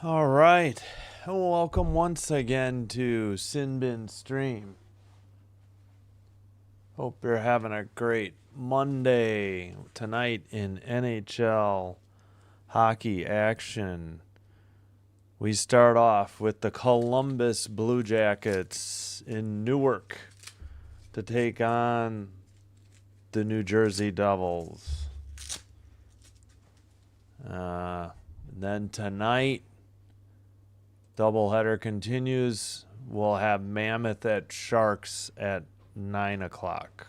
All right. Welcome once again to Sin Bin Stream. Hope you're having a great Monday tonight in NHL hockey action. We start off with the Columbus Blue Jackets in Newark to take on the New Jersey Devils. Then tonight, doubleheader continues. We'll have Mammoth at Sharks at 9 o'clock.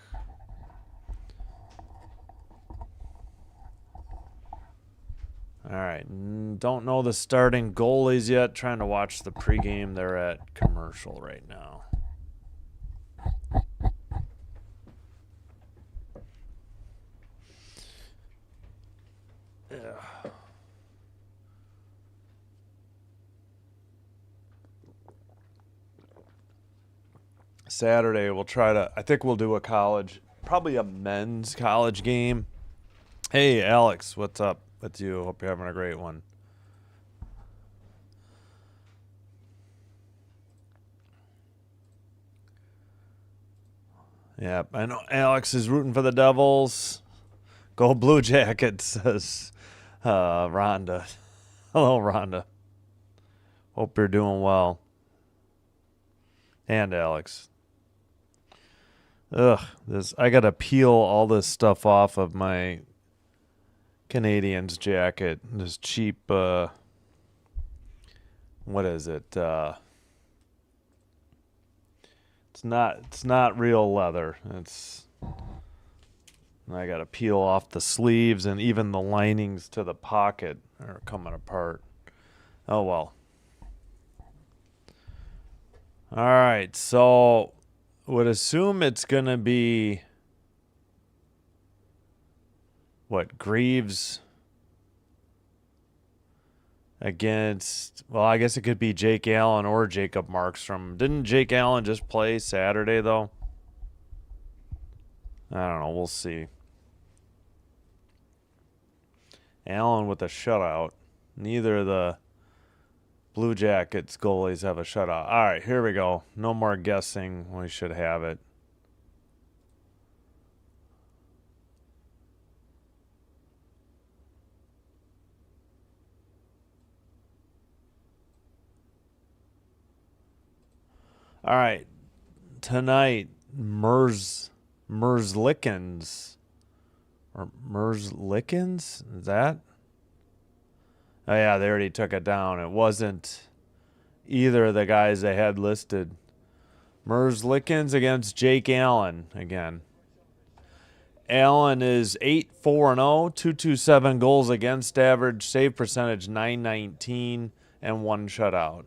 All right. Don't know the starting goalies yet. Trying to watch the pregame. They're at commercial right now. Yeah. Saturday I think we'll do a college, probably a men's college game. Hey Alex, what's up with you? Hope you're having a great one. Yeah, I know Alex is rooting for the Devils. Go Blue Jackets, says Rhonda. Hello, Rhonda. Hope you're doing well. And Alex. I gotta peel all this stuff off of my Canadians jacket. This cheap, what is it? It's not real leather. I gotta peel off the sleeves, and even the linings to the pocket are coming apart. Oh well. All right, so would assume it's gonna be what, Greaves against, well, I guess it could be Jake Allen or Jacob Markstrom. Didn't Jake Allen just play Saturday though? I don't know, we'll see. Allen with a shutout. Neither of the Blue Jackets goalies have a shutout. All right, here we go. No more guessing. We should have it. All right. Tonight, Merzlikins. Or Merzlikins? Is that? Oh, yeah, they already took it down. It wasn't either of the guys they had listed. Merzlikins against Jake Allen again. Allen is 8-4-0, 227 goals against average, save percentage 919, and one shutout.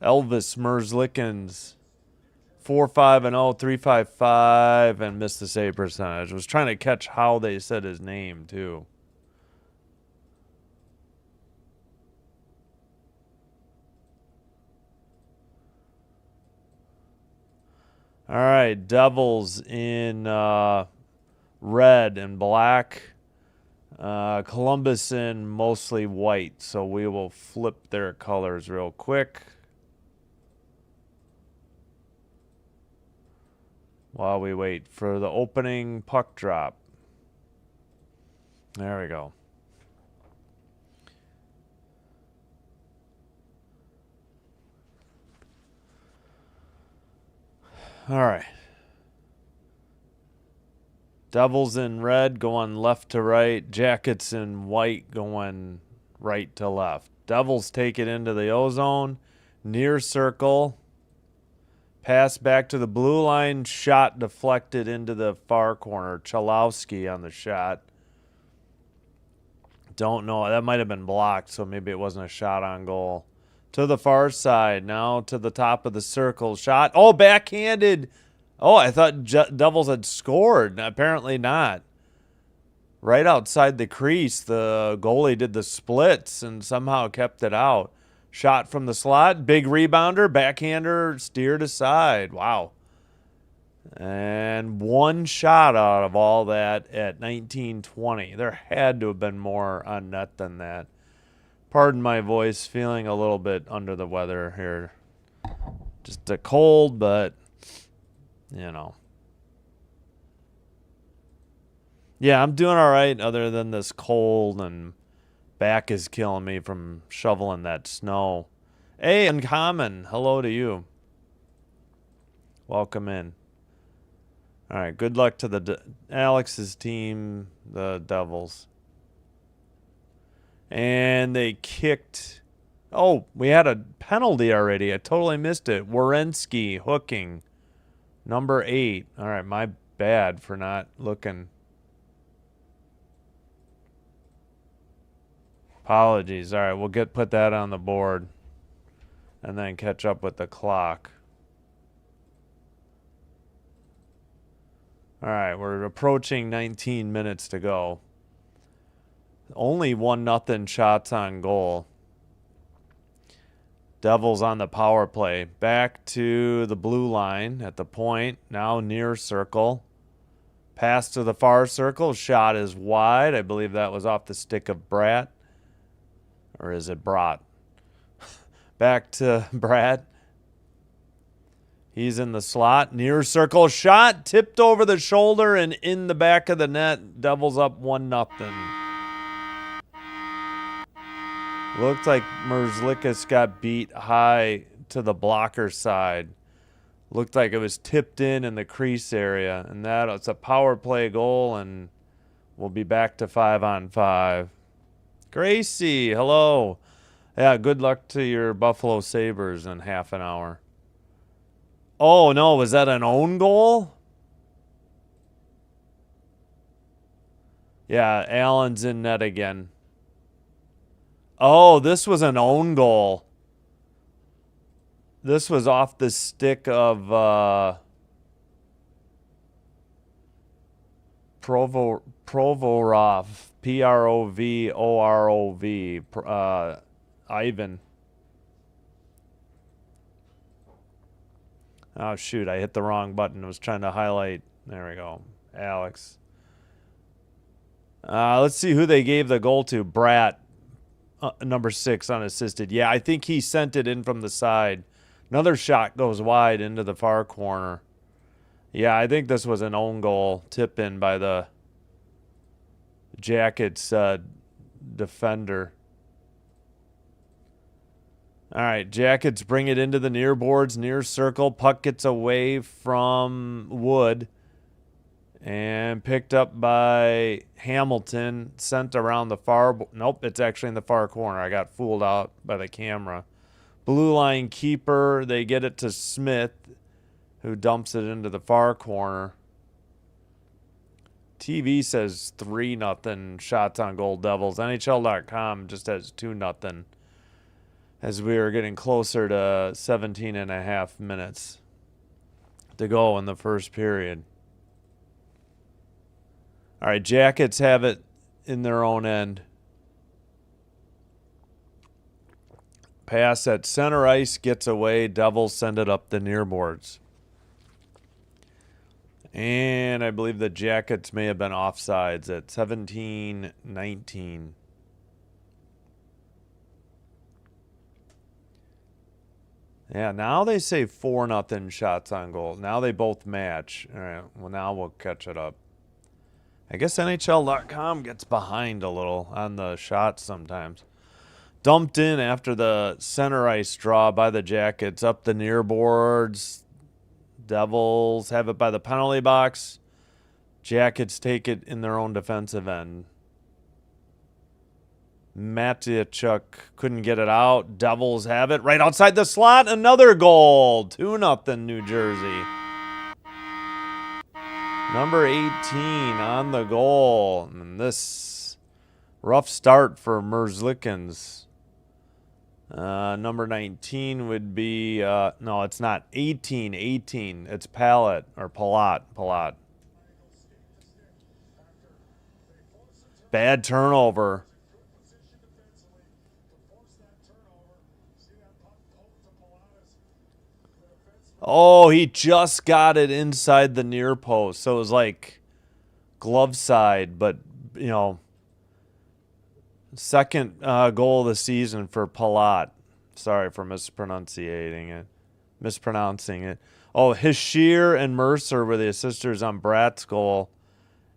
Elvis Merzlikins, 4-5-0, 355, and missed the save percentage. Was trying to catch how they said his name, too. All right, Devils in red and black. Columbus in mostly white, so we will flip their colors real quick while we wait for the opening puck drop. There we go. All right. Devils in red going left to right. Jackets in white going right to left. Devils take it into the O-zone. Near circle. Pass back to the blue line. Shot deflected into the far corner. Chalowski on the shot. Don't know. That might have been blocked, so maybe it wasn't a shot on goal. To the far side. Now to the top of the circle. Shot. Oh, backhanded. Oh, I thought Devils had scored. Apparently not. Right outside the crease, the goalie did the splits and somehow kept it out. Shot from the slot. Big rebounder. Backhander steered aside. Wow. And and one shot out of all that at 19:20. There had to have been more on net than that. Pardon my voice, feeling a little bit under the weather here. Just a cold, but, you know. Yeah, I'm doing all right other than this cold, and back is killing me from shoveling that snow. Hey, Uncommon, hello to you. Welcome in. All right, good luck to Alex's team, the Devils. And they kicked. Oh, we had a penalty already. I totally missed it. Werenski hooking. Number 8. All right, my bad for not looking. Apologies. All right, we'll put that on the board and then catch up with the clock. All right, we're approaching 19 minutes to go. Only 1-0 shots on goal. Devils on the power play. Back to the blue line at the point. Now near circle. Pass to the far circle. Shot is wide. I believe that was off the stick of Bratt. Or is it Brat? Back to Bratt. He's in the slot. Near circle shot. Tipped over the shoulder and in the back of the net. Devils up 1-0. Looked like Merzlikis got beat high to the blocker side. Looked like it was tipped in the crease area. And it's a power play goal, and we'll be back to 5-on-5. Gracie, hello. Yeah, good luck to your Buffalo Sabres in half an hour. Oh, no, was that an own goal? Yeah, Allen's in net again. Oh, this was an own goal. This was off the stick of Provorov. Provorov. Ivan. Oh, shoot. I hit the wrong button. I was trying to highlight. There we go. Alex. Let's see who they gave the goal to. Bratt. Number 6 unassisted. Yeah, I think he sent it in from the side. Another shot goes wide into the far corner. Yeah, I think this was an own goal. Tip in by the Jackets defender. All right, Jackets bring it into the near boards, near circle. Puck gets away from Wood. And picked up by Hamilton, sent around the far... Nope, it's actually in the far corner. I got fooled out by the camera. Blue line keeper, they get it to Smith, who dumps it into the far corner. TV says 3-0 shots on goal Devils. NHL.com just has 2-0 as we are getting closer to 17.5 minutes to go in the first period. All right, Jackets have it in their own end. Pass at center ice, gets away. Devils send it up the near boards. And I believe the Jackets may have been offsides at 17-19. Yeah, now they say 4-0 shots on goal. Now they both match. All right, well, now we'll catch it up. I guess NHL.com gets behind a little on the shots sometimes. Dumped in after the center ice draw by the Jackets. Up the near boards. Devils have it by the penalty box. Jackets take it in their own defensive end. Mateychuk couldn't get it out. Devils have it right outside the slot. Another goal. 2-0 New Jersey. Number 18 on the goal. And this rough start for Merzlikins. Number 19 would be, no, it's not 18. It's Palat or Palat. Bad turnover. Oh, he just got it inside the near post. So it was like glove side, but, you know, second goal of the season for Palat. Sorry for mispronouncing it. Oh, Hishir and Mercer were the assisters on Bratt's goal.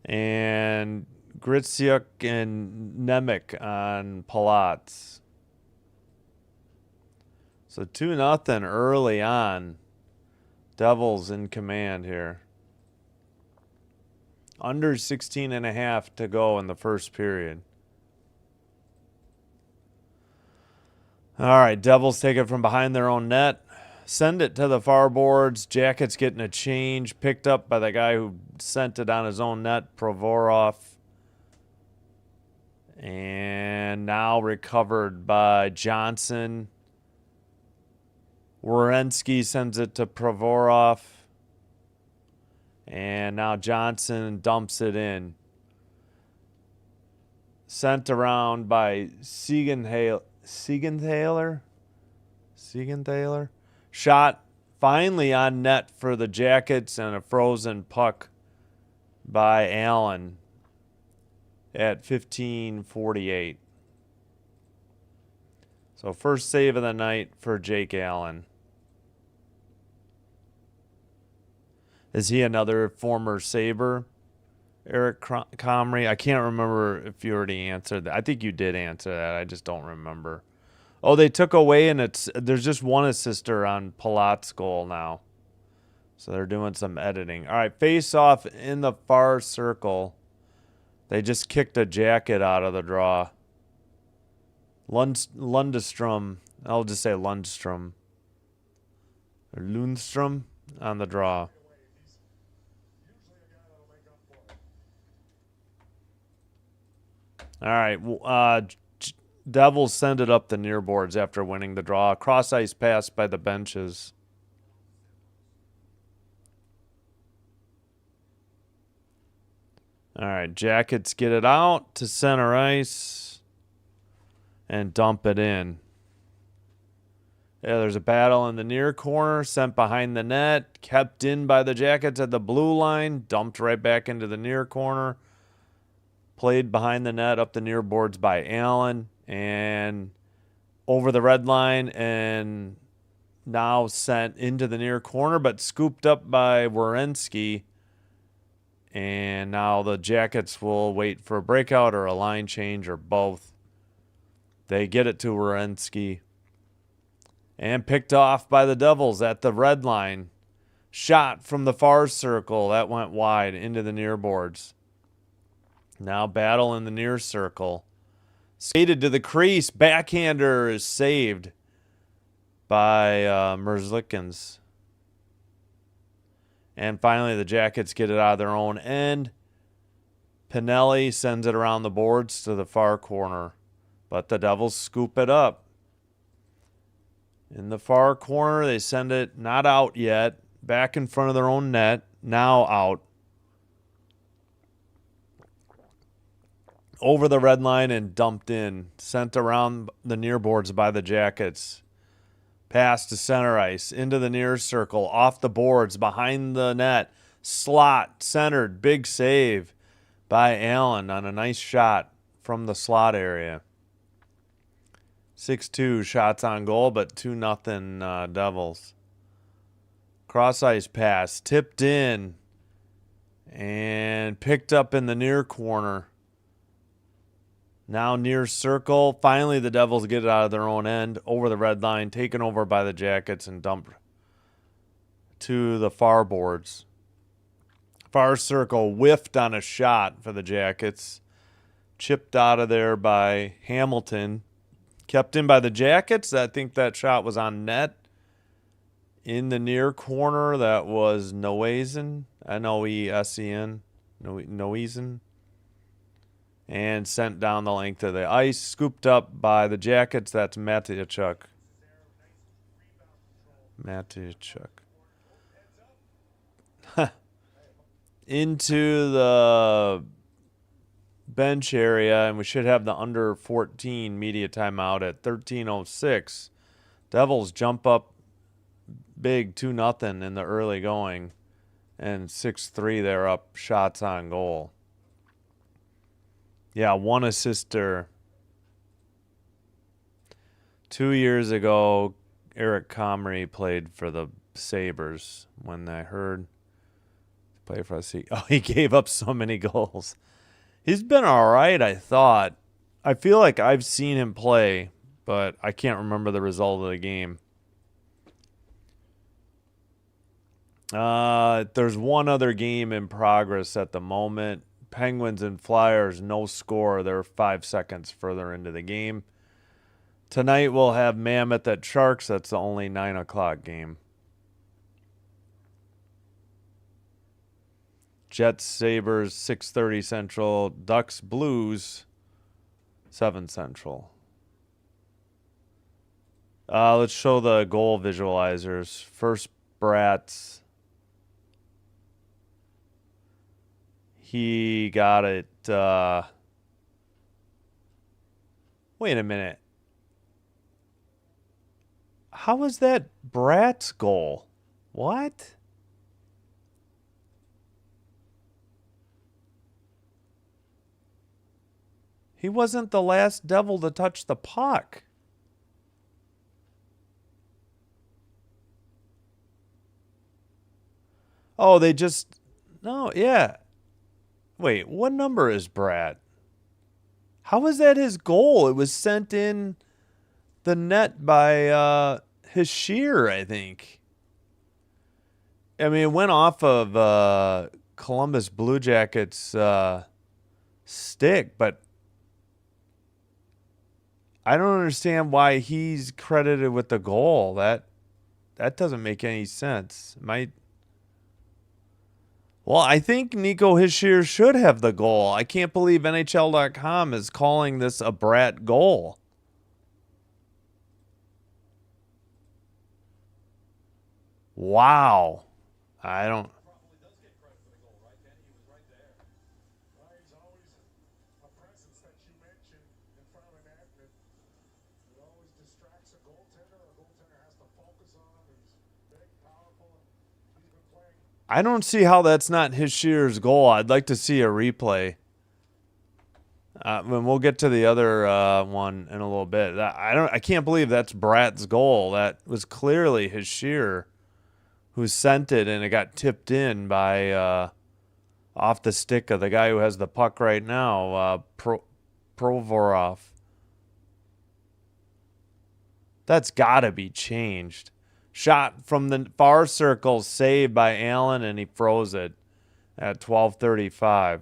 And Gritsyuk and Nemec on Palat's. So 2-0 early on. Devils in command here. Under 16.5 to go in the first period. All right, Devils take it from behind their own net. Send it to the far boards. Jackets getting a change. Picked up by the guy who sent it on his own net, Provorov. And now recovered by Johnson. Werenski sends it to Provorov. And now Johnson dumps it in. Sent around by Siegenthaler. Shot finally on net for the Jackets and a frozen puck by Allen at 15:48. So first save of the night for Jake Allen. Is he another former Sabre? Eric Comrie? I can't remember if you already answered that. I think you did answer that. I just don't remember. Oh, they took away, and there's just one assister on Palat's goal now. So they're doing some editing. All right, face off in the far circle. They just kicked a Jacket out of the draw. Lundstrom. I'll just say Lundstrom. Or Lundstrom on the draw. All right, Devils send it up the near boards after winning the draw. Cross ice pass by the benches. All right, Jackets get it out to center ice and dump it in. Yeah, there's a battle in the near corner, sent behind the net, kept in by the Jackets at the blue line, dumped right back into the near corner, played behind the net up the near boards by Allen, and over the red line, and now sent into the near corner, but scooped up by Werenski. And now the Jackets will wait for a breakout or a line change or both. They get it to Werenski. And picked off by the Devils at the red line. Shot from the far circle. That went wide into the near boards. Now battle in the near circle. Skated to the crease. Backhander is saved by Merzlikins. And finally, the Jackets get it out of their own end. Pinelli sends it around the boards to the far corner. But the Devils scoop it up. In the far corner, they send it not out yet. Back in front of their own net. Now out. Over the red line and dumped in. Sent around the near boards by the Jackets. Pass to center ice. Into the near circle. Off the boards. Behind the net. Slot. Centered. Big save by Allen on a nice shot from the slot area. 6-2 shots on goal, but 2-0 Devils. Cross ice pass. Tipped in. And picked up in the near corner. Now near circle. Finally, the Devils get it out of their own end. Over the red line. Taken over by the Jackets and dumped to the far boards. Far circle. Whiffed on a shot for the Jackets. Chipped out of there by Hamilton. Kept in by the Jackets. I think that shot was on net. In the near corner, that was Noesen. N-O-E-S-E-N. Noesen. And sent down the length of the ice. Scooped up by the Jackets. That's Mateychuk. Into the bench area, and we should have the under 14 media timeout at 13:06. Devils jump up big 2-0 in the early going, and 6-3 they're up shots on goal. Yeah, one assister. 2 years ago, Eric Comrie played for the Sabres when I heard play for us. He gave up so many goals. He's been all right, I thought. I feel like I've seen him play, but I can't remember the result of the game. There's one other game in progress at the moment. Penguins and Flyers, no score. They're 5 seconds further into the game. Tonight we'll have Mammoth at Sharks. That's the only 9 o'clock game. Jets, Sabres, 6:30 Central. Ducks, Blues, 7 Central. Let's show the goal visualizers. First, Bratz. He got it. Wait a minute. How was that Bratz goal? What? He wasn't the last Devil to touch the puck. Oh, they just... No, yeah. Wait, what number is Brat? How was that his goal? It was sent in the net by Hischier, I think. I mean, it went off of Columbus Blue Jackets' stick, but I don't understand why he's credited with the goal. That doesn't make any sense. Well, I think Nico Hischier should have the goal. I can't believe NHL.com is calling this a Brat goal. Wow. I don't... I don't see how that's not Hischier's goal. I'd like to see a replay. When we'll get to the other one in a little bit. I can't believe that's Brat's goal. That was clearly Hischier who sent it, and it got tipped in by off the stick of the guy who has the puck right now, Provorov. That's got to be changed. Shot from the far circle, saved by Allen, and he froze it at 12:35.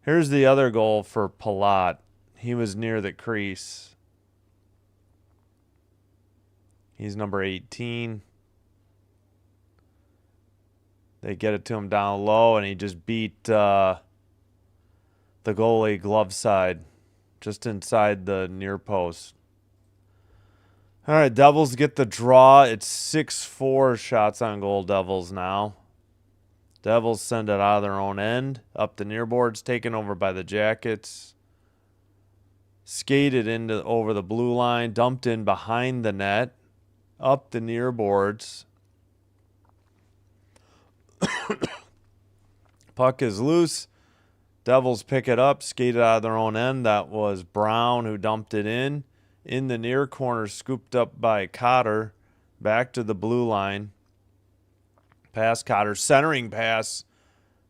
Here's the other goal for Palat. He was near the crease. He's number 18. They get it to him down low, and he just beat the goalie glove side, just inside the near post. All right, Devils get the draw. It's 6-4 shots on goal, Devils now. Devils send it out of their own end. Up the near boards, taken over by the Jackets. Skated over the blue line, dumped in behind the net. Up the near boards. Puck is loose. Devils pick it up, skated out of their own end. That was Brown who dumped it in. In the near corner, scooped up by Cotter. Back to the blue line. Pass Cotter. Centering pass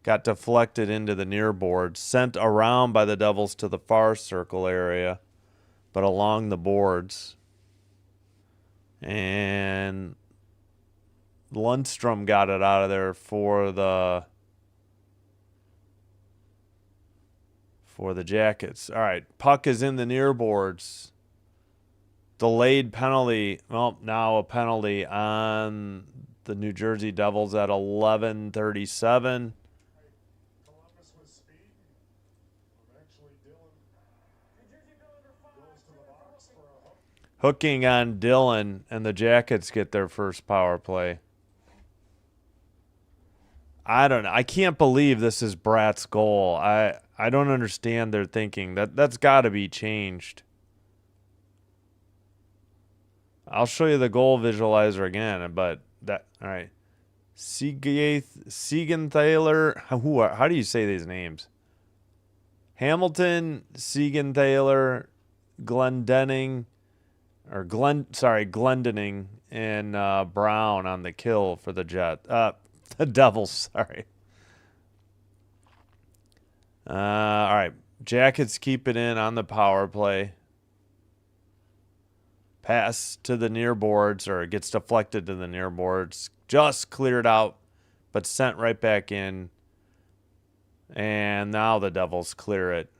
got deflected into the near board. Sent around by the Devils to the far circle area, but along the boards. And Lundstrom got it out of there for the Jackets. All right, puck is in the near boards. Delayed penalty. Well, now a penalty on the New Jersey Devils at 11:37. Hooking on Dillon, and the Jackets get their first power play. I don't know. I can't believe this is Brat's goal. I don't understand their thinking. That's got to be changed. I'll show you the goal visualizer again, but that all right. Siegenthaler. How do you say these names? Hamilton, Siegenthaler, Glendening, Glendening, and Brown on the kill for the the Devils. Sorry. All right. Jackets keep it in on the power play. Pass to the near boards, or it gets deflected to the near boards. Just cleared out, but sent right back in. And now the Devils clear it.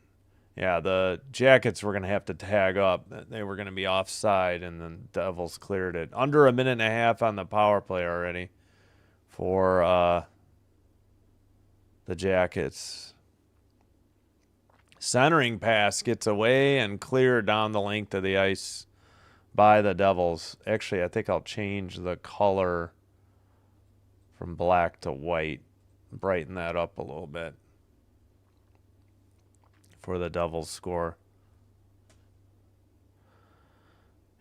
Yeah, the Jackets were going to have to tag up. They were going to be offside, and the Devils cleared it. Under a minute and a half on the power play already for the Jackets. Centering pass gets away and cleared down the length of the ice by the Devils. Actually, I think I'll change the color from black to white. Brighten that up a little bit for the Devils score.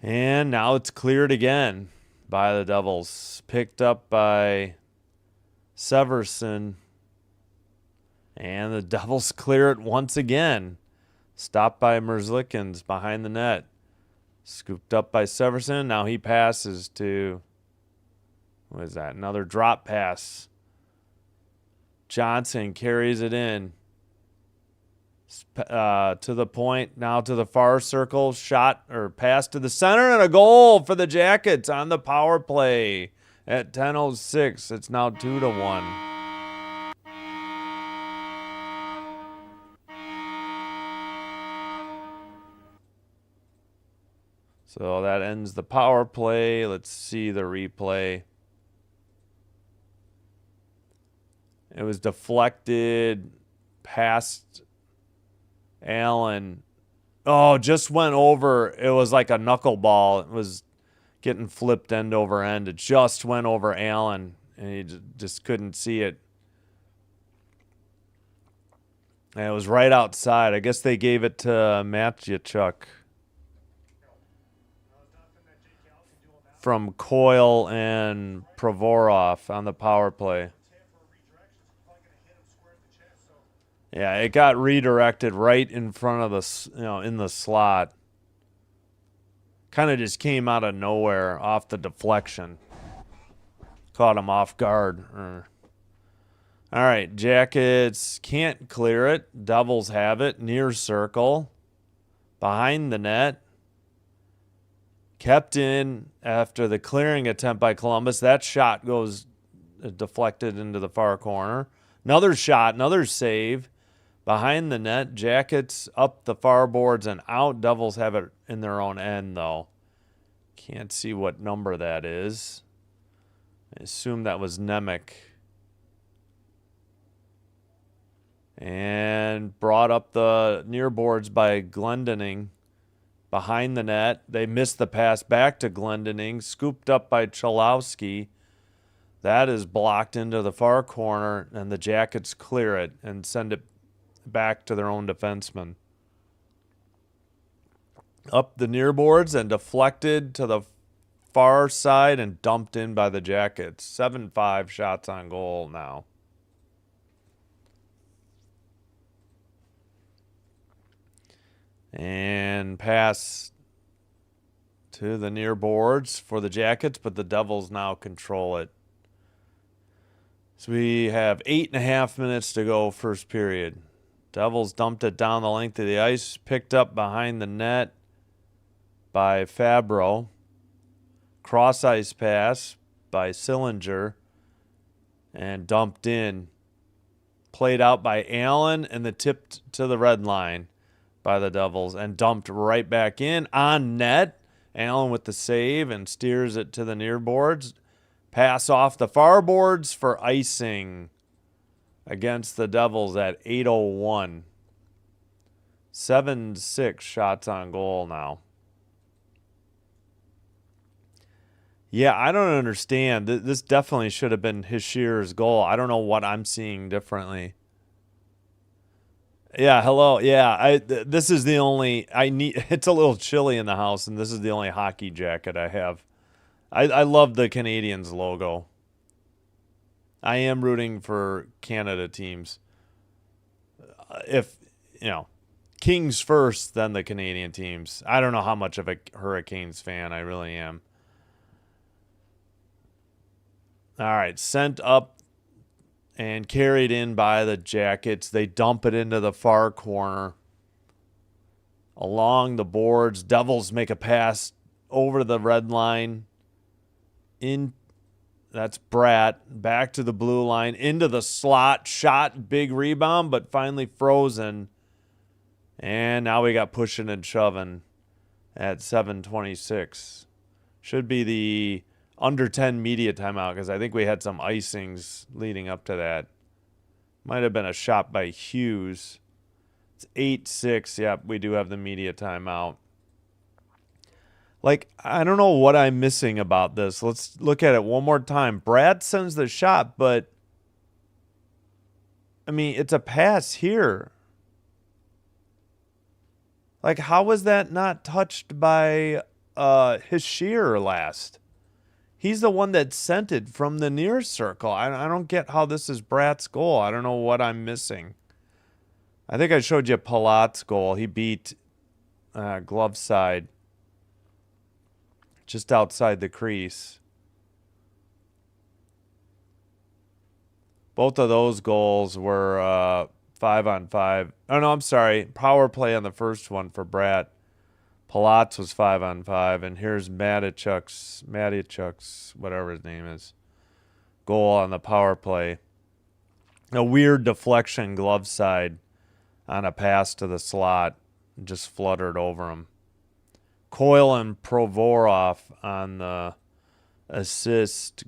And now it's cleared again by the Devils. Picked up by Severson. And the Devils clear it once again. Stopped by Merzlikins behind the net. Scooped up by Severson. Now he passes to, what is that? Another drop pass. Johnson carries it in. To the point, now to the far circle. Shot or pass to the center, and a goal for the Jackets on the power play at 10:06. It's now 2-1. So that ends the power play. Let's see the replay. It was deflected past Allen. Oh, just went over. It was like a knuckleball. It was getting flipped end over end. It just went over Allen, and he just couldn't see it. And it was right outside. I guess they gave it to Matjachuk from Coyle and Provorov on the power play. Yeah, it got redirected right in front of the, in the slot. Kind of just came out of nowhere off the deflection. Caught him off guard. All right, Jackets can't clear it. Devils have it. Near circle. Behind the net. Kept in after the clearing attempt by Columbus. That shot goes deflected into the far corner. Another shot, another save. Behind the net, Jackets up the far boards and out. Devils have it in their own end, though. Can't see what number that is. I assume that was Nemec. And brought up the near boards by Glendening. Behind the net. They missed the pass back to Glendening. Scooped up by Chalowski. That is blocked into the far corner, and the Jackets clear it and send it back to their own defenseman. Up the near boards and deflected to the far side and dumped in by the Jackets. 7-5 shots on goal now. And pass to the near boards for the Jackets, but the Devils now control it. So we have 8.5 minutes to go first period. Devils dumped it down the length of the ice, picked up behind the net by Fabro. Cross ice pass by Sillinger and dumped in. Played out by Allen and the tip to the red line by the Devils and dumped right back in on net. Allen with the save and steers it to the near boards. Pass off the far boards for icing against the Devils at 8:01. 7-6 shots on goal now. Yeah, I don't understand. This definitely should have been Hishir's goal. I don't know what I'm seeing differently. Yeah, hello. Yeah, this is the only I need. It's a little chilly in the house, and this is the only hockey jacket I have. I love the Canadians logo. I am rooting for Canada teams. If you know, Kings first, then the Canadian teams. I don't know how much of a Hurricanes fan I really am. All right, sent up and carried in by the Jackets. They dump it into the far corner. Along the boards, Devils make a pass over the red line. In That's Bratt back to the blue line into the slot. Shot, big rebound, but finally frozen. And now we got pushing and shoving at 7:26. Should be the under 10 media timeout because I think we had some icings leading up to that. Might have been a shot by Hughes. It's 8-6. Yep, we do have the media timeout. Like, I don't know what I'm missing about this. Let's look at it one more time. Brad sends the shot, but I mean, it's a pass here. Like, how was that not touched by Hischier last? He's the one that sent it from the near circle. I don't get how this is Bratt's goal. I don't know what I'm missing. I think I showed you Palat's goal. He beat glove side just outside the crease. Both of those goals were 5-on-5. Oh, no, I'm sorry. Power play on the first one for Bratt. Palat's was 5-on-5. And here's Matichuk's, whatever his name is, goal on the power play. A weird deflection glove side on a pass to the slot. Just fluttered over him. Coyle and Provorov on the assist.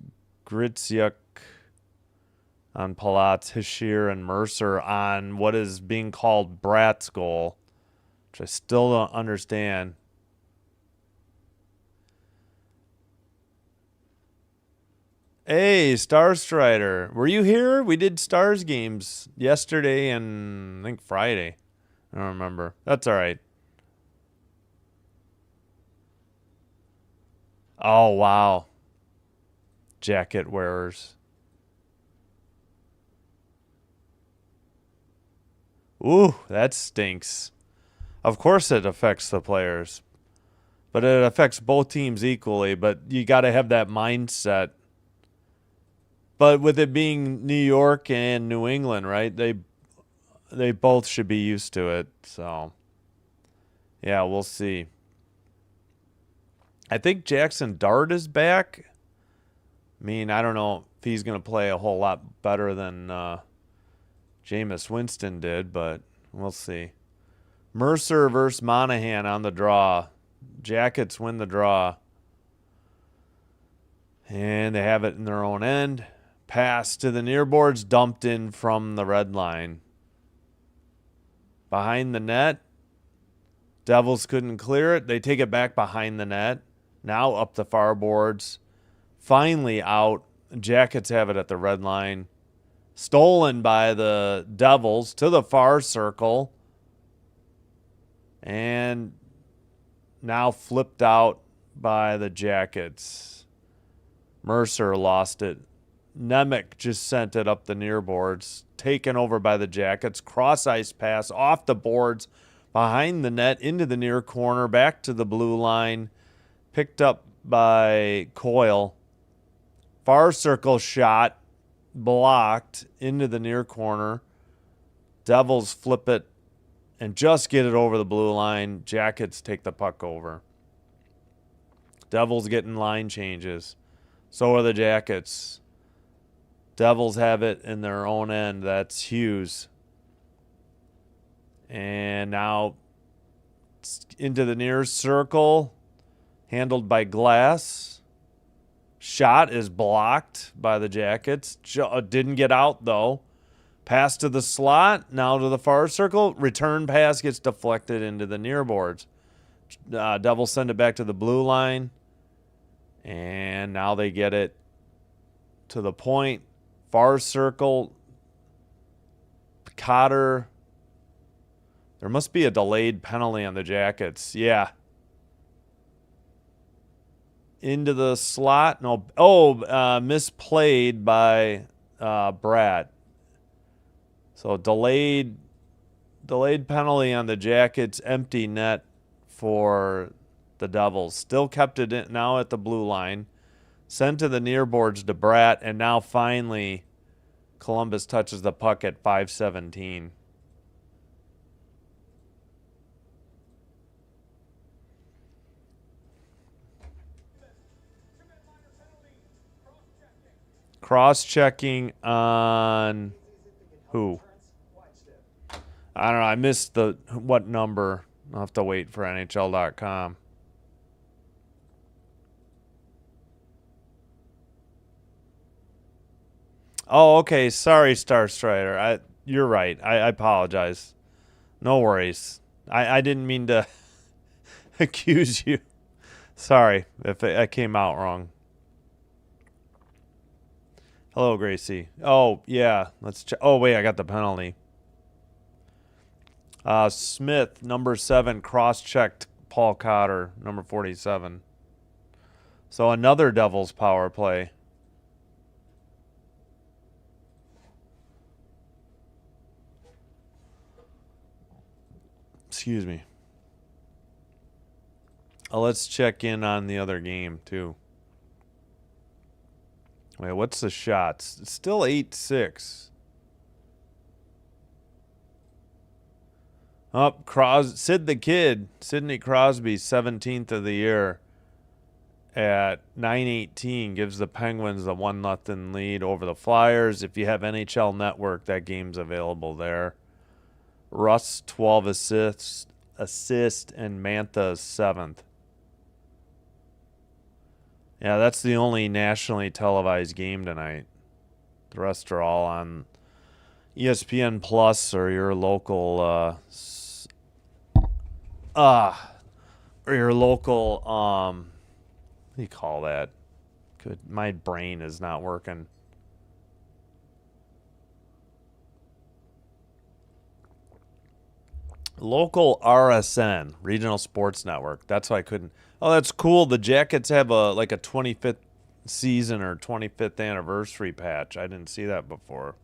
Gritsyuk on Palat's, Hischier, and Mercer on what is being called Bratt's goal, which I still don't understand. Hey, Star Strider, were you here? We did Stars games yesterday and I think Friday. I don't remember. That's all right. Oh, wow. Jacket wearers. Ooh, that stinks. Of course it affects the players. But it affects both teams equally, but you got to have that mindset. But with it being New York and New England, right? They both should be used to it. So, yeah, we'll see. I think Jackson Dart is back. I mean, I don't know if he's going to play a whole lot better than Jameis Winston did, but we'll see. Mercer versus Monahan on the draw. Jackets win the draw. And they have it in their own end. Pass to the near boards, dumped in from the red line. Behind the net. Devils couldn't clear it. They take it back behind the net. Now up the far boards. Finally out. Jackets have it at the red line. Stolen by the Devils to the far circle. And now flipped out by the Jackets. Mercer lost it. Nemec just sent it up the near boards. Taken over by the Jackets. Cross ice pass off the boards. Behind the net into the near corner. Back to the blue line. Picked up by Coyle. Far circle shot. Blocked into the near corner. Devils flip it and just get it over the blue line. Jackets take the puck over. Devils getting line changes. So are the Jackets. Devils have it in their own end. That's Hughes. And now into the near circle. Handled by Glass. Shot is blocked by the Jackets. Didn't get out, though. Pass to the slot. Now to the far circle. Return pass gets deflected into the near boards. Devils send it back to the blue line. And now they get it to the point. Far circle. Cotter There must be a delayed penalty on the Jackets. Yeah. Into the slot. No. Oh, misplayed by Brad. So delayed penalty on the Jackets. Empty net for the Devils. Still kept it in, now at the blue line. Sent to the near boards to Bratt. And now finally Columbus touches the puck at 5:17. Cross-checking on who? I don't know. I missed what number. I'll have to wait for NHL.com. Oh, okay. Sorry, Star Strider. You're right. I apologize. No worries. I didn't mean to accuse you. Sorry if I came out wrong. Hello, Gracie. Oh, yeah. Let's check. Oh, wait. I got the penalty. Smith, number 7, cross-checked Paul Cotter, number 47. So another Devils power play. Excuse me. Let's check in on the other game, too. Wait, what's the shots? It's still 8-6. Up, Sidney Crosby, 17th of the year at 9:18 gives the Penguins a 1-0 lead over the Flyers. If you have NHL Network, that game's available there. Russ, 12 assists, and Mantha 7th. Yeah, that's the only nationally televised game tonight. The rest are all on ESPN Plus or your local what do you call that? Good, my brain is not working. Local RSN, Regional Sports Network. That's why I couldn't. Oh, that's cool. The Jackets have a 25th season or 25th anniversary patch. I didn't see that before.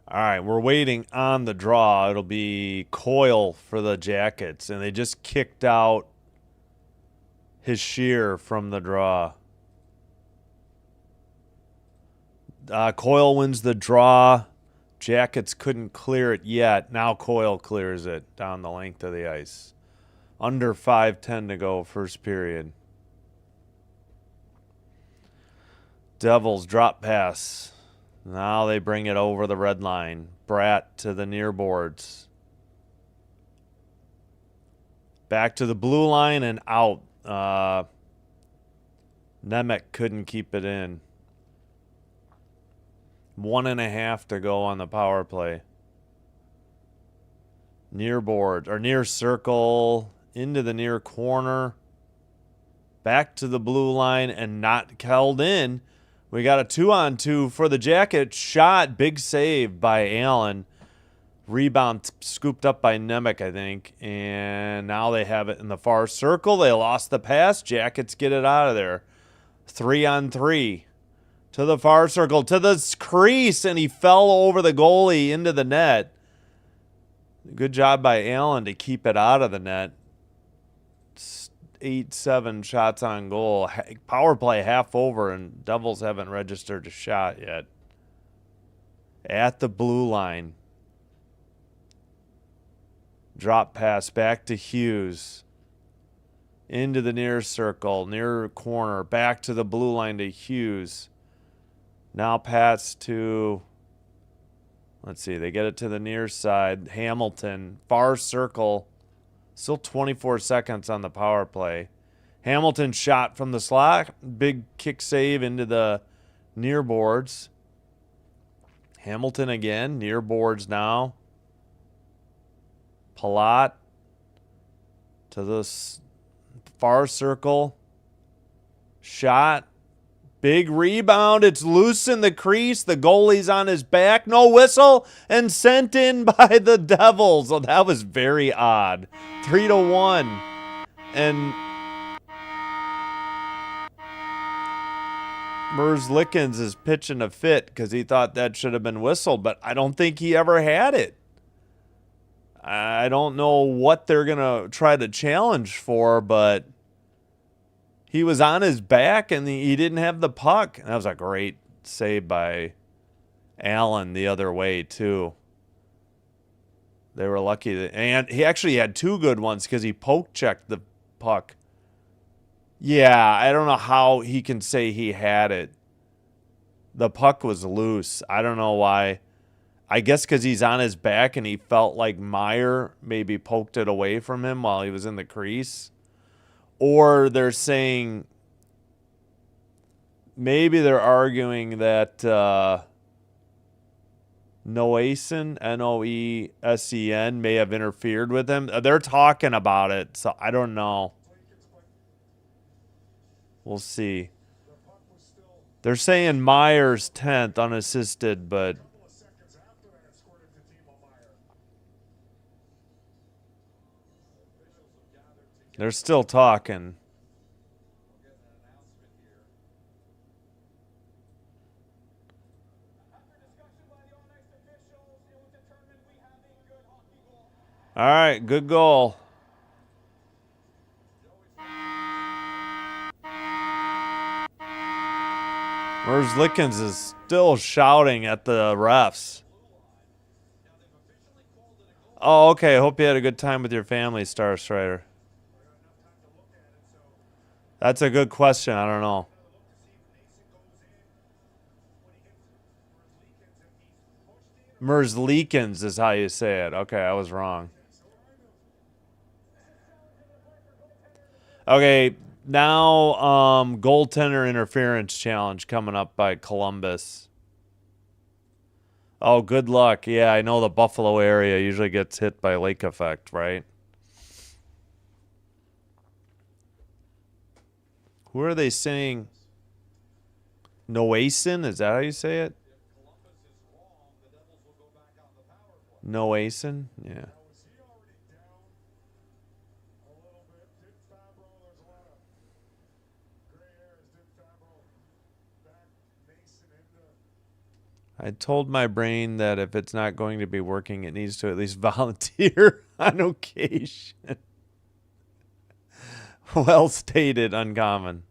All right, we're waiting on the draw. It'll be Coyle for the Jackets, and they just kicked out his shear from the draw. Coyle wins the draw. Jackets couldn't clear it yet. Now Coyle clears it down the length of the ice. Under 5:10 to go, first period. Devils drop pass. Now they bring it over the red line. Bratt to the near boards. Back to the blue line and out. Nemec couldn't keep it in. 1.5 to go on the power play. Near board or near circle into the near corner. Back to the blue line and not held in. We got a 2-on-2 for the Jackets. Shot, big save by Allen. Rebound scooped up by Nemec, I think. And now they have it in the far circle. They lost the pass. Jackets get it out of there. 3-on-3. To the far circle, to the crease, and he fell over the goalie into the net. Good job by Allen to keep it out of the net. 8-7 shots on goal. Power play half over, and Devils haven't registered a shot yet. At the blue line. Drop pass back to Hughes. Into the near circle, near corner. Back to the blue line to Hughes. Now pass to, let's see, they get it to the near side. Hamilton, far circle. Still 24 seconds on the power play. Hamilton shot from the slot. Big kick save into the near boards. Hamilton again, near boards now. Palat to the far circle. Shot. Big rebound. It's loose in the crease. The goalie's on his back. No whistle. And sent in by the Devils. Oh, that was very odd. 3-1. And Lickens is pitching a fit because he thought that should have been whistled, but I don't think he ever had it. I don't know what they're going to try to challenge for, but he was on his back and he didn't have the puck. And that was a great save by Allen the other way, too. They were lucky that, and he actually had two good ones because he poke checked the puck. Yeah, I don't know how he can say he had it. The puck was loose. I don't know why. I guess because he's on his back and he felt like Meyer maybe poked it away from him while he was in the crease. Or they're saying, maybe they're arguing that Noesen, Noesen, may have interfered with him. They're talking about it, so I don't know. We'll see. They're saying Myers 10th unassisted, but they're still talking. All right, good goal. Lickens is still shouting at the refs. Oh, okay. Hope you had a good time with your family, Star Strider. That's a good question. I don't know. Merzlikins is how you say it. Okay, I was wrong. Okay, now goaltender interference challenge coming up by Columbus. Oh, good luck. Yeah, I know the Buffalo area usually gets hit by lake effect, right? Who are they saying? Noesen? Is that how you say it? Noesen? Yeah. I told my brain that if it's not going to be working, it needs to at least volunteer on occasion. Well stated, Uncommon.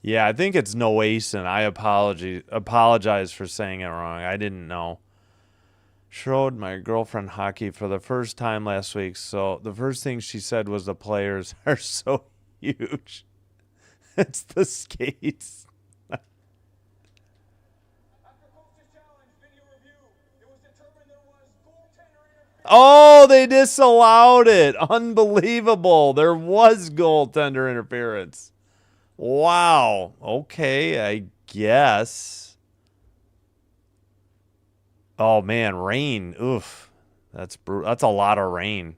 Yeah, I think it's Noasen. I apologize for saying it wrong. I didn't know. Showed my girlfriend hockey for the first time last week, so the first thing she said was the players are so huge. It's the skates. Oh, they disallowed it. Unbelievable. There was goaltender interference. Wow. Okay, I guess. Oh, man, rain. Oof. That's a lot of rain.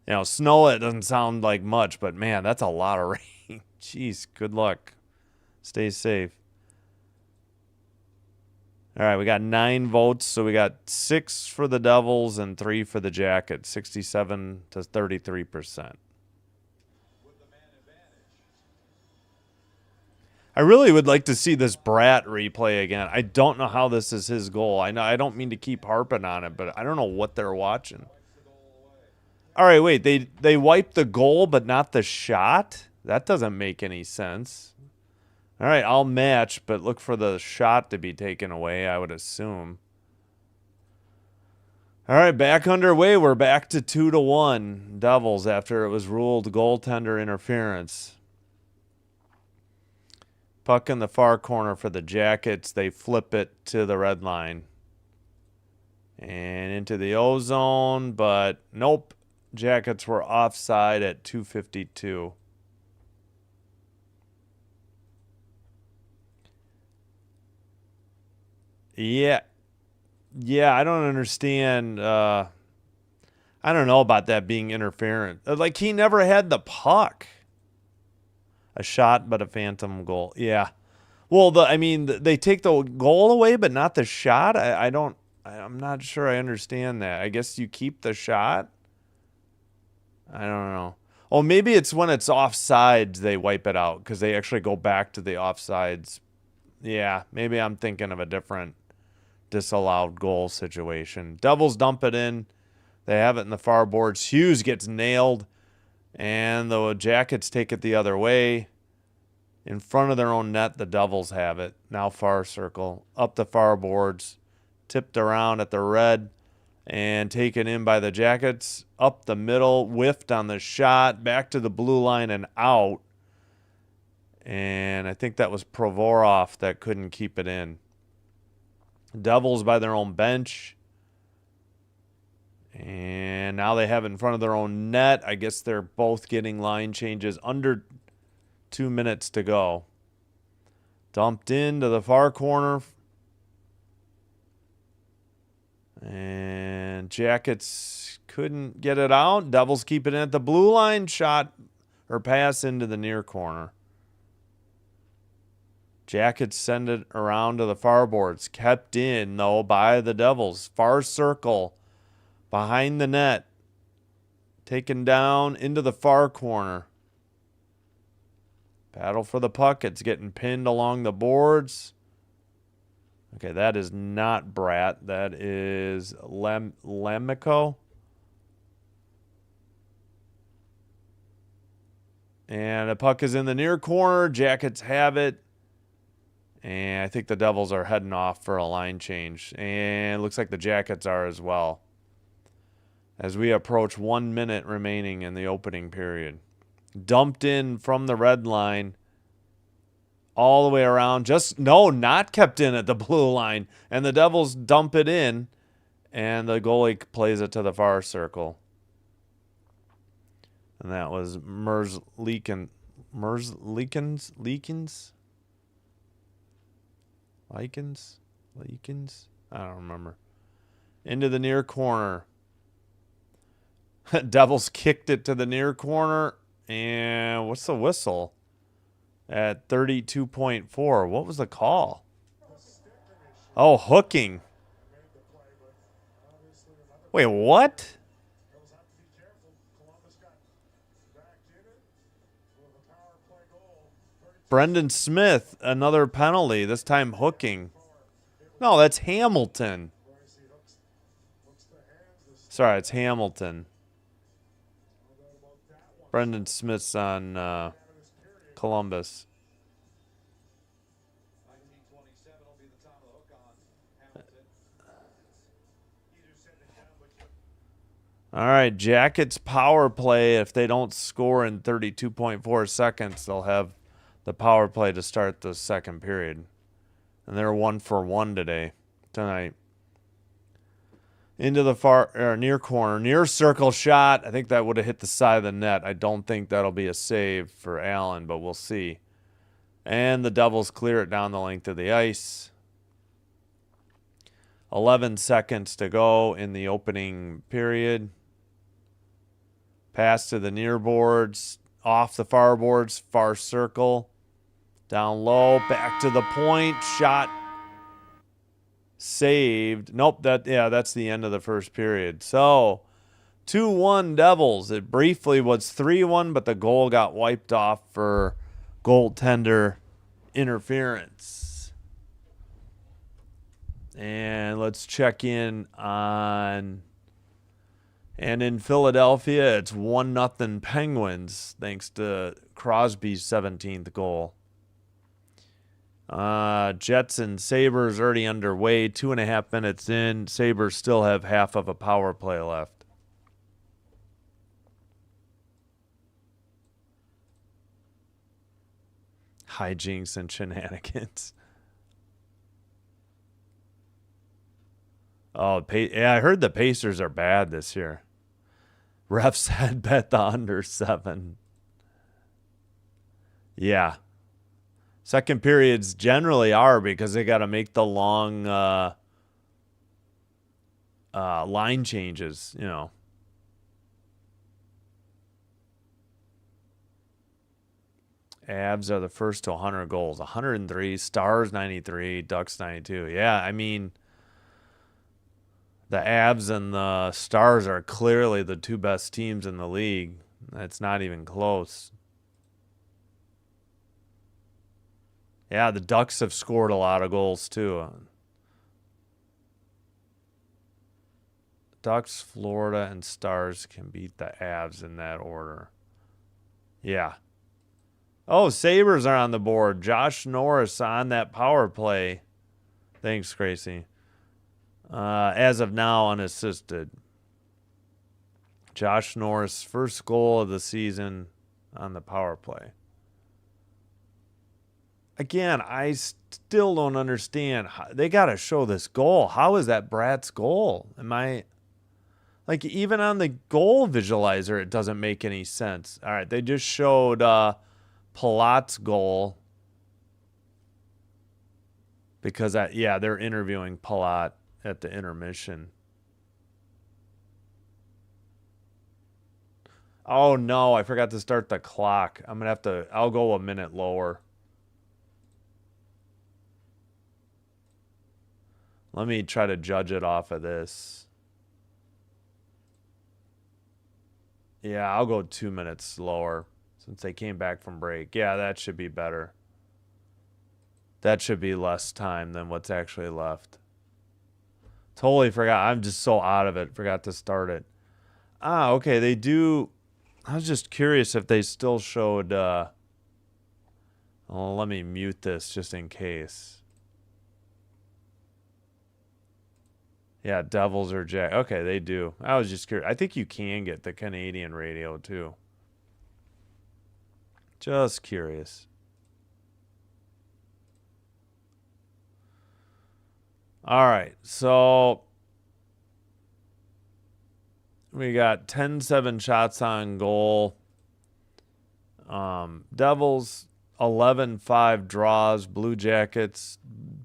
You know, snow, it doesn't sound like much, but man, that's a lot of rain. Jeez, good luck. Stay safe. All right, we got 9 votes, so we got 6 for the Devils and 3 for the Jackets, 67 to 33%. I really would like to see this Bratt replay again. I don't know how this is his goal. I know I don't mean to keep harping on it, but I don't know what they're watching. All right, wait. They wiped the goal, but not the shot? That doesn't make any sense. All right, I'll match, but look for the shot to be taken away, I would assume. All right, back underway. We're back to 2-1 Devils after it was ruled goaltender interference. Puck in the far corner for the Jackets. They flip it to the red line. And into the O-zone, but nope. Jackets were offside at 2:52. Yeah. Yeah, I don't understand. I I don't know about that being interference. Like, he never had the puck. A shot, but a phantom goal. Yeah. Well, I mean, they take the goal away, but not the shot. I'm not sure I understand that. I guess you keep the shot. I don't know. Oh, maybe it's when it's offsides they wipe it out because they actually go back to the offsides. Yeah, maybe I'm thinking of a different disallowed goal situation. Devils dump it in. They have it in the far boards. Hughes gets nailed, and the Jackets take it the other way. In front of their own net, the Devils have it. Now far circle. Up the far boards. Tipped around at the red. And taken in by the Jackets. Up the middle. Whiffed on the shot. Back to the blue line and out. And I think that was Provorov that couldn't keep it in. Devils by their own bench. And now they have it in front of their own net. I guess they're both getting line changes under 2 minutes to go. Dumped into the far corner. And Jackets couldn't get it out. Devils keep it in at the blue line. Shot or pass into the near corner. Jackets send it around to the far boards. Kept in, though, by the Devils. Far circle. Behind the net. Taken down into the far corner. Battle for the puck. It's getting pinned along the boards. Okay, that is not Bratt. That is Lemico. And the puck is in the near corner. Jackets have it. And I think the Devils are heading off for a line change. And it looks like the Jackets are as well. As we approach 1 minute remaining in the opening period. Dumped in from the red line. All the way around. Not kept in at the blue line. And the Devils dump it in. And the goalie plays it to the far circle. And that was Likens? I don't remember. Into the near corner. Devils kicked it to the near corner. And what's the whistle? At 32.4. What was the call? Oh, hooking. Wait, what? Brendan Smith, another penalty, this time hooking. No, that's Hamilton. Sorry, it's Hamilton. Brendan Smith's on Columbus. All right, Jackets power play. If they don't score in 32.4 seconds, they'll have the power play to start the second period. And they're 1-for-1 tonight. Into the far near corner, near circle shot. I think that would have hit the side of the net. I don't think that'll be a save for Allen, but we'll see. And the Devils clear it down the length of the ice. 11 seconds to go in the opening period. Pass to the near boards, off the far boards, far circle. Down low, back to the point, shot. Saved. Nope, that's the end of the first period. So, 2-1 Devils. It briefly was 3-1, but the goal got wiped off for goaltender interference. And let's check in on... And in Philadelphia, it's 1-0 Penguins, thanks to Crosby's 17th goal. Jets and Sabres already underway. 2.5 minutes in. Sabres still have half of a power play left. Hijinks and shenanigans. Oh, yeah, I heard the Pacers are bad this year. Refs had bet the under 7. Yeah. Second periods generally are because they got to make the long line changes, Avs are the first to 100 goals. 103, Stars 93, Ducks 92. Yeah, I mean, the Avs and the Stars are clearly the two best teams in the league. It's not even close. Yeah, the Ducks have scored a lot of goals too. Ducks, Florida, and Stars can beat the Avs in that order. Yeah. Oh, Sabres are on the board. Josh Norris on that power play. Thanks, Gracie. As of now, unassisted. Josh Norris, first goal of the season on the power play. Again, I still don't understand. They got to show this goal. How is that Brat's goal? Like, even on the goal visualizer, it doesn't make any sense. All right, they just showed Palat's goal. Because, they're interviewing Palat at the intermission. Oh, no, I forgot to start the clock. I'll go a minute lower. Let me try to judge it off of this. Yeah, I'll go 2 minutes slower since they came back from break. Yeah, that should be better. That should be less time than what's actually left. Totally forgot. I'm just so out of it. Forgot to start it. Okay. They do. I was just curious if they still showed. Well, let me mute this just in case. Yeah, Devils or Jack. Okay, they do. I was just curious. I think you can get the Canadian radio too. Just curious. All right, so we got 10-7 shots on goal. Devils 11-5 draws. Blue Jackets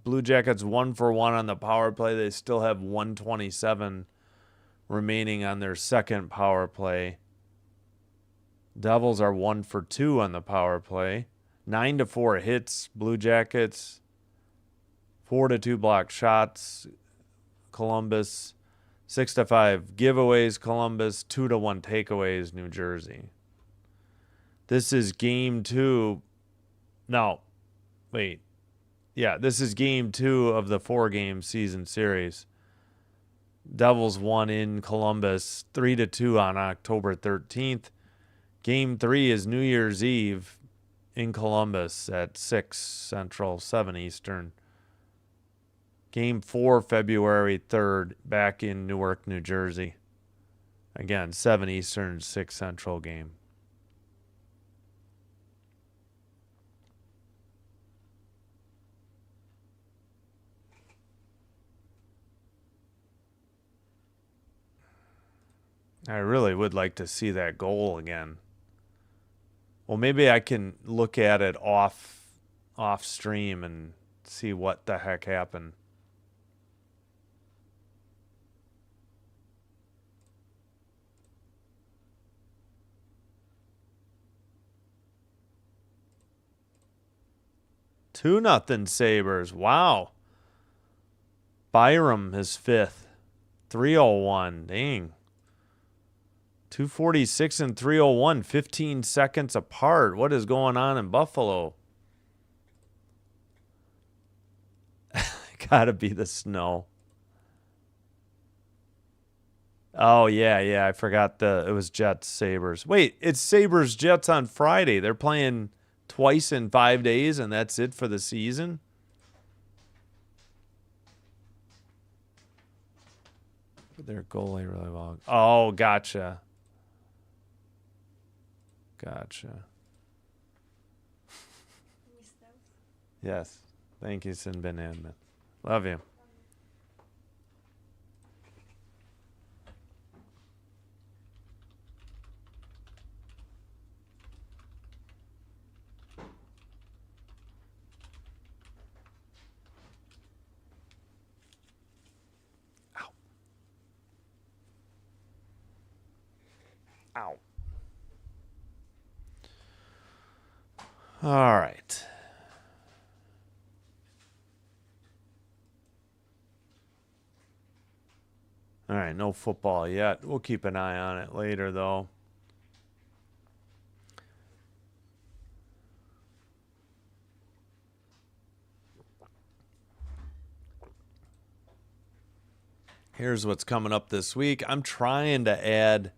1-for-1 on the power play. They still have 127 remaining on their second power play. Devils are 1-for-2 on the power play. 9-4 hits. Blue Jackets. 4-2 block shots. Columbus. 6-5 giveaways. Columbus. 2-1 takeaways. New Jersey. This is game 2. No, wait. Yeah, this is game 2 of the 4-game season series. Devils won in Columbus 3-2 on October 13th. Game 3 is New Year's Eve in Columbus at 6 Central, 7 Eastern. Game 4, February 3rd, back in Newark, New Jersey. Again, 7 Eastern, 6 Central game. I really would like to see that goal again. Well, maybe I can look at it off stream and see what the heck happened. Two nothing Sabres. Wow. Byram is 5th. 301. Dang. 246 and 301. 15 seconds apart. What is going on in Buffalo? Gotta be the snow. Oh, yeah. I forgot it was Jets, Sabres. Wait, it's Sabres, Jets on Friday. They're playing twice in 5 days, and that's it for the season? Their goalie really well. Oh, gotcha. Yes. Thank you, Sin Bin Admin. Love you. Ow. All right. All right, no football yet. We'll keep an eye on it later, though. Here's what's coming up this week. I'm trying to add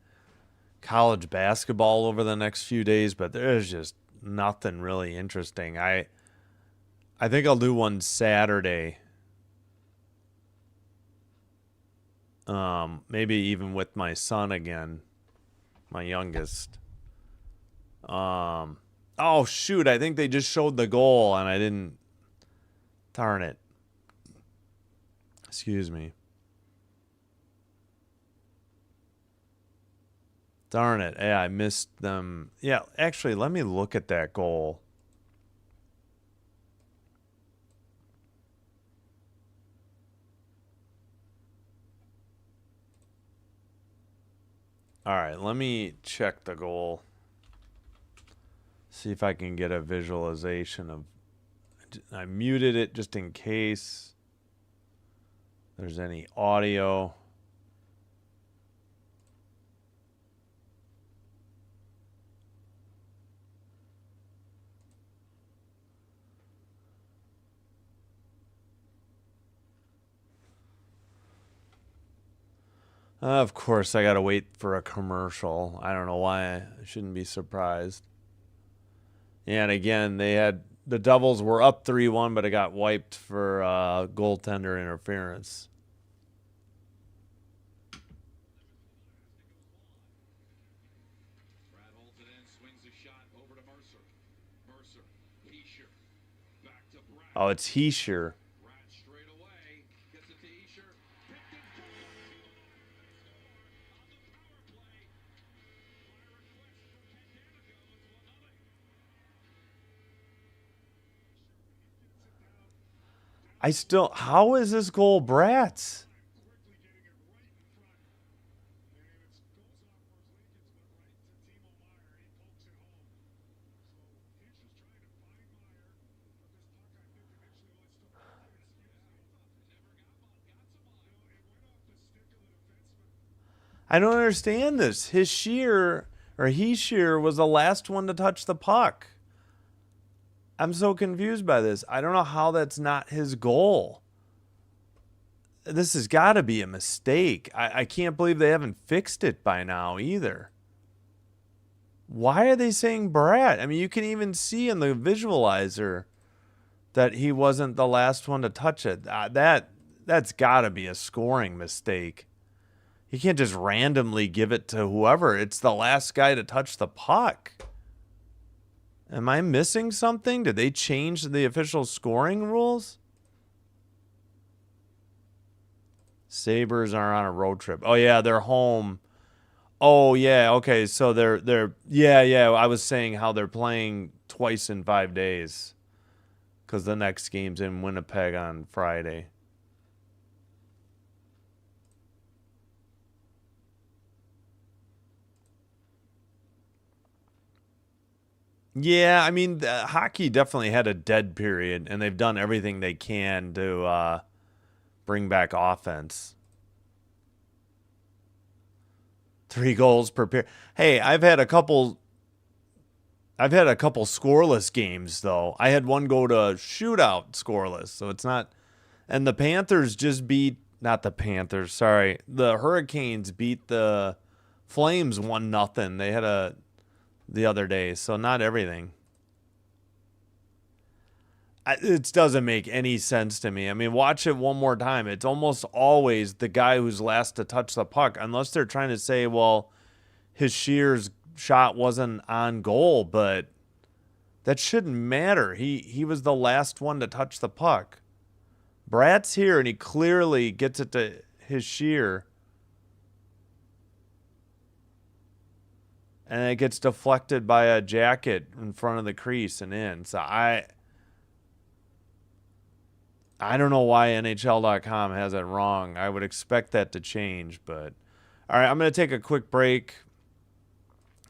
college basketball over the next few days, but there's just nothing really interesting. I think I'll do one Saturday. Maybe even with my son again, my youngest. Oh shoot, I think they just showed the goal and I didn't. Darn it. Excuse me. Darn it. Yeah, I missed them. Yeah, actually, let me look at that goal. All right, let me check the goal. See if I can get a visualization of. I muted it just in case there's any audio. Of course, I got to wait for a commercial. I don't know why. I shouldn't be surprised. And again, the Devils were up 3-1, but it got wiped for goaltender interference. Oh, it's Heischer. How is this goal Bratz? I don't understand this. Heischer was the last one to touch the puck. I'm so confused by this. I don't know how that's not his goal. This has got to be a mistake. I can't believe they haven't fixed it by now either. Why are they saying Brad? I mean, you can even see in the visualizer that he wasn't the last one to touch it. That's got to be a scoring mistake. You can't just randomly give it to whoever. It's the last guy to touch the puck. Am I missing something? Did they change the official scoring rules? Sabres are on a road trip. Oh yeah, they're home. Oh yeah, okay. So they're yeah. I was saying how they're playing twice in 5 days, because the next game's in Winnipeg on Friday. Yeah, I mean, hockey definitely had a dead period, and they've done everything they can to bring back offense. 3 goals per period. Hey, I've had a couple scoreless games though. I had one go to shootout scoreless, so it's not. And the Panthers just beat, not the Panthers, sorry, the Hurricanes beat the Flames 1-0. They had the other day, so not everything. It doesn't make any sense to me. I mean, watch it one more time. It's almost always the guy who's last to touch the puck, unless they're trying to say, well, Heischer's shot wasn't on goal, but that shouldn't matter. He was the last one to touch the puck. Brad's here, and he clearly gets it to Heischer. And it gets deflected by a jacket in front of the crease and in. So I don't know why NHL.com has it wrong. I would expect that to change, but all right, I'm going to take a quick break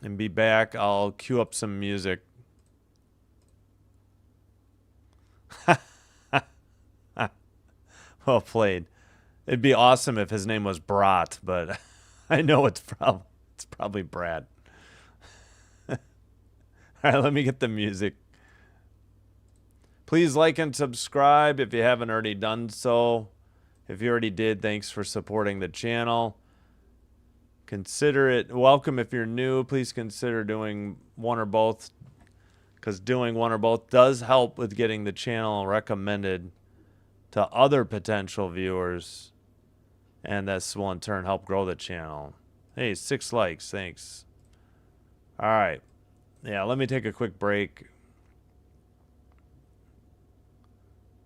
and be back. I'll cue up some music. Well played. It'd be awesome if his name was Brat, but I know it's probably Brad. All right, let me get the music. Please like and subscribe if you haven't already done so. If you already did, thanks for supporting the channel. Consider it welcome if you're new. Please consider doing one or both, because doing one or both does help with getting the channel recommended to other potential viewers, and this will in turn help grow the channel. Hey, 6 likes, thanks. All right, yeah, let me take a quick break.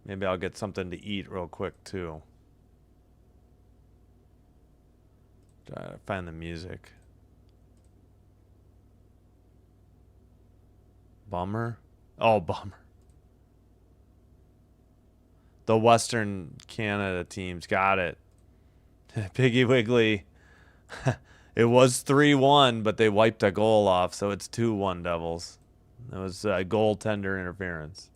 Maybe I'll get something to eat real quick too. Try to find the music. Bummer. Oh, bummer. The Western Canada teams got it. Piggy Wiggly. It was 3-1, but they wiped a goal off, so it's 2-1 Devils. It was goaltender interference.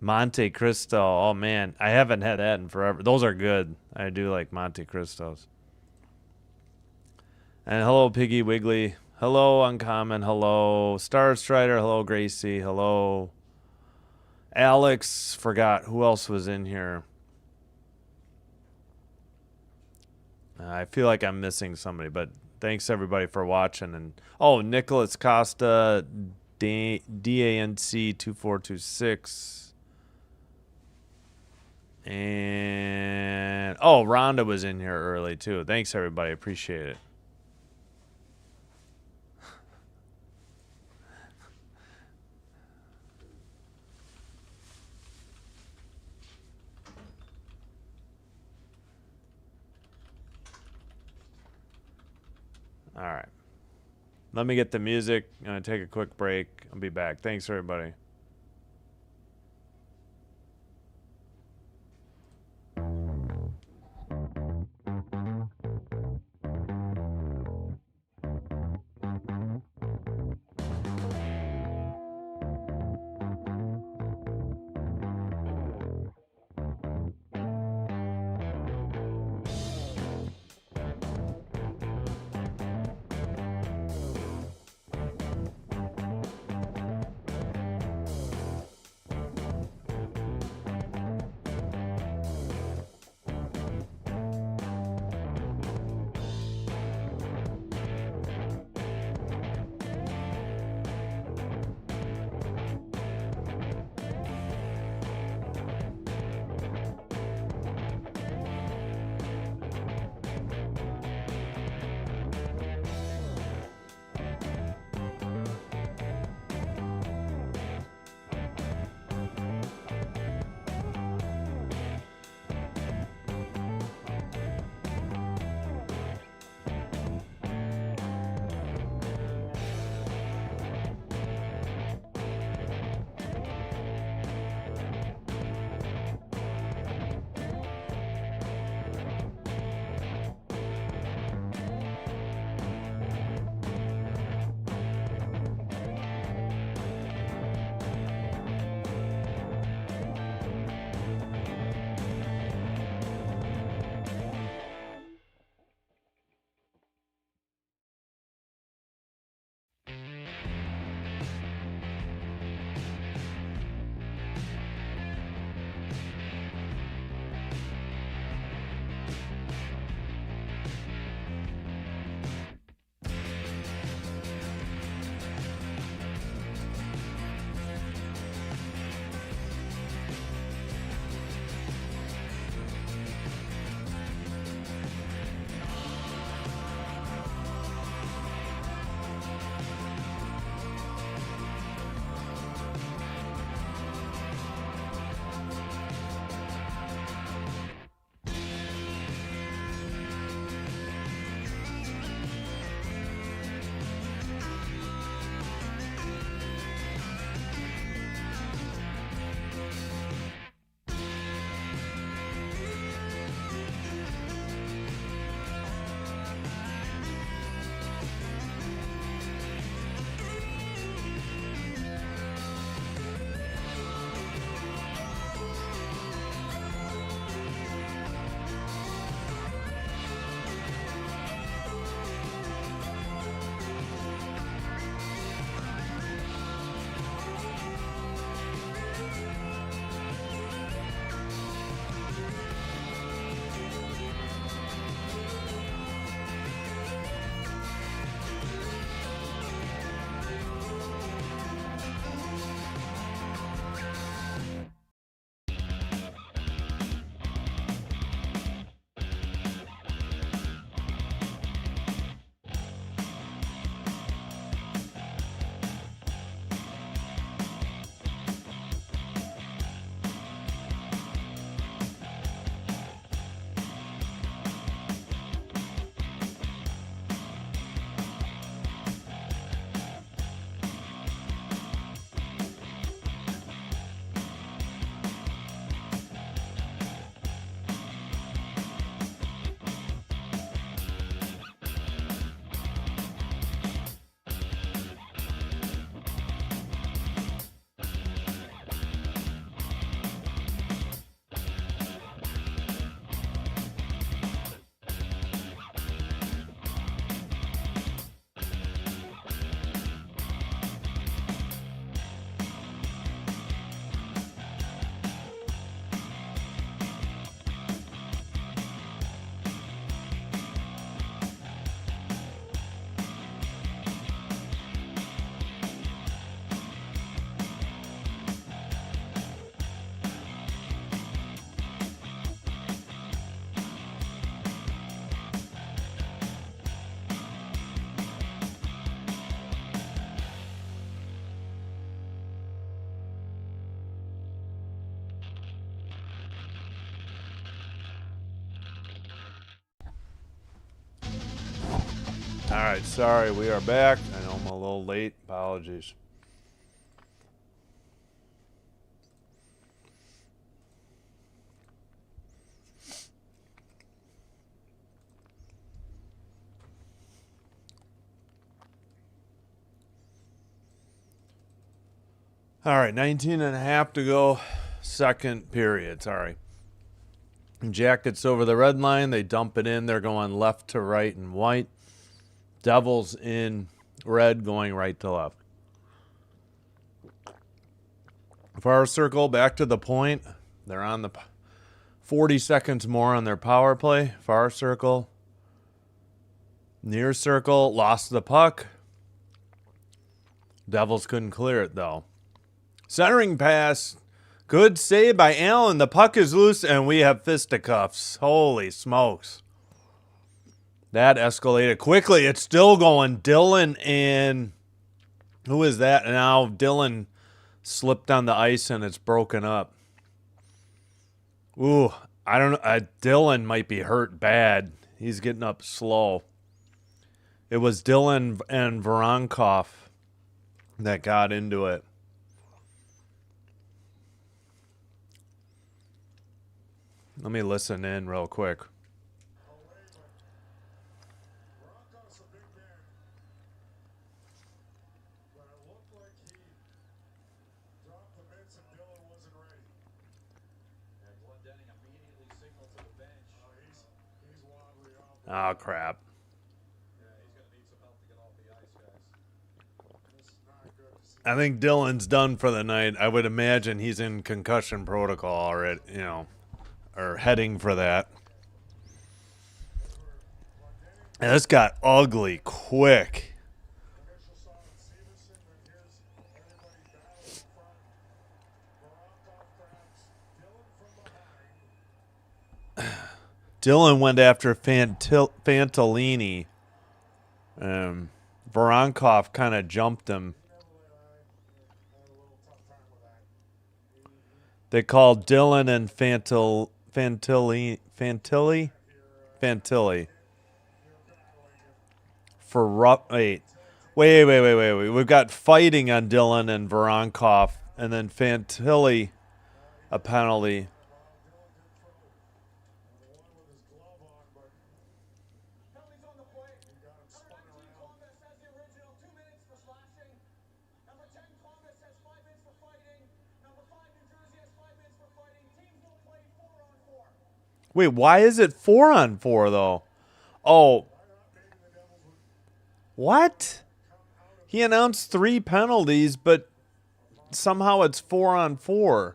Monte Cristo. Oh, man. I haven't had that in forever. Those are good. I do like Monte Cristos. And hello, Piggy Wiggly. Hello, Uncommon. Hello, Star Strider. Hello, Gracie. Hello, Alex. Forgot who else was in here. I feel like I'm missing somebody, but thanks everybody for watching. And oh, Nicholas Costa, DANC 2426. And oh, Rhonda was in here early too. Thanks everybody, appreciate it. All right. Let me get the music. I'm going to take a quick break. I'll be back. Thanks, everybody. All right, sorry, we are back. I know I'm a little late. Apologies. All right, 19 and a half to go. Second period, sorry. Jackets over the red line. They dump it in. They're going left to right and white. Devils in red going right to left. Far circle back to the point. They're on the 40 seconds more on their power play. Far circle. Near circle. Lost the puck. Devils couldn't clear it though. Centering pass. Good save by Allen. The puck is loose and we have fisticuffs. Holy smokes. That escalated quickly. It's still going. Dylan and who is that? Now Dylan slipped on the ice and it's broken up. Ooh, I don't know. Dylan might be hurt bad. He's getting up slow. It was Dylan and Voronkov that got into it. Let me listen in real quick. Oh, crap. I think Dylan's done for the night. I would imagine he's in concussion protocol already, or heading for that. And this got ugly quick. Dylan went after Fantilini. Voronkov kind of jumped him. They called Dylan and Fantilli. For wait. We've got fighting on Dylan and Voronkov, and then Fantilli a penalty. Wait, why is it 4-on-4 though? Oh. What? He announced 3 penalties, but somehow it's 4-on-4.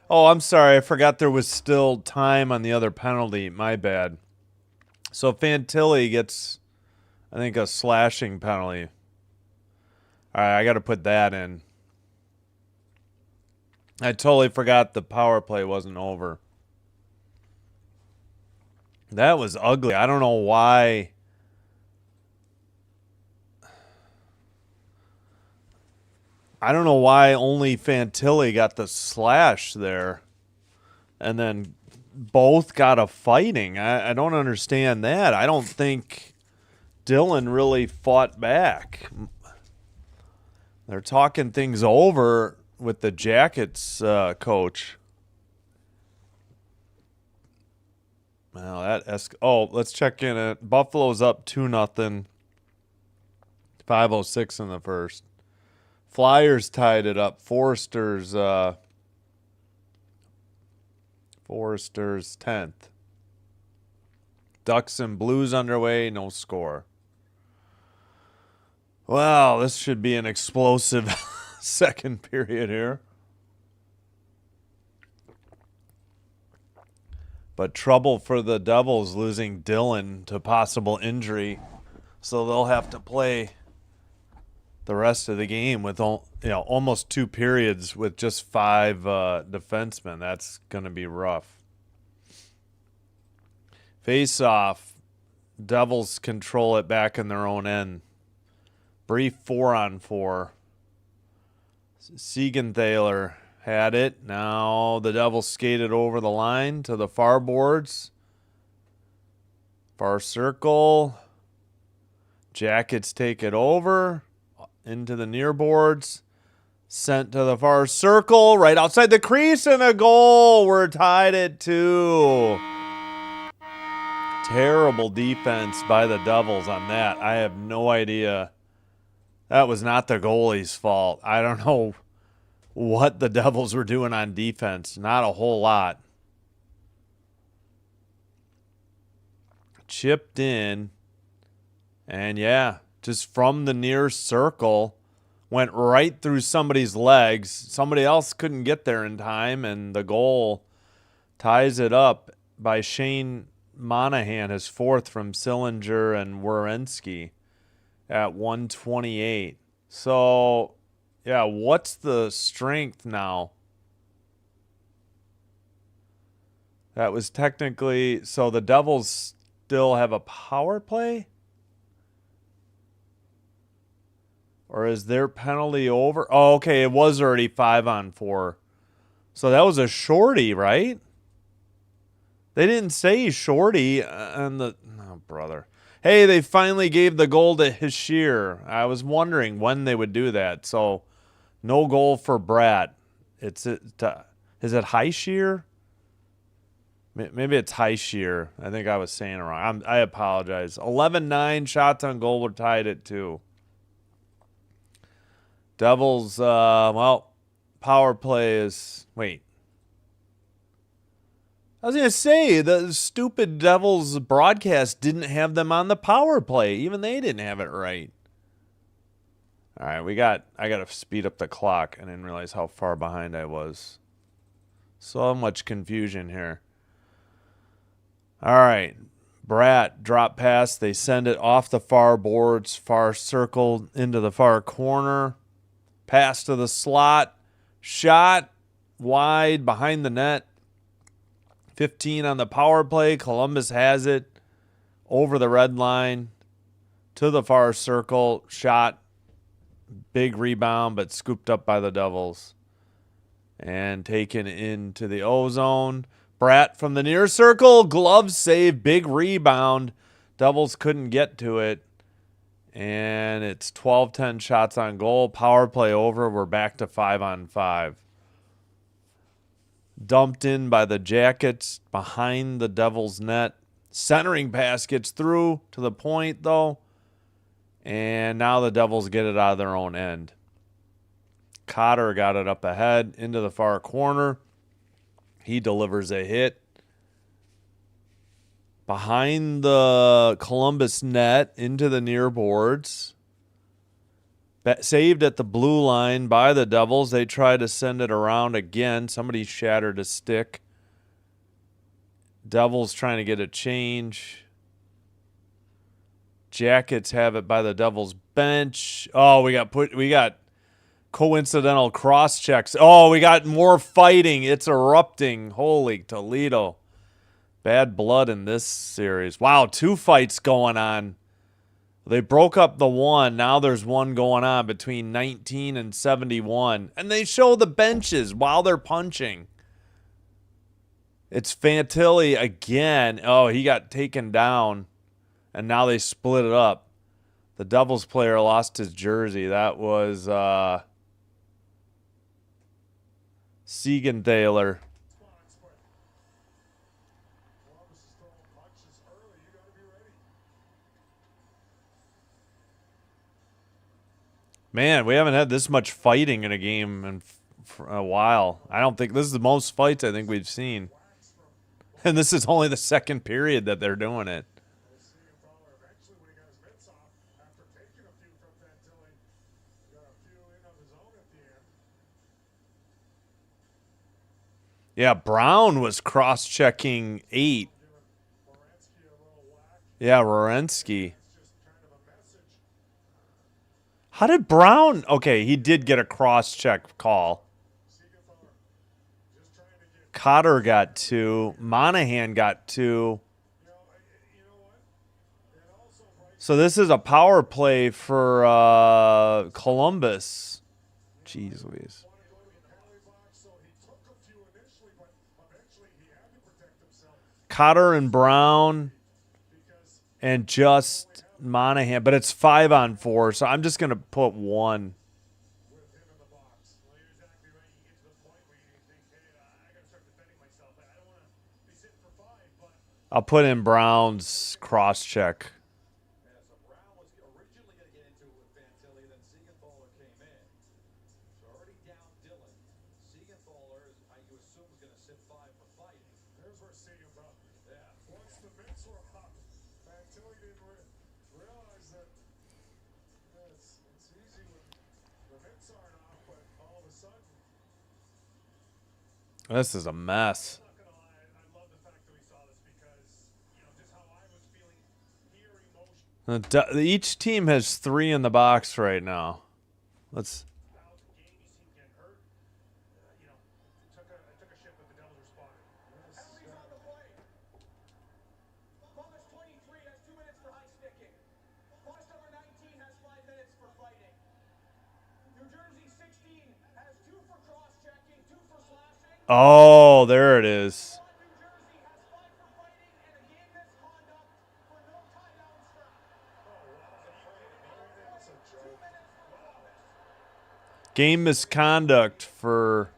Oh, I'm sorry. I forgot there was still time on the other penalty. My bad. So Fantilli gets, I think, a slashing penalty. All right, I got to put that in. I totally forgot the power play wasn't over. That was ugly. I don't know why. I don't know why only Fantilli got the slash there. And then both got a fighting. I don't understand that. I don't think Dylan really fought back. They're talking things over with the Jackets coach. Well, let's check in it. Buffalo's up 2-0. 5:06 in the first. Flyers tied it up. Forrester's 10th. Ducks and Blues underway, no score. Wow, this should be an explosive second period here. But trouble for the Devils losing Dylan to possible injury. So they'll have to play the rest of the game with almost 2 periods with just 5 defensemen. That's going to be rough. Face off. Devils control it back in their own end. Brief 4-on-4. Siegenthaler had it. Now the Devils skated over the line to the far boards. Far circle. Jackets take it over into the near boards. Sent to the far circle, right outside the crease, and a goal. We're tied at 2. Terrible defense by the Devils on that. I have no idea. That was not the goalie's fault. I don't know what the Devils were doing on defense. Not a whole lot. Chipped in. And yeah, just from the near circle, went right through somebody's legs. Somebody else couldn't get there in time, and the goal ties it up by Shane Monahan, his 4th from Sillinger and Werenski at 128. So, yeah, what's the strength now? That was technically, so the Devils still have a power play? Or is their penalty over? Oh, okay, it was already 5-on-4. So that was a shorty, right? They didn't say shorty on the... Oh, brother. Hey, they finally gave the goal to Hischier. I was wondering when they would do that. So, no goal for Bratt. Is it Hischier? Maybe it's Hischier. I think I was saying it wrong. I apologize. 11-9, shots on goal were tied at 2. Devils, well, power play is... Wait. I was going to say, the stupid Devils broadcast didn't have them on the power play. Even they didn't have it right. All right, I got to speed up the clock. I didn't realize how far behind I was. So much confusion here. All right. Bratt drop pass. They send it off the far boards, far circle into the far corner. Pass to the slot. Shot wide behind the net. 15 on the power play. Columbus has it over the red line to the far circle. Shot. Big rebound, but scooped up by the Devils. And taken into the O-zone. Bratt from the near circle. Glove save. Big rebound. Devils couldn't get to it. And it's 12-10 shots on goal. Power play over. We're back to 5-on-5. Dumped in by the Jackets behind the Devils' net. Centering pass gets through to the point, though. And now the Devils get it out of their own end. Cotter got it up ahead into the far corner. He delivers a hit. Behind the Columbus net into the near boards. Saved at the blue line by the Devils. They try to send it around again. Somebody shattered a stick. Devils trying to get a change. Jackets have it by the Devils bench. Oh, we got coincidental cross checks. Oh, we got more fighting. It's erupting. Holy Toledo. Bad blood in this series. Wow, 2 fights going on. They broke up the one. Now there's one going on between 19 and 71. And they show the benches while they're punching. It's Fantilli again. Oh, he got taken down. And now they split it up. The Devils player lost his jersey. That was Siegenthaler. Man, we haven't had this much fighting in a game in a while. I don't think this is the most fights I think we've seen. And this is only the second period that they're doing it. Yeah, Brown was cross-checking 8. Yeah, Werenski. How did Brown... Okay, he did get a cross-check call. Cotter got 2. Monahan got 2. So this is a power play for Columbus. Jeez Louise. Cotter and Brown and just Monahan, but it's 5-on-4, so I'm just going to put one. I'll put in Brown's cross check. This is a mess. Each team has 3 in the box right now. Let's. Oh, there it is. Game misconduct for.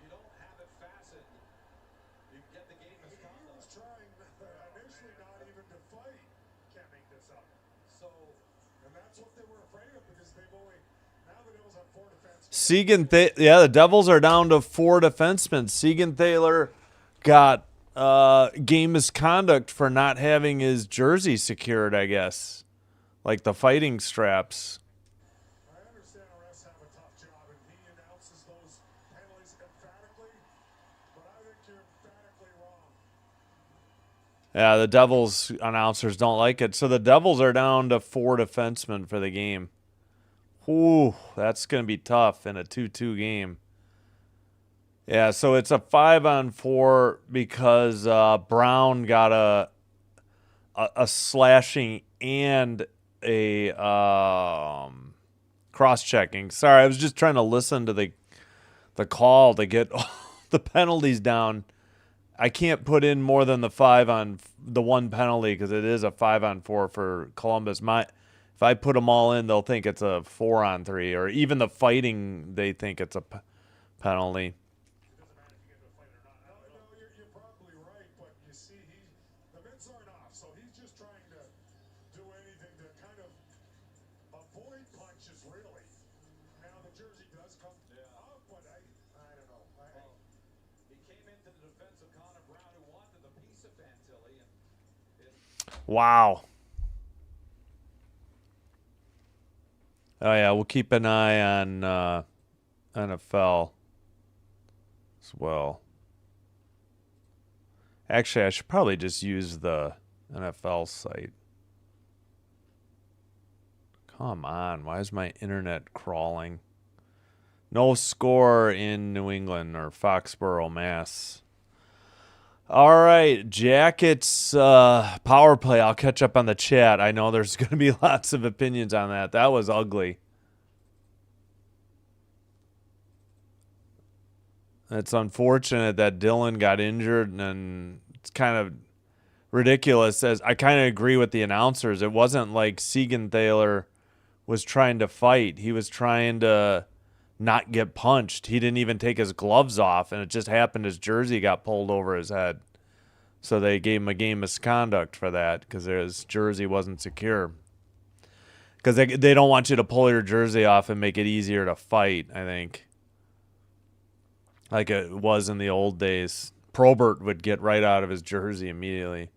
The Devils are down to 4 defensemen. Siegenthaler got game misconduct for not having his jersey secured, I guess. Like the fighting straps. I understand our refs have a tough job, and he announces those penalties emphatically, but I think you're emphatically wrong. Yeah, the Devils announcers don't like it. So the Devils are down to 4 defensemen for the game. Ooh, that's going to be tough in a 2-2 game. Yeah, so it's a 5-on-4 because Brown got a slashing and a cross-checking. Sorry, I was just trying to listen to the call to get all the penalties down. I can't put in more than the one penalty because it is a 5-on-4 for Columbus. If I put them all in, they'll think it's a 4-on-3, or even the fighting, they think it's a penalty. You're probably right, but you see, the mitts aren't off, so he's just trying to do anything to kind of avoid punches, really. Now the jersey does come up, but I don't know. He came into the defense of Connor Brown, who wanted the piece of Fantilli. Wow. Oh, yeah, we'll keep an eye on NFL as well. Actually, I should probably just use the NFL site. Come on, why is my internet crawling? No score in New England or Foxborough, Mass. All right, Jackets power play. I'll catch up on the chat. I know there's going to be lots of opinions on that. That was ugly. It's unfortunate that Dylan got injured, and it's kind of ridiculous. As I kind of agree with the announcers. It wasn't like Siegenthaler was trying to fight. He was trying to not get punched. He didn't even take his gloves off, and it just happened his jersey got pulled over his head. So they gave him a game misconduct for that because his jersey wasn't secure. Because they don't want you to pull your jersey off and make it easier to fight, I think. Like it was in the old days. Probert would get right out of his jersey immediately.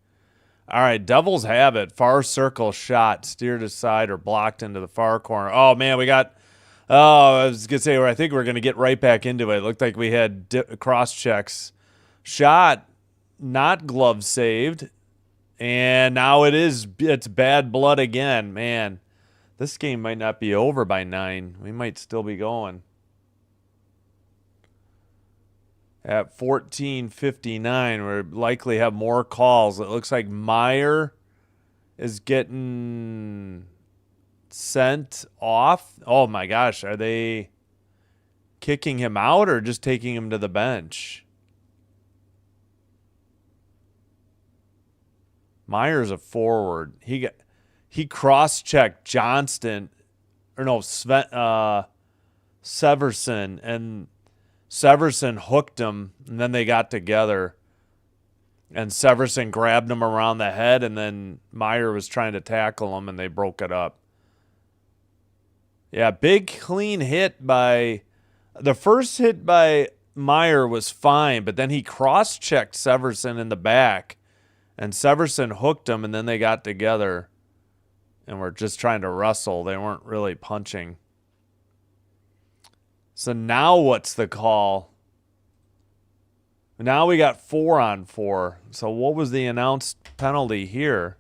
All right, Devils have it. Far circle shot, steered aside or blocked into the far corner. Oh, man, we got... Oh, I was going to say, I think we're going to get right back into it. It looked like we had cross checks. Shot, not glove saved. And now it's bad blood again. Man, this game might not be over by 9. We might still be going. At 14:59, we likely have more calls. It looks like Meyer is getting sent off. Oh my gosh, are they kicking him out or just taking him to the bench? Meyer's a forward. He cross-checked Johnston, or no, Severson, and Severson hooked him, and then they got together. And Severson grabbed him around the head, and then Meyer was trying to tackle him, and they broke it up. Yeah, big clean hit by... The first hit by Meyer was fine, but then he cross-checked Severson in the back, and Severson hooked him, and then they got together and were just trying to wrestle. They weren't really punching. So now what's the call? Now we got 4-on-4. So what was the announced penalty here?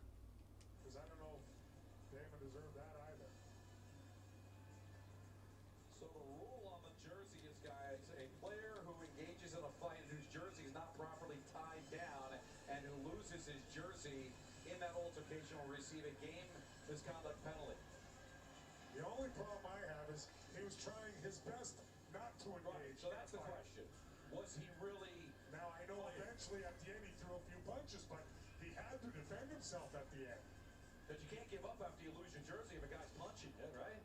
Because I don't know if Damon deserved that either. So the rule on the jersey is, guys, a player who engages in a fight and whose jersey is not properly tied down and who loses his jersey in that altercation will receive a game misconduct penalty. The only problem I have is he was trying his best not to engage. Right, so that's the question. Was he really... Now, I know eventually at the end he threw a few punches, but he had to defend himself at the end. That you can't give up after you lose your jersey if a guy's punching it, right?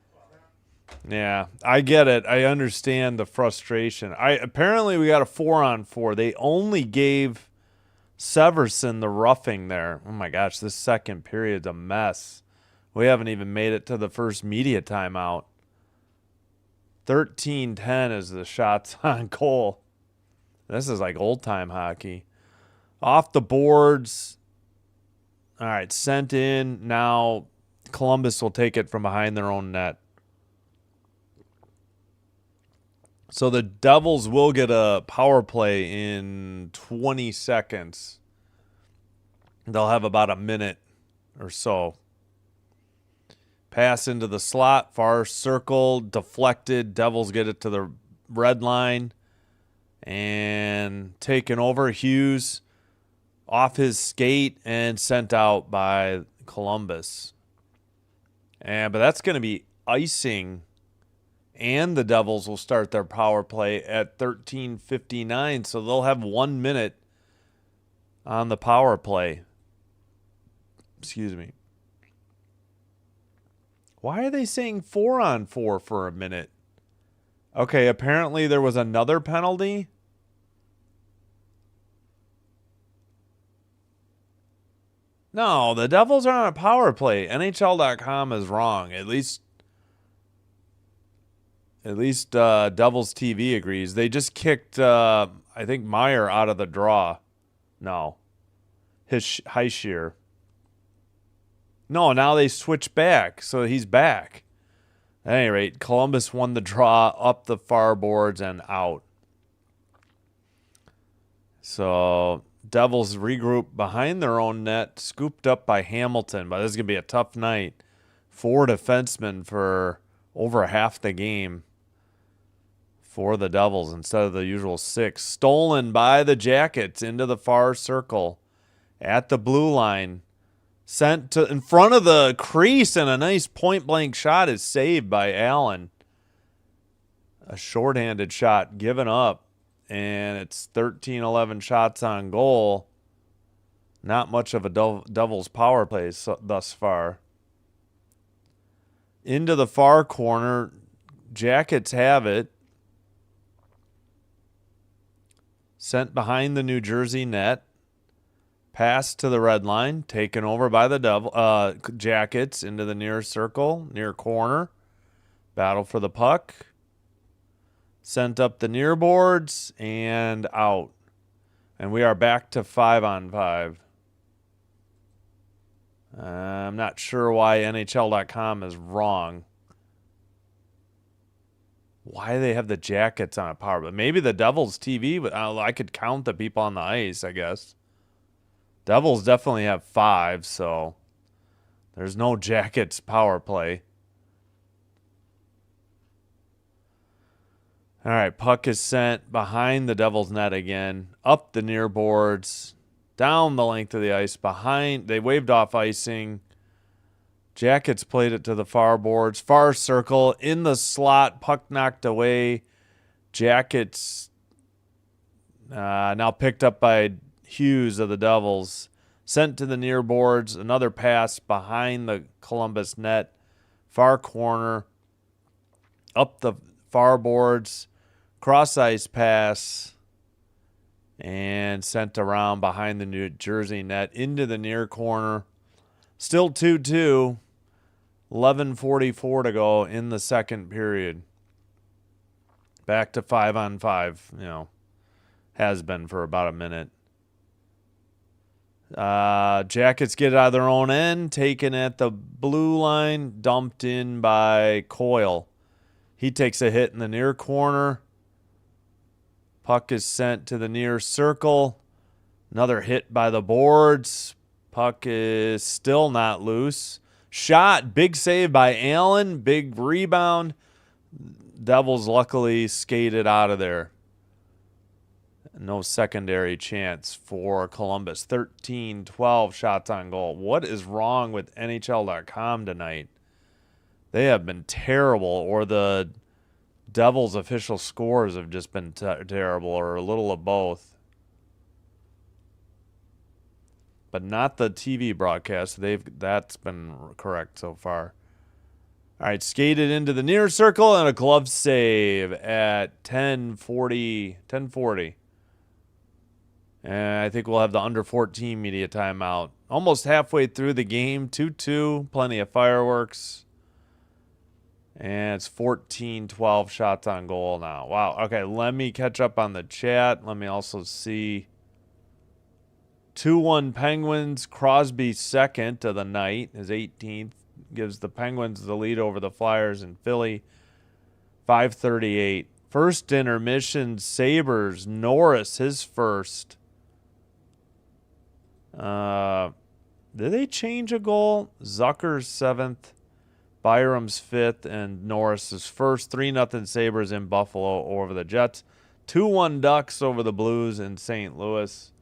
Yeah, I get it. I understand the frustration. Apparently we got a 4-on-4. They only gave Severson the roughing there. Oh my gosh, this second period's a mess. We haven't even made it to the first media timeout. 13-10 is the shots on goal. This is like old-time hockey. Off the boards. All right, sent in. Now Columbus will take it from behind their own net. So the Devils will get a power play in 20 seconds. They'll have about a minute or so. Pass into the slot, far circle, deflected. Devils get it to the red line. And taken over. Hughes off his skate and sent out by Columbus. But that's going to be icing. And the Devils will start their power play at 13:59. So they'll have 1 minute on the power play. Excuse me. Why are they saying 4-on-4 for a minute? Okay, apparently there was another penalty. No, the Devils are on a power play. NHL.com is wrong. At least Devils TV agrees. They just kicked, I think, Meyer out of the draw. No. Heishier. No, now they switch back, so he's back. At any rate, Columbus won the draw up the far boards and out. So Devils regroup behind their own net, scooped up by Hamilton. But this is going to be a tough night. 4 defensemen for over half the game for the Devils instead of the usual 6. Stolen by the Jackets into the far circle at the blue line. Sent to in front of the crease, and a nice point-blank shot is saved by Allen. A shorthanded shot given up, and it's 13-11 shots on goal. Not much of a Devils power play thus far. Into the far corner, Jackets have it. Sent behind the New Jersey net. Pass to the red line, taken over by the Jackets into the near circle, near corner. Battle for the puck. Sent up the near boards and out. And we are back to 5-on-5. I'm not sure why NHL.com is wrong. Why they have the Jackets on a power play? Maybe the Devils TV. I could count the people on the ice, I guess. Devils definitely have 5, so there's no Jackets power play. All right, puck is sent behind the Devils net again, up the near boards, down the length of the ice, behind. They waved off icing. Jackets played it to the far boards, far circle, in the slot, puck knocked away. Jackets now picked up by Hughes of the Devils. sent to the near boards. Another pass behind the Columbus net, far corner, up the far boards, cross ice pass, and sent around behind the New Jersey net into the near corner. Still 2-2. 11:44 to go in the second period. Back to 5-on-5, has been for about a minute. Jackets get it out of their own end, taken at the blue line, dumped in by Coyle. He takes a hit in the near corner. Puck is sent to the near circle. Another hit by the boards. Puck is still not loose. Shot, big save by Allen, big rebound. Devils luckily skated out of there. No secondary chance for Columbus. 13-12 shots on goal. What is wrong with NHL.com tonight? They have been terrible, or the Devils' official scores have just been terrible, or a little of both. But not the TV broadcast. That's been correct so far. All right, skated into the near circle and a glove save at 10:40. And I think we'll have the under 14 media timeout. Almost halfway through the game, 2-2, plenty of fireworks. And it's 14-12 shots on goal now. Wow. Okay, let me catch up on the chat. Let me also see 2-1 Penguins. Crosby second of the night, his 18th. Gives the Penguins the lead over the Flyers in Philly. 5:38. First intermission, Sabres. Norris, his first. Did they change a goal? Zucker's 7th. Byram's 5th. And Norris's first. 3-0 Sabres in Buffalo over the Jets. 2-1 Ducks over the Blues in St. Louis.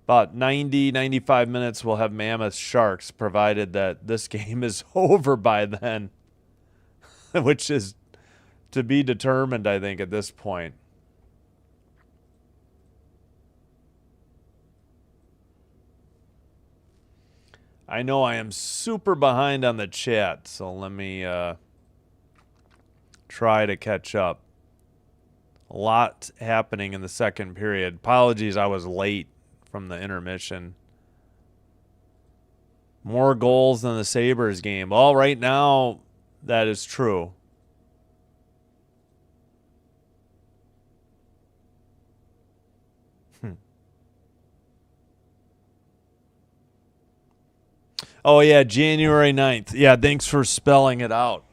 About 95 minutes we'll have Mammoth Sharks, provided that this game is over by then, which is to be determined, I think, at this point. I know I am super behind on the chat, so let me try to catch up. A lot happening in the second period. Apologies, I was late from the intermission. More goals than the Sabres game. Well, right now, that is true. Oh, yeah, January 9th. Yeah, thanks for spelling it out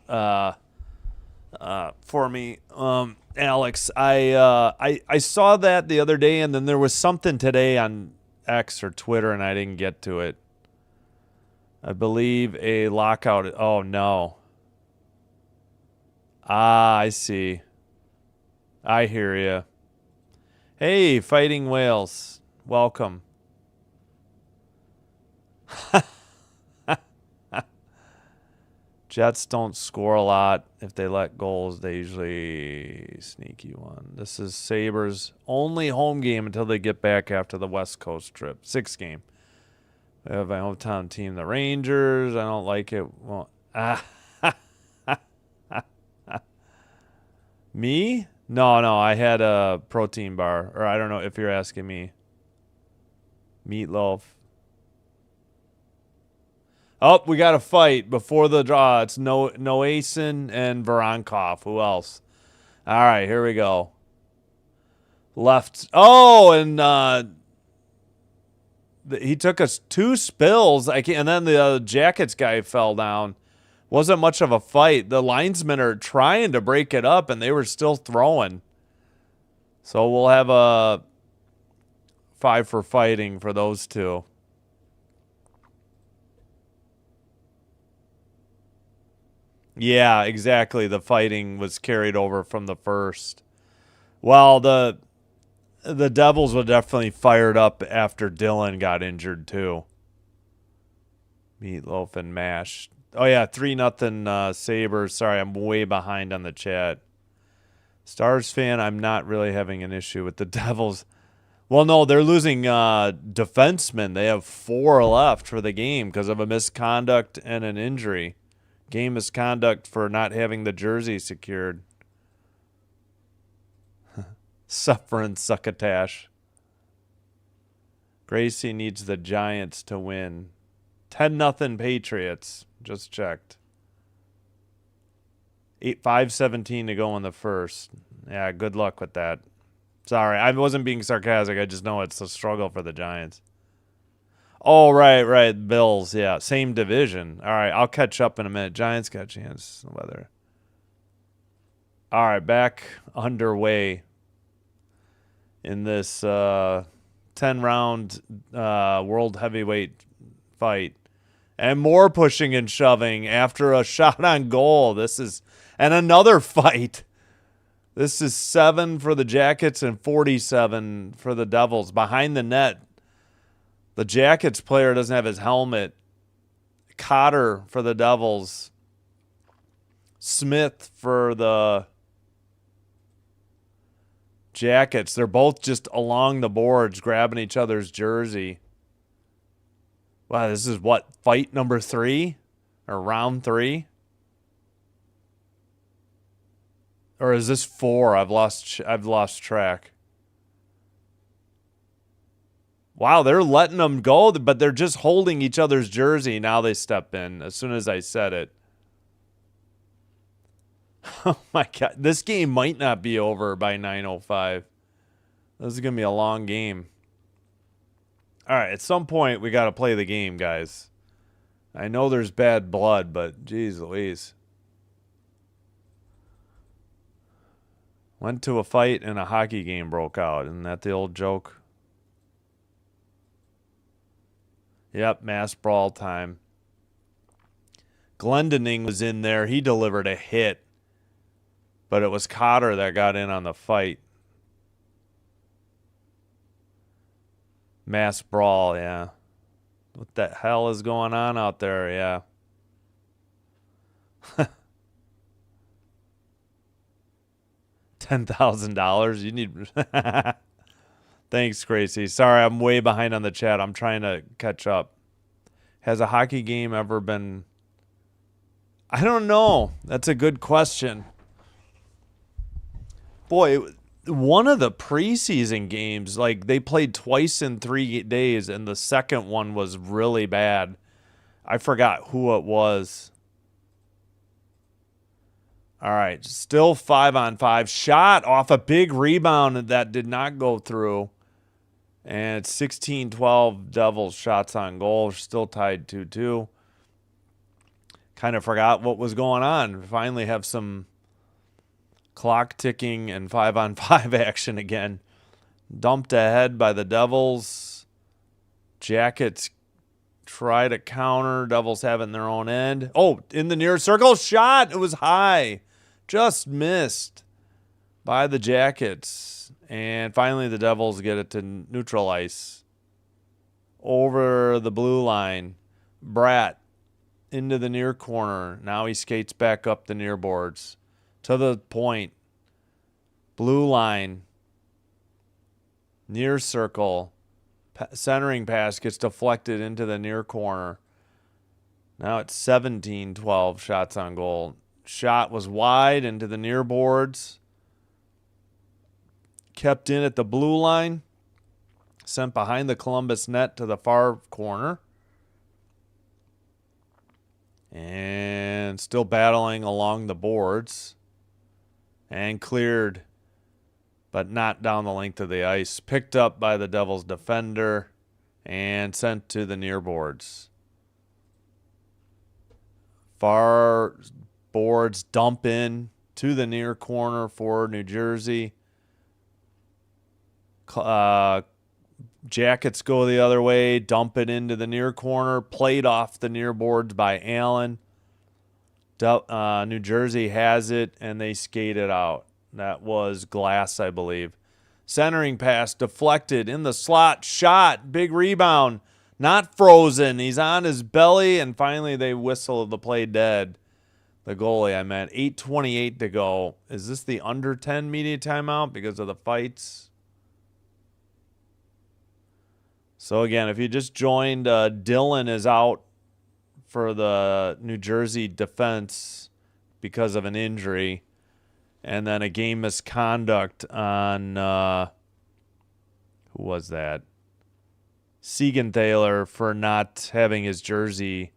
for me, Alex. I saw that the other day, and then there was something today on X or Twitter, and I didn't get to it. I believe a lockout. Oh, no. I see. I hear you. Hey, Fighting Whales. Welcome. Jets don't score a lot. If they let goals, they usually sneak you one. This is Sabres' only home game until they get back after the West Coast trip. 6th game. We have my hometown team, the Rangers. I don't like it. Well, me? No. I had a protein bar. Or I don't know if you're asking me. Meatloaf. Oh, we got a fight before the draw. It's Noason and Voronkov. Who else? All right, here we go. Left. Oh, and he took us 2 spills. And then the Jackets guy fell down. Wasn't much of a fight. The linesmen are trying to break it up, and they were still throwing. So we'll have a 5 for fighting for those two. Yeah, exactly. The fighting was carried over from the first. Well, the Devils were definitely fired up after Dylan got injured too. Meatloaf and Mash. Oh yeah, 3-0 Sabres. Sorry, I'm way behind on the chat. Stars fan, I'm not really having an issue with the Devils Well, no, they're losing defensemen. They have 4 left for the game because of a misconduct and an injury. Game misconduct for not having the jersey secured. Suffering succotash. Gracie needs the Giants to win. 10-0 Patriots. Just checked. 5:17 to go in the first. Yeah, good luck with that. Sorry, I wasn't being sarcastic. I just know it's a struggle for the Giants. Oh, right. Bills, yeah. Same division. All right, I'll catch up in a minute. Giants got a chance. Weather. All right, back underway in this 10-round world heavyweight fight. And more pushing and shoving after a shot on goal. And another fight. This is 7 for the Jackets and 47 for the Devils. Behind the net, the Jackets player doesn't have his helmet. Cotter for the Devils. Smith for the Jackets. They're both just along the boards grabbing each other's jersey. Wow, this is what, fight number 3? Or round 3? Or is this 4? I've lost track. Wow, they're letting them go, but they're just holding each other's jersey. Now they step in as soon as I said it. Oh my God. This game might not be over by 9:05. This is going to be a long game. All right, at some point, we got to play the game, guys. I know there's bad blood, but geez Louise. Went to a fight and a hockey game broke out. Isn't that the old joke? Yep, mass brawl time. Glendening was in there. He delivered a hit. But it was Cotter that got in on the fight. Mass brawl, yeah. What the hell is going on out there? Yeah. $10,000. You need... Thanks, Gracie. Sorry, I'm way behind on the chat. I'm trying to catch up. Has a hockey game ever been... I don't know. That's a good question. Boy, one of the preseason games, like they played twice in 3 days, and the second one was really bad. I forgot who it was. All right, still 5-on-5. Shot off a big rebound that did not go through. And it's 16-12 Devils shots on goal. Still tied 2-2. Kind of forgot what was going on. Finally have some clock ticking and 5-on-5 action again. Dumped ahead by the Devils. Jackets try to counter. Devils have it in their own end. Oh, in the near circle. Shot. It was high. Just missed by the Jackets. And finally the Devils get it to neutral ice. Over the blue line. Bratt into the near corner. Now he skates back up the near boards. To the point. Blue line. Near circle. Centering pass gets deflected into the near corner. Now it's 17-12 shots on goal. Shot was wide into the near boards. Kept in at the blue line. Sent behind the Columbus net to the far corner. And still battling along the boards. And cleared, but not down the length of the ice. Picked up by the Devils defender and sent to the near boards. Far boards dump in to the near corner for New Jersey. Jackets go the other way, dump it into the near corner, played off the near boards by Allen. New Jersey has it, and they skate it out. That was Glass, I believe. Centering pass deflected in the slot. Shot. Big rebound. Not frozen. He's on his belly, and finally they whistle the play dead. The goalie, I meant. 8:28 to go. Is this the under 10 media timeout because of the fights? So again, if you just joined, Dylan is out for the New Jersey defense because of an injury, and then a game misconduct on who was that? Siegenthaler for not having his jersey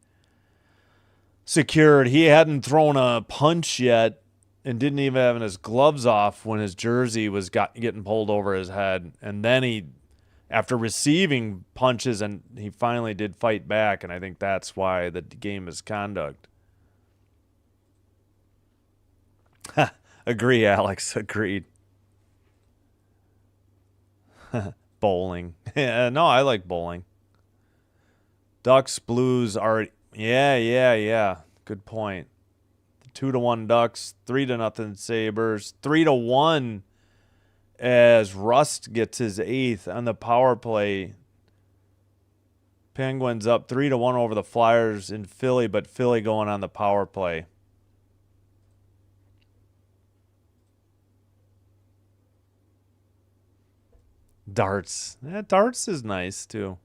secured. He hadn't thrown a punch yet and didn't even have his gloves off when his jersey was getting pulled over his head. And then he, after receiving punches, and he finally did fight back, and I think that's why the game misconduct. Agree, Alex. Agreed. Bowling. Yeah, no, I like bowling. Ducks, Blues are... Yeah. Good point. 2-1 Ducks, 3-0 Sabres, 3-1 as Rust gets his 8th on the power play. Penguins up 3-1 over the Flyers in Philly, but Philly going on the power play. Darts. Yeah, darts is nice too.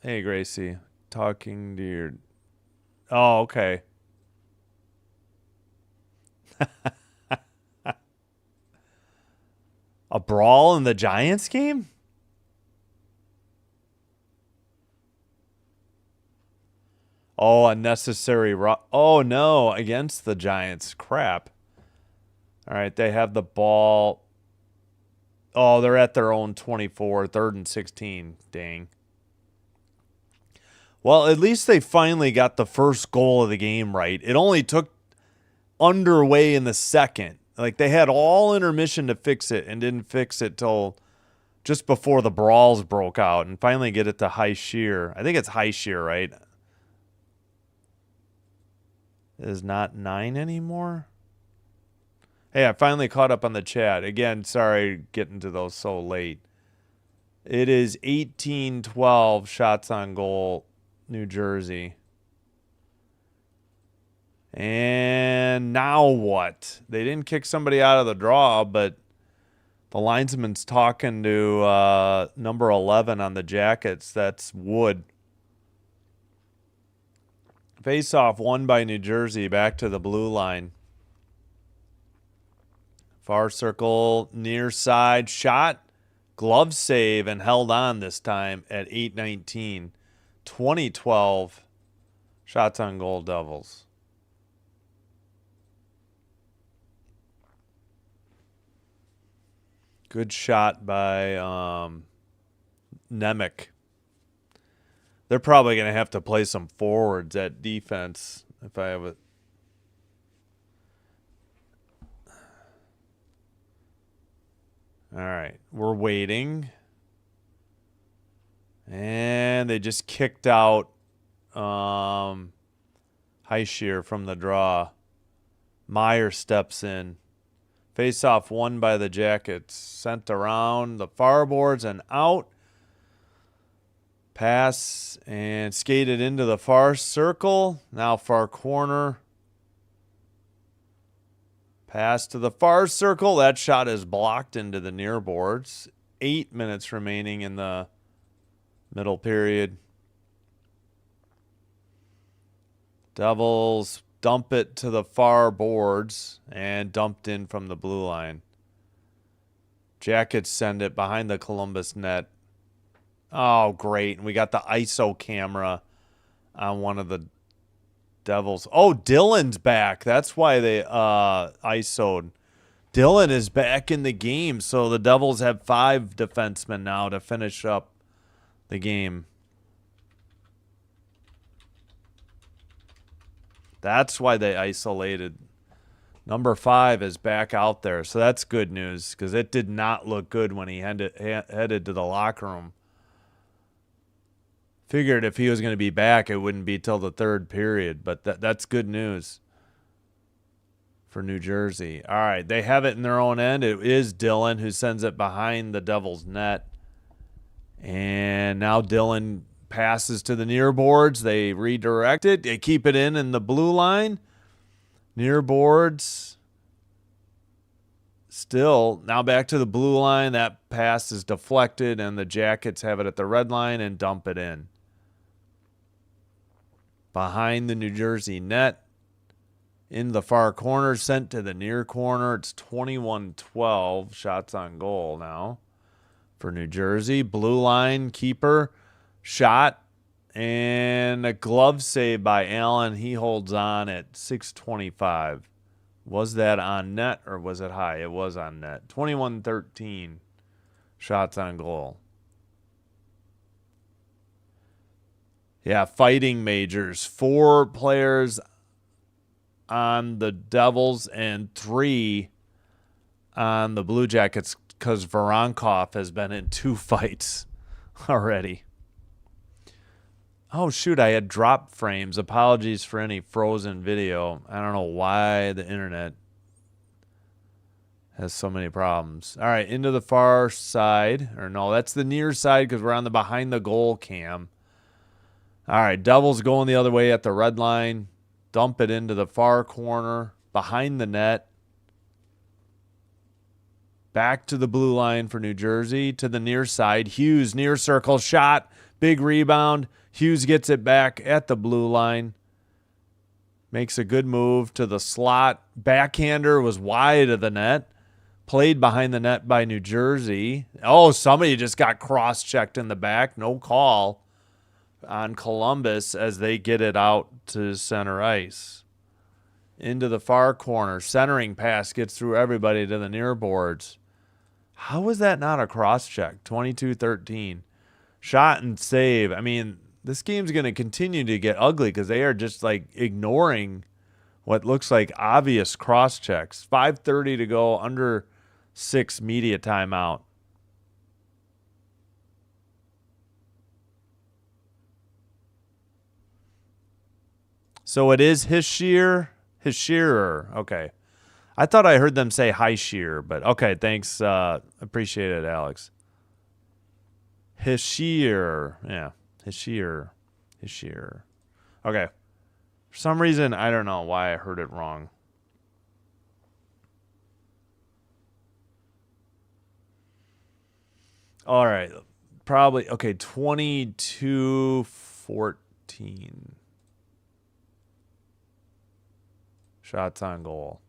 Hey, Gracie. Talking to your... Oh, okay. A brawl in the Giants game? Oh, unnecessary. Oh, no, against the Giants. Crap. All right, they have the ball. Oh, they're at their own 24, 3rd and 16. Dang. Well, at least they finally got the first goal of the game right. It only took underway in the second. Like, they had all intermission to fix it and didn't fix it till just before the brawls broke out and finally get it to High Shear. I think it's High Shear, right? It is not 9 anymore. Hey, I finally caught up on the chat. Again, sorry getting to those so late. It is 18-12 shots on goal, New Jersey. And now what? They didn't kick somebody out of the draw, but the linesman's talking to number 11 on the Jackets. That's Wood. Face-off won by New Jersey, back to the blue line. Far circle, near side, shot, glove save, and held on this time at 8:19. 2012 shots on goal Devils. Good shot by Nemec. They're probably going to have to play some forwards at defense if I have it. All right, we're waiting. And they just kicked out High Shear from the draw. Meyer steps in. Face-off won by the Jackets. Sent around the far boards and out. Pass and skated into the far circle. Now far corner. Pass to the far circle. That shot is blocked into the near boards. 8 minutes remaining in the middle period. Devils dump it to the far boards and dumped in from the blue line. Jackets send it behind the Columbus net. Oh, great. And we got the ISO camera on one of the Devils. Oh, Dylan's back. That's why they ISO'd. Dylan is back in the game, so the Devils have 5 defensemen now to finish up the game. That's why they isolated. Number 5 is back out there, so that's good news because it did not look good when he headed to the locker room. Figured if he was going to be back, it wouldn't be till the 3rd period, but that's good news for New Jersey. All right, they have it in their own end. It is Dylan who sends it behind the Devils' net. And now Dylan passes to the near boards. They redirect it. They keep it in the blue line. Near boards. Still, now back to the blue line. That pass is deflected, and the Jackets have it at the red line and dump it in. Behind the New Jersey net. In the far corner, sent to the near corner. It's 21-12. Shots on goal now for New Jersey. Blue line keeper. Shot. And a glove save by Allen. He holds on at 6:25. Was that on net or was it high? It was on net. 21-13. Shots on goal. Yeah, fighting majors. 4 players on the Devils and 3 on the Blue Jackets because Voronkov has been in 2 fights already. Oh, shoot, I had drop frames. Apologies for any frozen video. I don't know why the internet has so many problems. All right, into the far side. Or no, that's the near side because we're on the behind the goal cam. All right, Devils going the other way at the red line. Dump it into the far corner, behind the net. Back to the blue line for New Jersey, to the near side. Hughes, near circle, shot, big rebound. Hughes gets it back at the blue line. Makes a good move to the slot. Backhander was wide of the net. Played behind the net by New Jersey. Oh, somebody just got cross-checked in the back. No call on Columbus as they get it out to center ice. Into the far corner. Centering pass gets through everybody to the near boards. How was that not a cross-check? 22-13. Shot and save. I mean, this game's going to continue to get ugly because they are just like ignoring what looks like obvious cross-checks. 5:30 to go, under 6 media timeout. So it is Hischier. Okay. I thought I heard them say Hischier, but okay, thanks. Appreciate it, Alex. Hischier. Yeah, Hischier. Okay. For some reason, I don't know why I heard it wrong. All right. Probably, okay, 22-14. Shots on goal.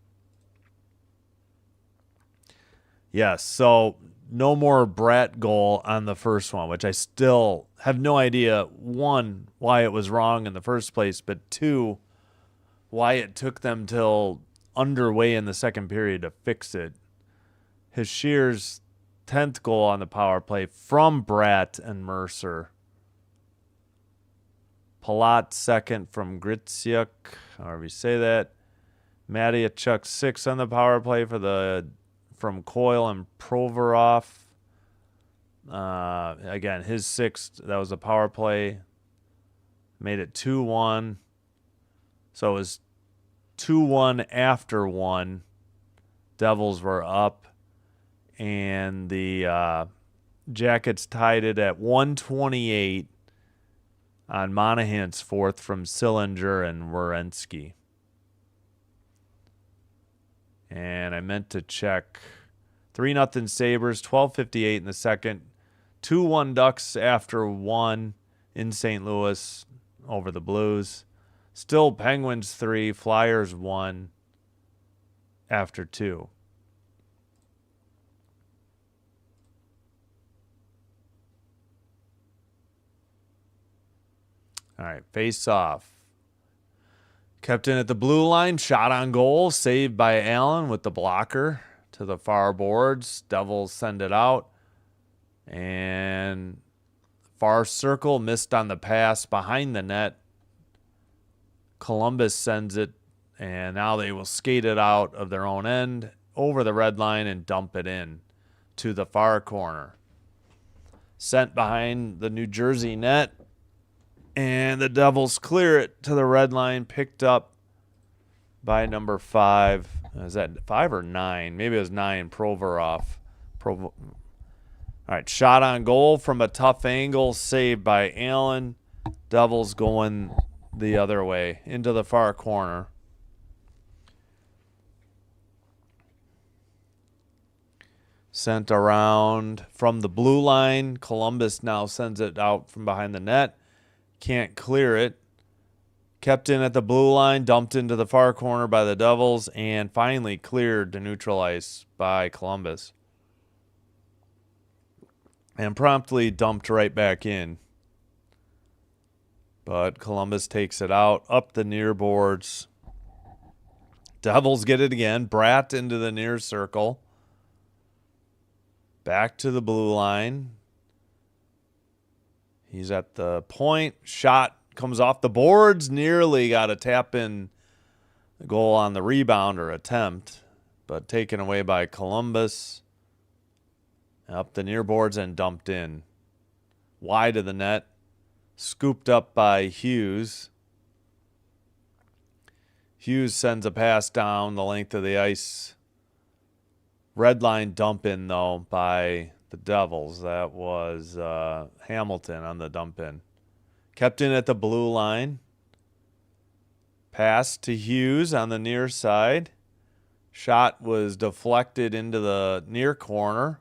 Yes, so no more Bratt goal on the first one, which I still have no idea, 1, why it was wrong in the first place, but 2, why it took them till underway in the second period to fix it. Hischier's 10th goal on the power play from Bratt and Mercer. Palat second from Gritsyuk, however you say that. Matiachuk 6 on the power play from Coyle and Provorov. Again, his 6th. That was a power play. Made it 2-1. So it was 2-1 after 1. Devils were up. And the Jackets tied it at 128 on Monahan's 4th from Sillinger and Werenski. And I meant to check 3-0 Sabres, 12:58 in the second. 2-1 Ducks after 1 in St. Louis over the Blues. Still Penguins 3, Flyers 1 after 2. All right, face off. Kept in at the blue line, shot on goal, saved by Allen with the blocker to the far boards. Devils send it out. And far circle, missed on the pass behind the net. Columbus sends it, and now they will skate it out of their own end over the red line and dump it in to the far corner. Sent behind the New Jersey net. And the Devils clear it to the red line, picked up by number 5. Is that 5 or 9? Maybe it was 9, Provorov. All right, shot on goal from a tough angle, saved by Allen. Devils going the other way, into the far corner. Sent around from the blue line. Columbus now sends it out from behind the net. Can't clear it. Kept in at the blue line, dumped into the far corner by the Devils, and finally cleared to neutral ice by Columbus. And promptly dumped right back in. But Columbus takes it out, up the near boards. Devils get it again. Bratt into the near circle. Back to the blue line. He's at the point. Shot comes off the boards. Nearly got a tap-in goal on the rebound or attempt, but taken away by Columbus. Up the near boards and dumped in. Wide of the net. Scooped up by Hughes. Hughes sends a pass down the length of the ice. Red line dump in, though, by the Devils. That was Hamilton on the dump in. Kept in at the blue line. Pass to Hughes on the near side. Shot was deflected into the near corner.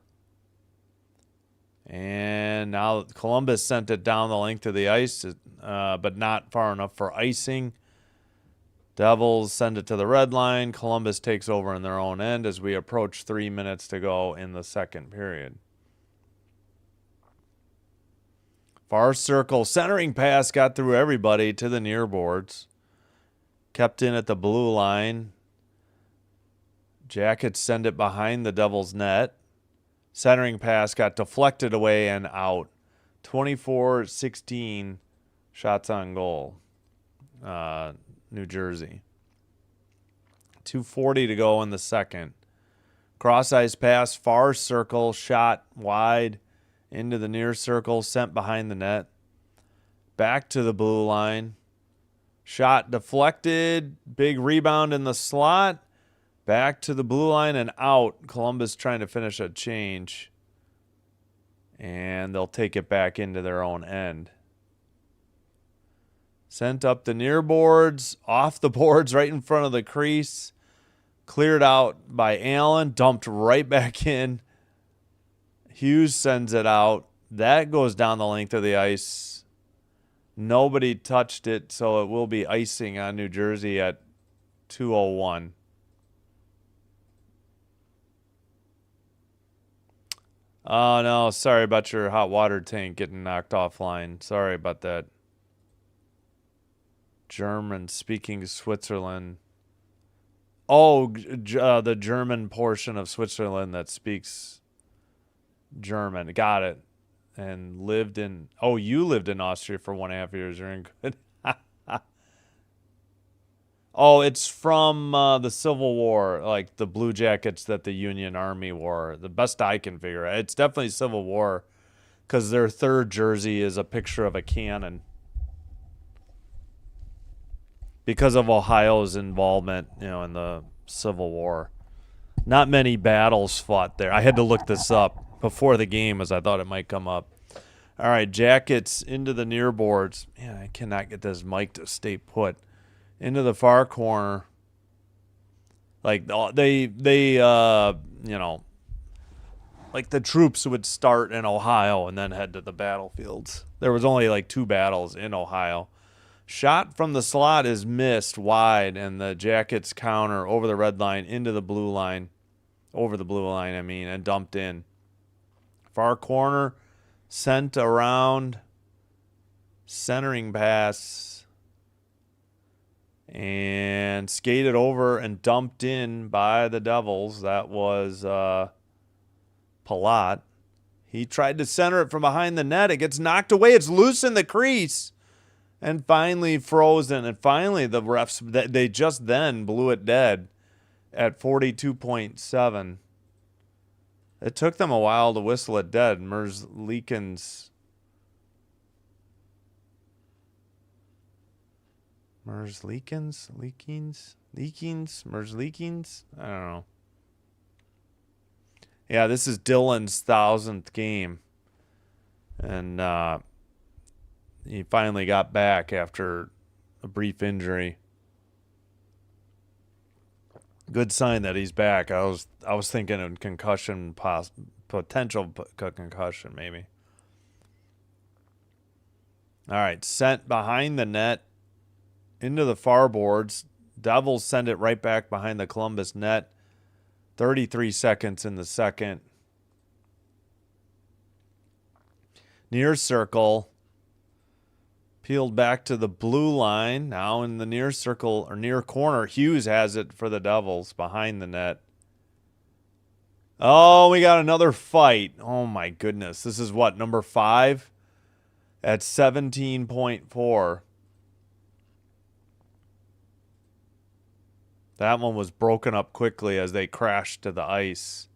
And now Columbus sent it down the length of the ice, but not far enough for icing. Devils send it to the red line. Columbus takes over in their own end as we approach 3 minutes to go in the second period. Far circle, centering pass got through everybody to the near boards. Kept in at the blue line. Jackets send it behind the Devils' net. Centering pass got deflected away and out. 24-16 shots on goal. New Jersey. 2:40 to go in the second. Cross ice pass, far circle, shot wide into the near circle, sent behind the net. Back to the blue line. Shot deflected, big rebound in the slot. Back to the blue line and out. Columbus trying to finish a change. And they'll take it back into their own end. Sent up the near boards, off the boards, right in front of the crease. Cleared out by Allen, dumped right back in. Hughes sends it out. That goes down the length of the ice. Nobody touched it, so it will be icing on New Jersey at 2:01. Oh, no, sorry about your hot water tank getting knocked offline. Sorry about that. German-speaking Switzerland. Oh, the German portion of Switzerland that speaks German. Got it. And lived in... Oh, you lived in Austria for 1.5 years. You're in good. Oh, it's from the Civil War, like the blue jackets that the Union Army wore. The best I can figure out. It's definitely Civil War because their third jersey is a picture of a cannon. Because of Ohio's involvement, in the Civil War. Not many battles fought there. I had to look this up before the game as I thought it might come up. All right, Jackets into the near boards. Man, I cannot get this mic to stay put. Into the far corner. Like they like the troops would start in Ohio and then head to the battlefields. There was only like 2 battles in Ohio. Shot from the slot is missed wide, and the Jackets counter over the red line into the blue line. Over the blue line, and dumped in. Far corner, sent around, centering pass, and skated over and dumped in by the Devils. That was Palat. He tried to center it from behind the net. It gets knocked away. It's loose in the crease. And finally frozen. And finally the refs, they just then blew it dead at 42.7. It took them a while to whistle it dead. Merzlikins. I don't know. Yeah, this is Dylan's 1,000th game. And he finally got back after a brief injury. Good sign that he's back. I was thinking of concussion, potential concussion maybe. All right, sent behind the net into the far boards. Devils send it right back behind the Columbus net. 33 seconds in the second. Near circle. Peeled back to the blue line. Now in the near circle or near corner. Hughes has it for the Devils behind the net. Oh, we got another fight. Oh my goodness. This is what, number 5? At 17.4. That one was broken up quickly as they crashed to the ice.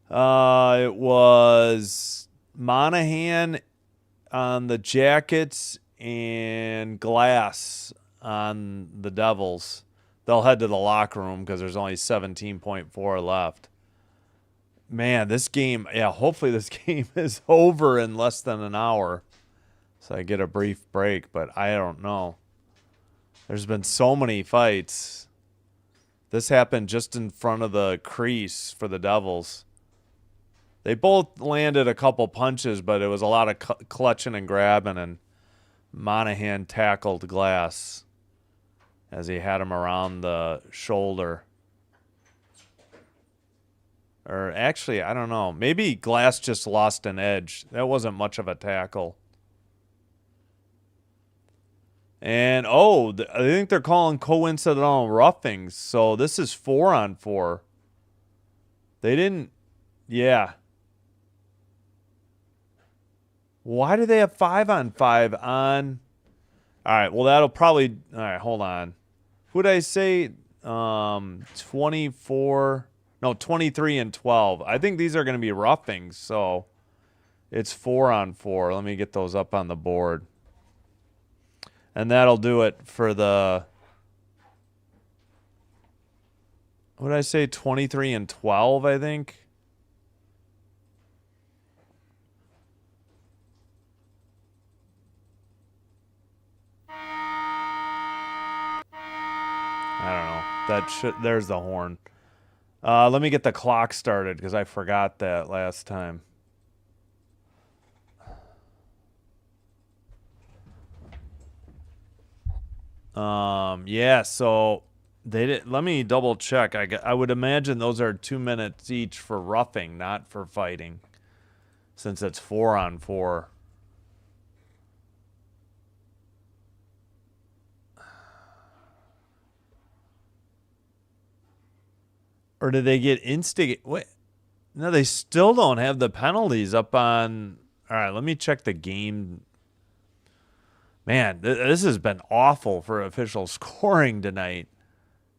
It was Monahan on the Jackets and Glass on the Devils. They'll head to the locker room because there's only 17.4 left. Man, this game, hopefully this game is over in less than an hour. So I get a brief break, but I don't know. There's been so many fights. This happened just in front of the crease for the Devils. They both landed a couple punches, but it was a lot of clutching and grabbing, and Monahan tackled Glass as he had him around the shoulder. Or actually, I don't know. Maybe Glass just lost an edge. That wasn't much of a tackle. And, I think they're calling coincidental roughing. So this is 4-on-4. They didn't, Why do they have 5-on-5 on? All right, well, that'll probably, all right, hold on. Who did I say? 23 and 12. I think these are going to be roughings, so it's 4-on-4. Let me get those up on the board. And that'll do it for the, what did I say? 23 and 12, I think. I don't know. There's the horn. Let me get the clock started because I forgot that last time. So they did. Let me double check. I would imagine those are 2 minutes each for roughing, not for fighting, since it's 4-on-4. Or did they get instigated? Wait, no, they still don't have the penalties up on. All right, let me check the game. Man, this has been awful for official scoring tonight.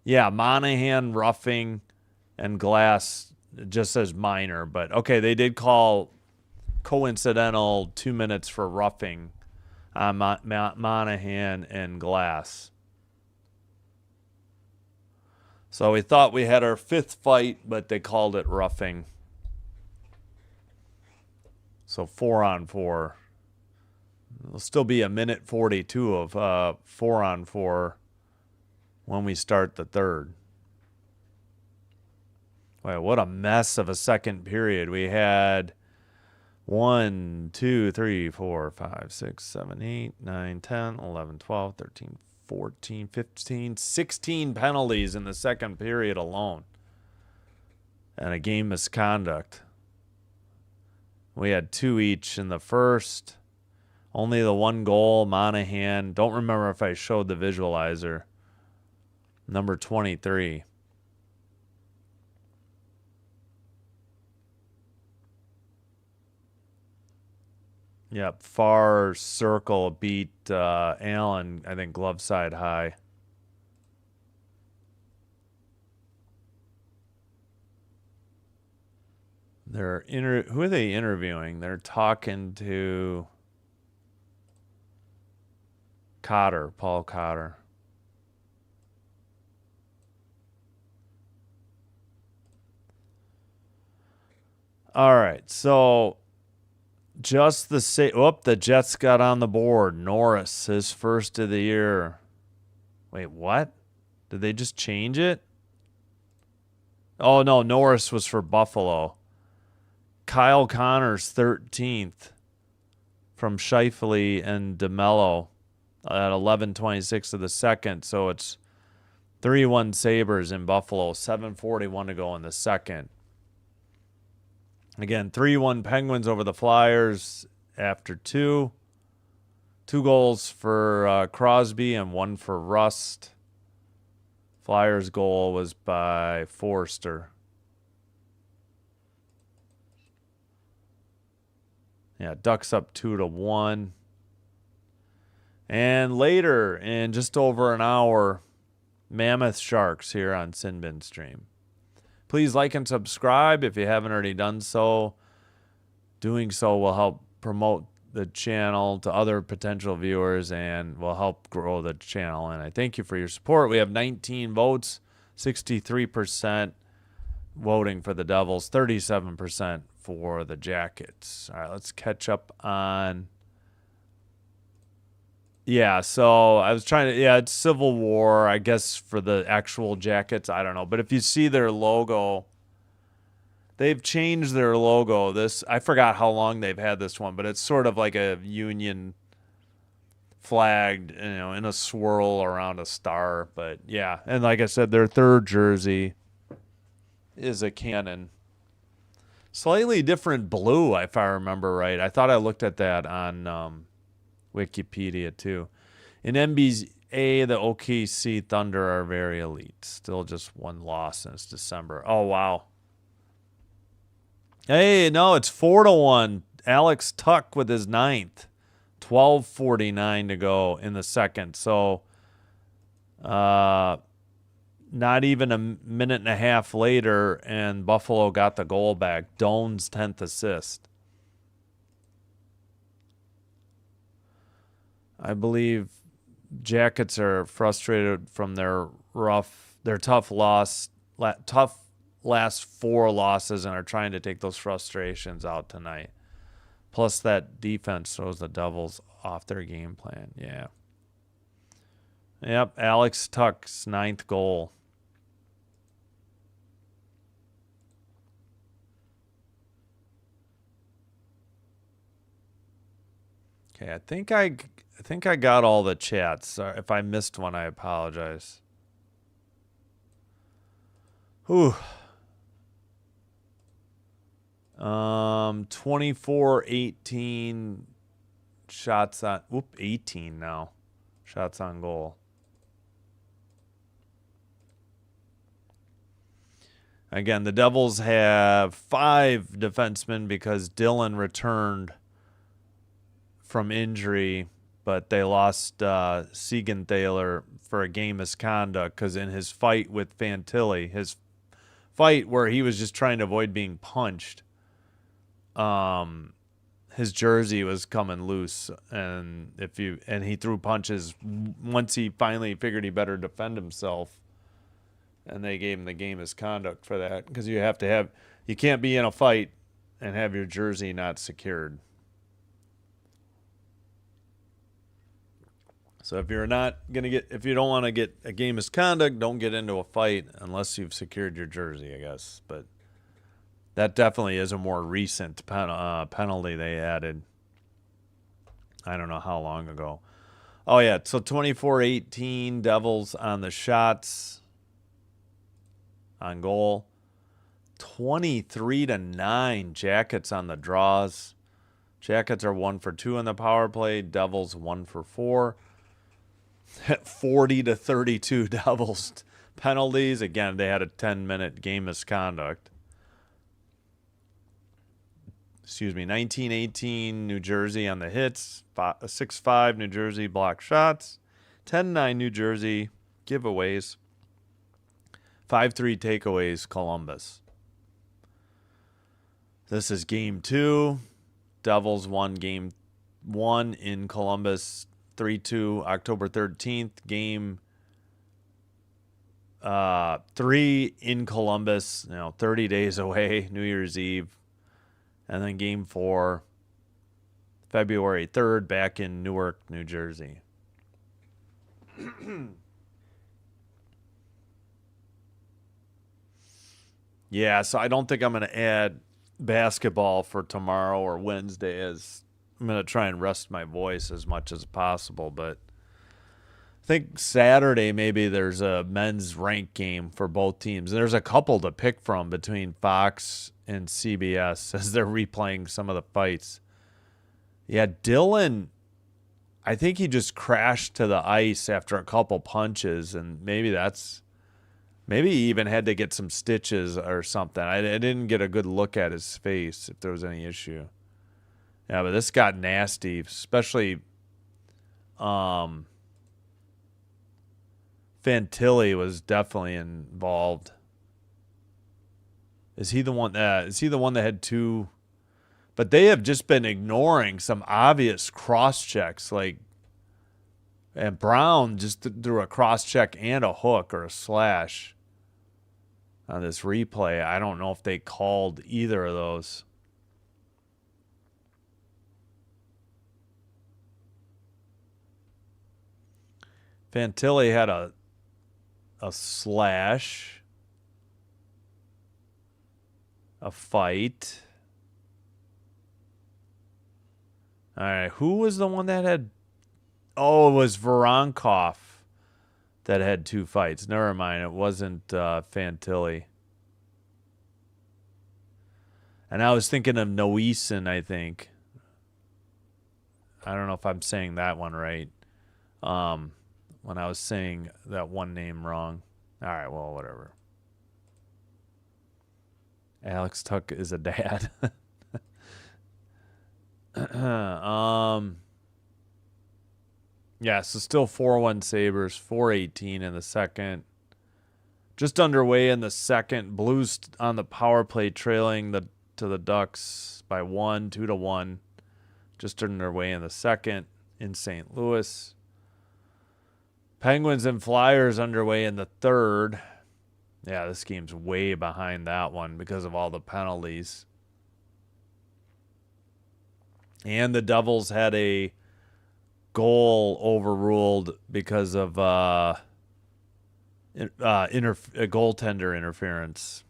Yeah, Monahan roughing and Glass just says minor. But, okay, they did call coincidental 2 minutes for roughing on Monahan and Glass. So we thought we had our 5th fight, but they called it roughing. So 4-on-4. It'll still be a minute 42 of 4-on-4 when we start the third. Wow, what a mess of a second period. We had 1, 2, 3, 4, 5, 6, 7, 8, 9, 10, 11, 12, 13, 14, 15, 16 penalties in the second period alone. And a game misconduct. We had 2 each in the first. Only the 1 goal, Monahan. Don't remember if I showed the visualizer. Number 23. Yep, far circle beat Allen, I think, glove side high. Who are they interviewing? They're talking to Cotter, Paul Cotter. All right, so just the Jets got on the board. Norris, his first of the year. Wait, what? Did they just change it? Oh, no, Norris was for Buffalo. Kyle Connors, 13th from Scheifele and DeMello at 11:26 of the second. So it's 3-1 Sabres in Buffalo, 7:41 to go in the second. Again, 3-1 Penguins over the Flyers after two. 2 goals for Crosby and 1 for Rust. Flyers' goal was by Forster. Yeah, Ducks up 2-1. And later, in just over an hour, Mammoth Sharks here on Sinbin Stream. Please like and subscribe if you haven't already done so. Doing so will help promote the channel to other potential viewers and will help grow the channel. And I thank you for your support. We have 19 votes, 63% voting for the Devils, 37% for the Jackets. All right, let's catch up on... Yeah, so I was trying to... Yeah, it's Civil War, I guess, for the actual Jackets. I don't know. But if you see their logo, they've changed their logo. I forgot how long they've had this one, but it's sort of like a Union flag, in a swirl around a star. But yeah, and like I said, their third jersey is a cannon. Slightly different blue, if I remember right. I thought I looked at that on Wikipedia too. In NBA, the OKC Thunder are very elite. Still just 1 loss since December. Oh, wow. Hey, no, it's 4-1. Alex Tuck with his 9th. 12:49 to go in the second. So, not even a minute and a half later, and Buffalo got the goal back. Doan's 10th assist. I believe Jackets are frustrated from their tough last 4 losses and are trying to take those frustrations out tonight. Plus that defense throws the Devils off their game plan. Yeah. Yep, Alex Tuck's 9th goal. Okay, I think I got all the chats. If I missed one, I apologize. Whew. 24-18 shots on... 18 now. Shots on goal. Again, the Devils have 5 defensemen because Dillon returned from injury, but they lost Siegenthaler for a game misconduct because in his fight with Fantilli, his fight where he was just trying to avoid being punched, his jersey was coming loose, and he threw punches once he finally figured he better defend himself, and they gave him the game misconduct for that because you can't be in a fight and have your jersey not secured. So if you don't want to get a game misconduct, don't get into a fight unless you've secured your jersey, I guess. But that definitely is a more recent penalty they added. I don't know how long ago. Oh, yeah. So 24-18 Devils on the shots on goal. 23-9 Jackets on the draws. Jackets are 1 for 2 on the power play. Devils 1 for 4. 40-32 Devils penalties. Again, they had a 10-minute game misconduct. 19-18 New Jersey on the hits. 6-5 New Jersey block shots. 10-9 New Jersey giveaways. 5-3 takeaways Columbus. This is game 2. Devils won game 1 in Columbus. 3-2 October 13th. Game 3 in Columbus, 30 days away, New Year's Eve. And then game 4, February 3rd, back in Newark, New Jersey. Yeah, so I don't think I'm going to add basketball for tomorrow or Wednesday, as I'm going to try and rest my voice as much as possible. But I think Saturday maybe there's a men's rank game for both teams. There's a couple to pick from between Fox and CBS as they're replaying some of the fights. Yeah, Dylan, I think he just crashed to the ice after a couple punches, and maybe he even had to get some stitches or something. I didn't get a good look at his face if there was any issue. Yeah, but this got nasty, especially Fantilli was definitely involved. Is he the one that had two? But they have just been ignoring some obvious cross checks, and Brown just threw a cross check and a hook or a slash on this replay. I don't know if they called either of those. Fantilli had a slash, a fight. All right, who was the one that had? Oh, it was Voronkov that had two fights. Never mind, it wasn't Fantilli. And I was thinking of Noeson, I think. I don't know if I'm saying that one right. When I was saying that one name wrong. All right, well, whatever. Alex Tuck is a dad. Yeah, so still 4-1 Sabres, 4:18 in the second. Just underway in the second. Blues on the power play trailing to the Ducks by 2-1. Just underway in the second in St. Louis. Penguins and Flyers underway in the third. Yeah, this game's way behind that one because of all the penalties. And the Devils had a goal overruled because of goaltender interference.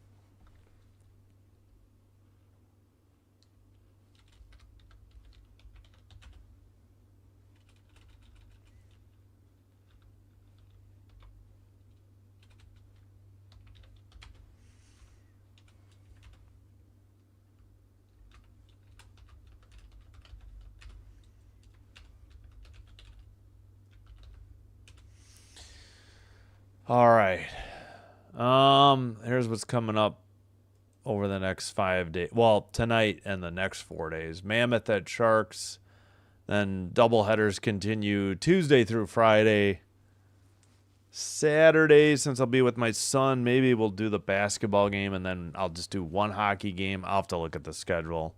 All right. Here's what's coming up over the next 5 days. Well, tonight and the next 4 days. Mammoth at Sharks. Then doubleheaders continue Tuesday through Friday. Saturday, since I'll be with my son, maybe we'll do the basketball game, and then I'll just do one hockey game. I'll have to look at the schedule.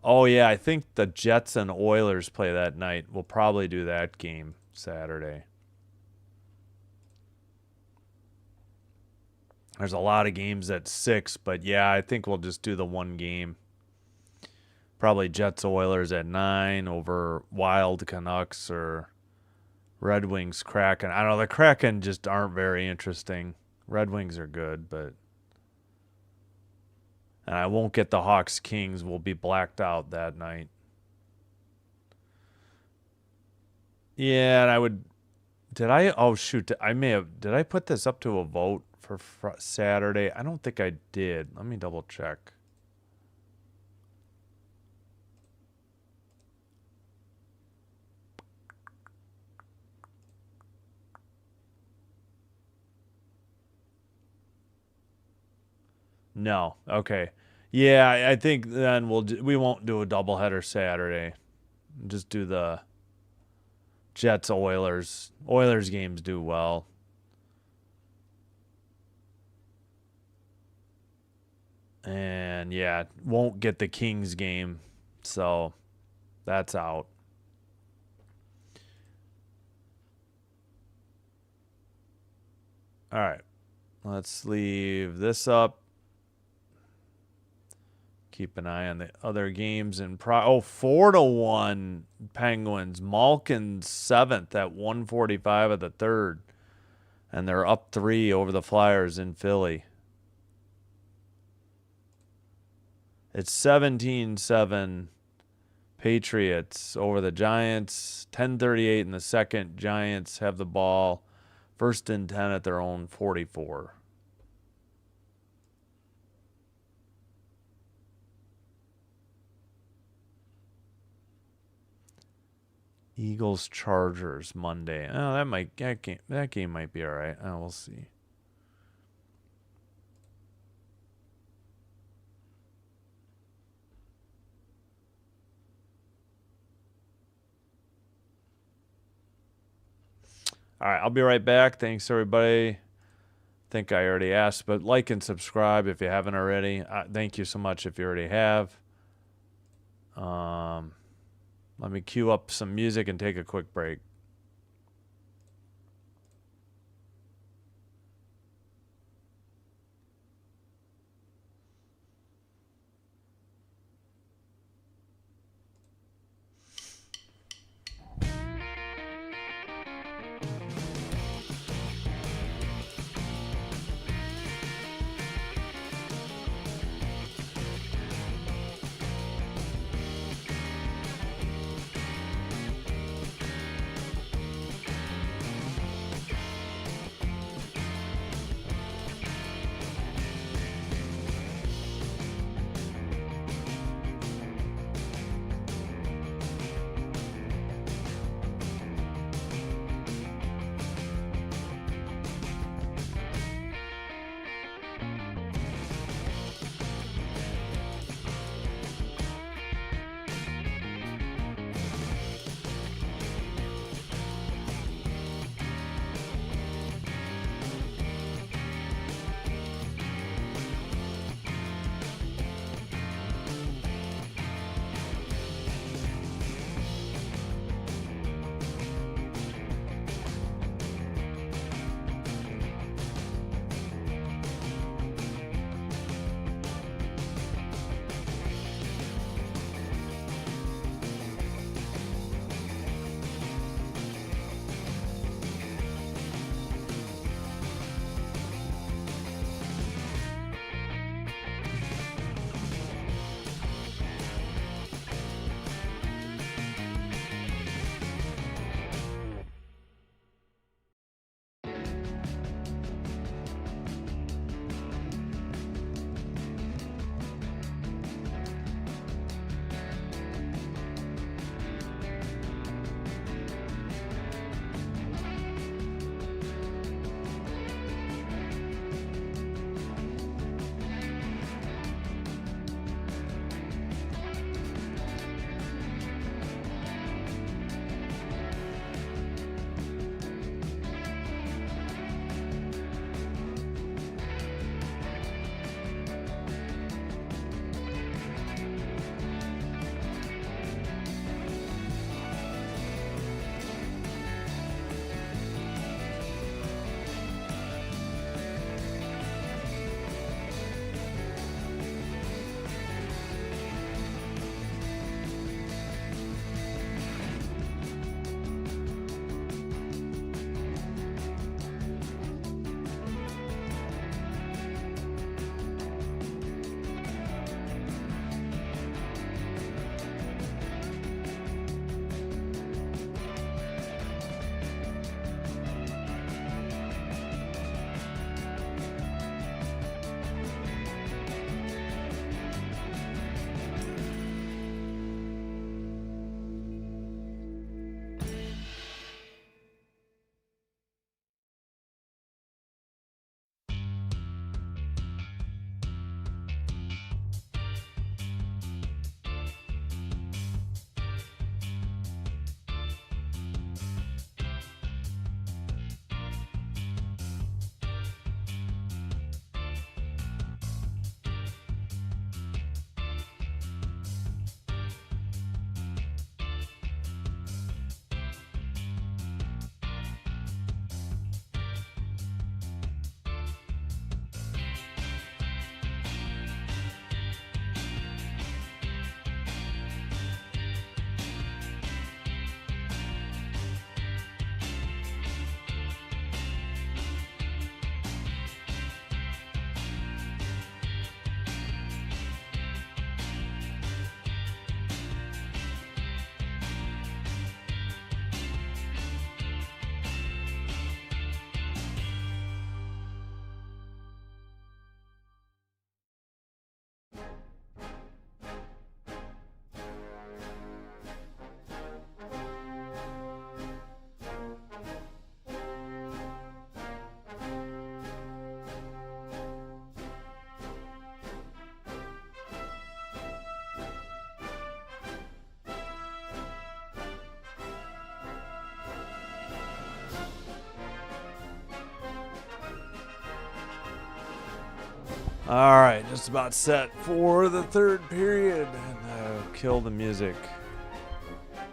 Oh, yeah, I think the Jets and Oilers play that night. We'll probably do that game Saturday. There's a lot of games at 6, but yeah, I think we'll just do the one game. Probably Jets Oilers at 9 over Wild Canucks or Red Wings Kraken. I don't know, the Kraken just aren't very interesting. Red Wings are good, but and I won't get the Hawks Kings. We'll be blacked out that night. Yeah, and I would. Did I? Oh shoot! I may have. Did I put this up to a vote for Saturday? I don't think I did. Let me double check. No. Okay. Yeah, I think then we won't do a doubleheader Saturday. Just do the Jets Oilers. Oilers games do well. And yeah, won't get the Kings game. So that's out. All right. Let's leave this up. Keep an eye on the other games. And 4-1 Penguins. Malkin's 7th at 1:45 of the third. And they're up 3 over the Flyers in Philly. It's 17-7 Patriots over the Giants. 10:38 in the second. Giants have the ball. 1st and 10 at their own 44. Eagles Chargers Monday. Oh, that game might be all right. Oh, we'll see. All right, I'll be right back. Thanks, everybody. I think I already asked, but like and subscribe if you haven't already. Thank you so much if you already have. Let me cue up some music and take a quick break. All right, just about set for the third period. And kill the music.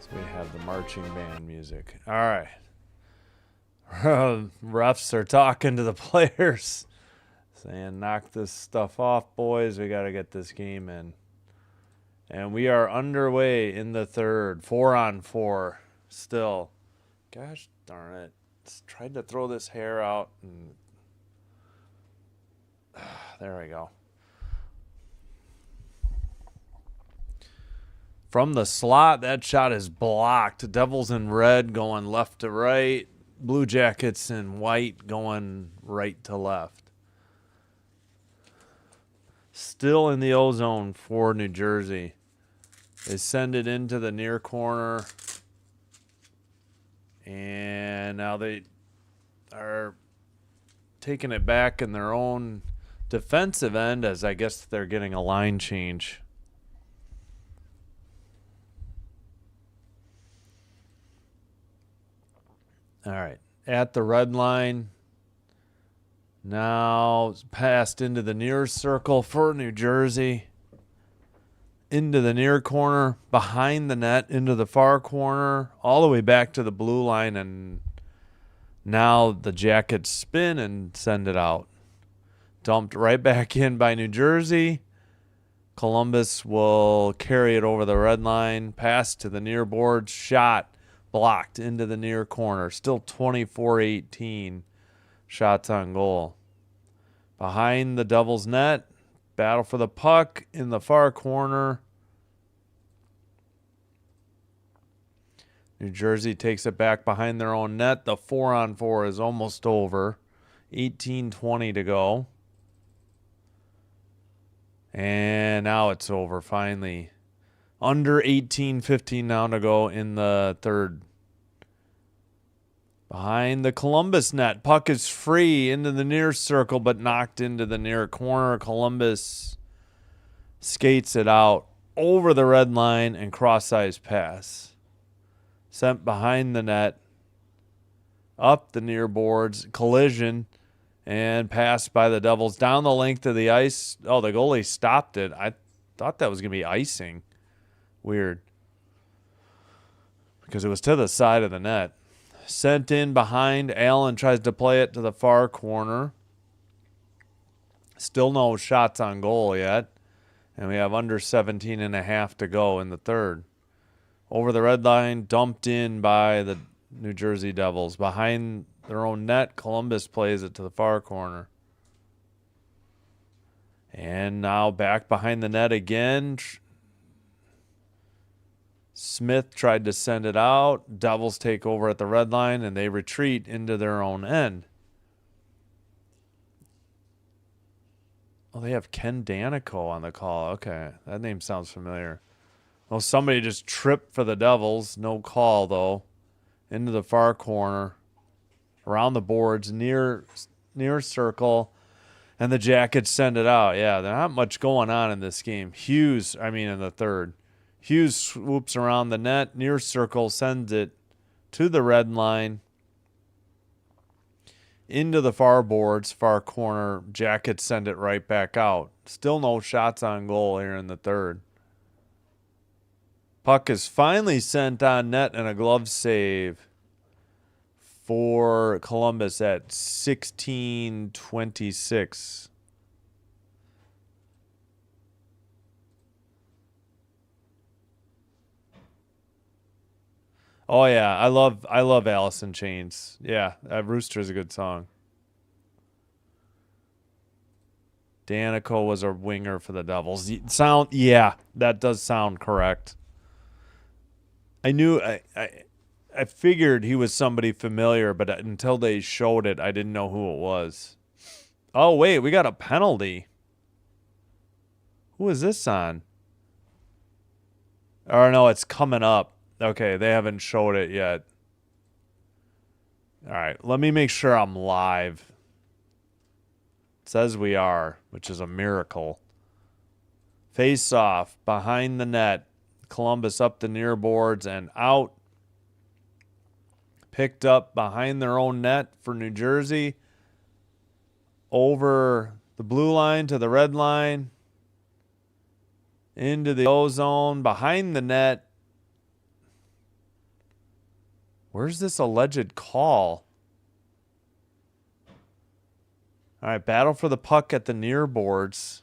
So we have the marching band music. All right. Refs are talking to the players, saying, knock this stuff off, boys. We got to get this game in. And we are underway in the third. 4-on-4 still. Gosh darn it. Just tried to throw this hair out. And there we go. From the slot, that shot is blocked. Devils in red going left to right. Blue Jackets in white going right to left. Still in the O-zone for New Jersey. They send it into the near corner. And now they are taking it back in their own defensive end, as I guess they're getting a line change. All right. At the red line. Now passed into the near circle for New Jersey. Into the near corner, behind the net, into the far corner, all the way back to the blue line, and now the Jackets spin and send it out. Dumped right back in by New Jersey. Columbus will carry it over the red line, pass to the near boards, shot blocked into the near corner. Still 24-18 shots on goal. Behind the Devils' net, battle for the puck in the far corner. New Jersey takes it back behind their own net. The 4-on-4 is almost over. 18:20 to go. And now it's over finally. Under 18:15 now to go in the third. Behind the Columbus net. Puck is free into the near circle, but knocked into the near corner. Columbus skates it out over the red line and cross-ice pass. Sent behind the net. Up the near boards. Collision. And passed by the Devils down the length of the ice. Oh, the goalie stopped it. I thought that was going to be icing. Weird. Because it was to the side of the net. Sent in behind. Allen tries to play it to the far corner. Still no shots on goal yet. And we have under 17.5 to go in the third. Over the red line, dumped in by the New Jersey Devils. Behind their own net, Columbus plays it to the far corner. And now back behind the net again. Smith tried to send it out. Devils take over at the red line, and they retreat into their own end. Oh, they have Ken Danico on the call. Okay, that name sounds familiar. Oh, somebody just tripped for the Devils. No call, though. Into the far corner. Around the boards, near circle. And the Jackets send it out. Yeah, there's not much going on in this game. In the third. Hughes swoops around the net, near circle, sends it to the red line, into the far boards, far corner. Jackets send it right back out. Still no shots on goal here in the third. Puck is finally sent on net and a glove save for Columbus at 16:26. Oh yeah, I love Alice in Chains. Yeah, Rooster is a good song. Danico was a winger for the Devils. That does sound correct. I figured he was somebody familiar, but until they showed it, I didn't know who it was. Oh wait, we got a penalty. Who is this on? Or no, it's coming up. Okay, they haven't showed it yet. All right, let me make sure I'm live. It says we are, which is a miracle. Face off behind the net. Columbus up the near boards and out. Picked up behind their own net for New Jersey. Over The blue line to the red line. Into the O-zone. Behind the net. Where's this alleged call? All right, battle for the puck at the near boards.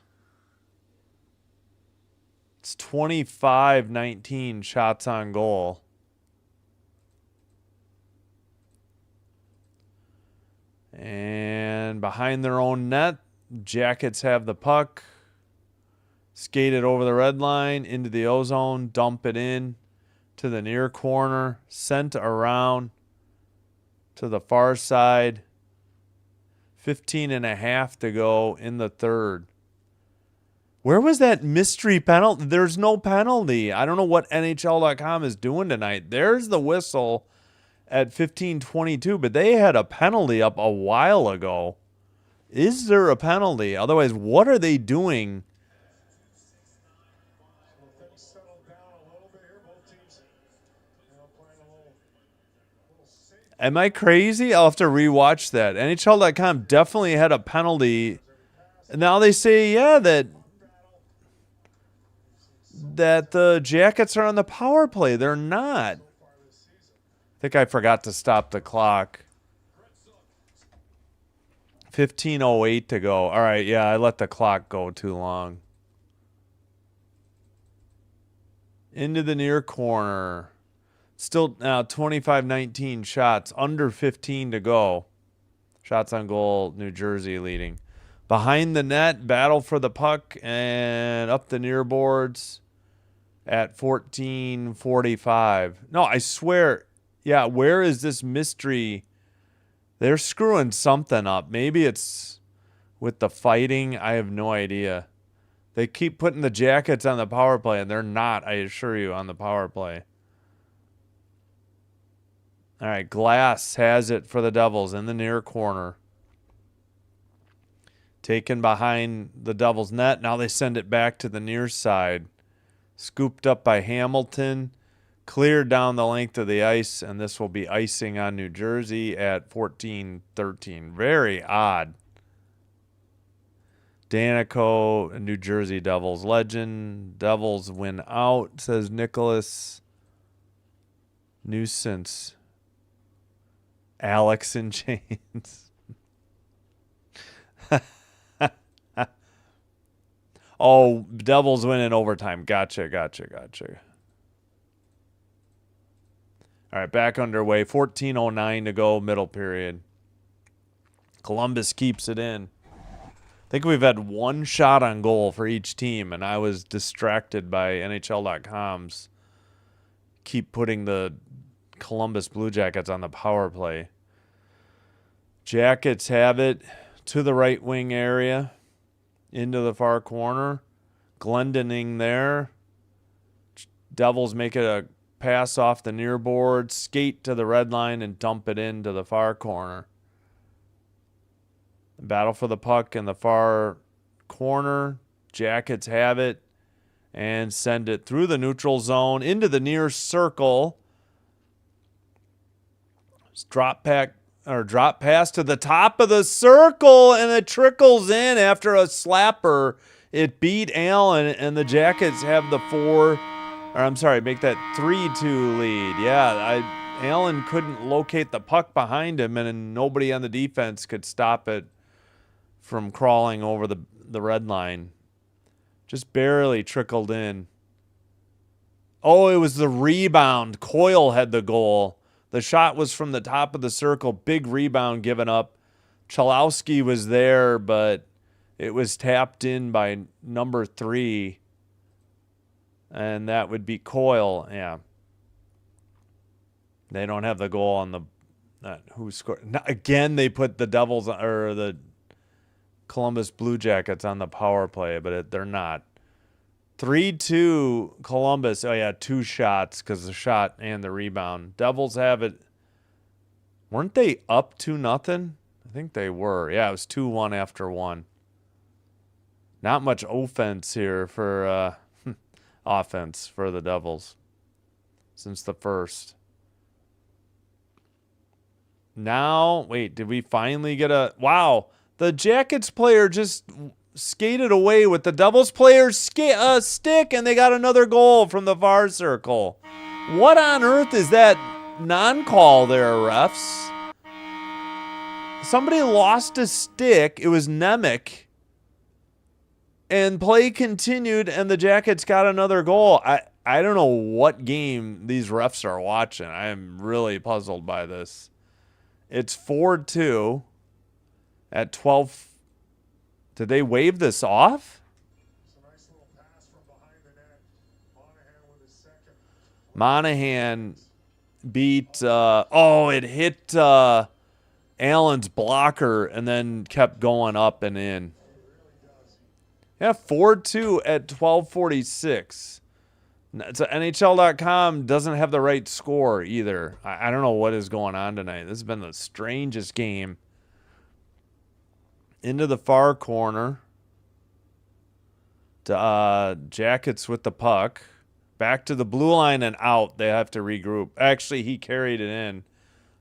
It's 25-19 shots on goal. And behind their own net, Jackets have the puck. Skate it over the red line into the O-zone, dump it in to the near corner, sent around to the far side. 15.5 to go in the third. Where was that mystery penalty? There's no penalty. I don't know what NHL.com is doing tonight. There's the whistle at 15:22, but they had a penalty up a while ago. Is there a penalty? Otherwise, what are they doing? Well, things settled down a little bit here. Both teams, playing a little safe. Am I crazy? I'll have to rewatch that. NHL.com definitely had a penalty. And now they say, yeah, that the Jackets are on the power play. They're not. I think I forgot to stop the clock. 15:08 to go. All right, yeah, I let the clock go too long. Into the near corner. Still now 25-19 shots. Under 15 to go. Shots on goal, New Jersey leading. Behind the net, battle for the puck and up the near boards at 14:45. No, I swear. Yeah, where is this mystery? They're screwing something up. Maybe it's with the fighting. I have no idea. They keep putting the Jackets on the power play, and they're not, I assure you, on the power play. All right, Glass has it for the Devils in the near corner. Taken behind the Devils' net. Now they send it back to the near side. Scooped up by Hamilton. Cleared down the length of the ice, and this will be icing on New Jersey at 14-13. Very odd. Danico, New Jersey Devils legend. Devils win out, says Nicholas. Nuisance. Alex in chains. Oh, Devils win in overtime. Gotcha. All right, back underway. 14:09 to go, middle period. Columbus keeps it in. I think we've had one shot on goal for each team, and I was distracted by NHL.com's keep putting the Columbus Blue Jackets on the power play. Jackets have it to the right wing area, into the far corner. Glendening there. Devils make it a pass off the near board, skate to the red line, and dump it into the far corner. Battle for the puck in the far corner. Jackets have it and send it through the neutral zone into the near circle. Drop pass to the top of the circle, and it trickles in after a slapper. It beat Allen, and the Jackets have the make that 3-2 lead. Yeah, Allen couldn't locate the puck behind him, and nobody on the defense could stop it from crawling over the red line. Just barely trickled in. Oh, it was the rebound. Coyle had the goal. The shot was from the top of the circle. Big rebound given up. Chalowski was there, but it was tapped in by number 3. And that would be Coyle. Yeah. They don't have the goal on the who scored. Now, again, they put the Devils or the Columbus Blue Jackets on the power play, but they're not. 3-2 Columbus. Oh, yeah, 2 shots because the shot and the rebound. Devils have it. Weren't they up 2-0? I think they were. Yeah, it was 2-1 after 1. Not much offense here for offense for the Devils since the first. Now, wait, did we finally get a... Wow, The Jackets player just skated away with the Devils player's stick, and they got another goal from the far circle. What on earth is that non-call there, refs? Somebody lost a stick. It was Nemec. And play continued, and the Jackets got another goal. I don't know what game these refs are watching. I am really puzzled by this. It's 4-2 at 12. Did they wave this off? It's a nice little pass from behind the net. Monahan with his second. Monahan beat, it hit Allen's blocker and then kept going up and in. Yeah, 4-2 at 12:46. So NHL.com doesn't have the right score either. I don't know what is going on tonight. This has been the strangest game. Into the far corner. Jackets with the puck. Back to the blue line and out. They have to regroup. Actually, he carried it in.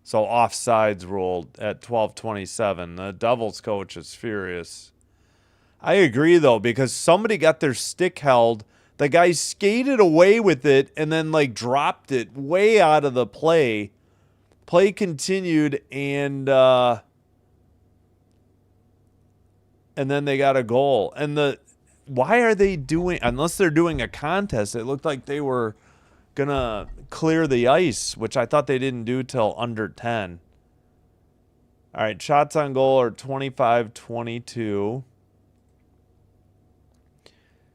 So offsides ruled at 12:27. The Devils coach is furious. I agree, though, because somebody got their stick held. The guy skated away with it and then, dropped it way out of the play. Play continued, and then they got a goal. And why are they doing, unless they're doing a contest, it looked like they were going to clear the ice, which I thought they didn't do till under 10. All right, shots on goal are 25-22.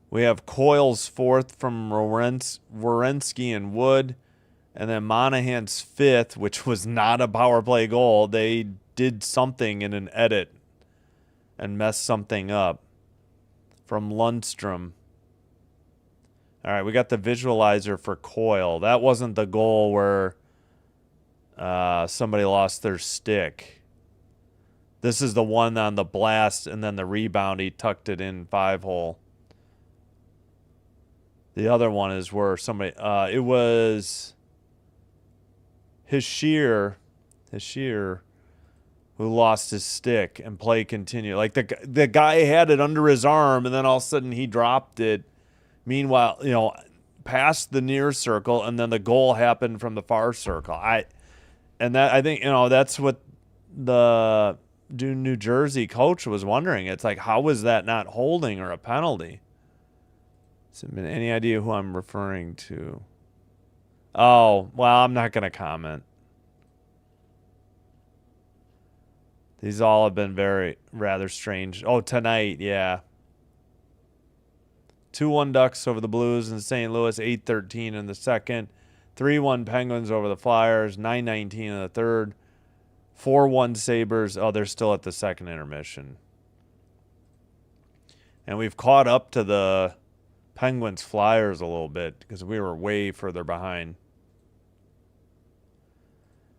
We have Coyle's fourth from Werenski and Wood, and then Monahan's fifth, which was not a power play goal. They did something in an edit and messed something up from Lundstrom. All right, we got the visualizer for Coyle. That wasn't the goal where somebody lost their stick. This is the one on the blast, and then the rebound, he tucked it in 5-hole. The other one is where somebody, it was Hischier who lost his stick and play continued. Like the guy had it under his arm, and then all of a sudden he dropped it. Meanwhile, past the near circle, and then the goal happened from the far circle. I think that's what the New Jersey coach was wondering. It's like, how was that not holding or a penalty? Any idea who I'm referring to? Oh, well, I'm not going to comment. These all have been rather strange. Oh, tonight, yeah. 2-1 Ducks over the Blues in St. Louis, 8-13 in the second. 3-1 Penguins over the Flyers, 9-19 in the third. 4-1 Sabres. Oh, they're still at the second intermission. And we've caught up to the Penguins Flyers a little bit because we were way further behind.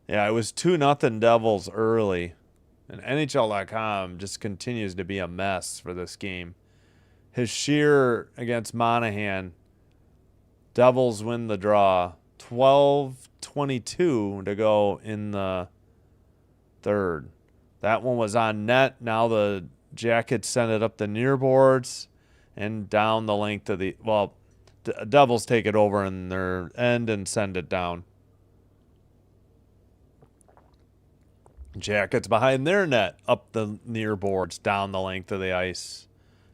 Yeah, it was 2-0 Devils early. And NHL.com just continues to be a mess for this game. Hischier against Monahan. Devils win the draw. 12:22 to go in the third. That one was on net. Now the Jackets send it up the near boards and down the length of the Devils take it over in their end and send it down. Jackets behind their net, up the near boards, down the length of the ice.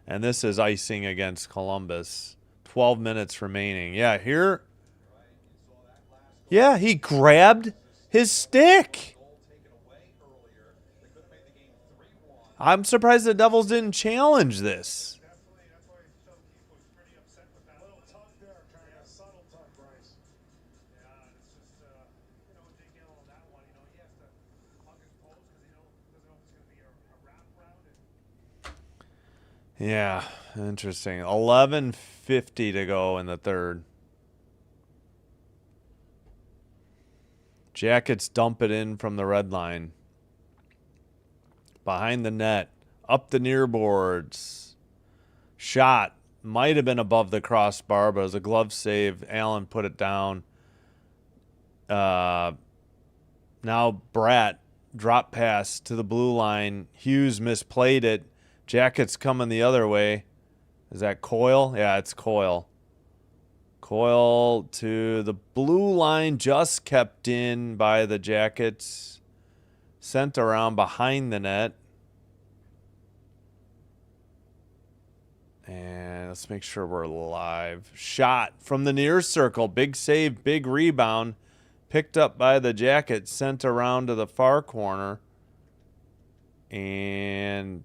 And this is icing against Columbus. 12 minutes remaining. Yeah, here. Yeah, he grabbed his stick. I'm surprised the Devils didn't challenge this. Yeah, interesting. 11:50 to go in the third. Jackets dump it in from the red line. Behind the net. Up the near boards. Shot. Might have been above the crossbar, but it was a glove save. Allen put it down. Now Bratt drop pass to the blue line. Hughes misplayed it. Jackets coming the other way. Is that Coyle? Yeah, it's Coyle. Coyle to the blue line, just kept in by the Jackets. Sent around behind the net. And let's make sure we're live. Shot from the near circle. Big save, big rebound. Picked up by the Jackets, sent around to the far corner. And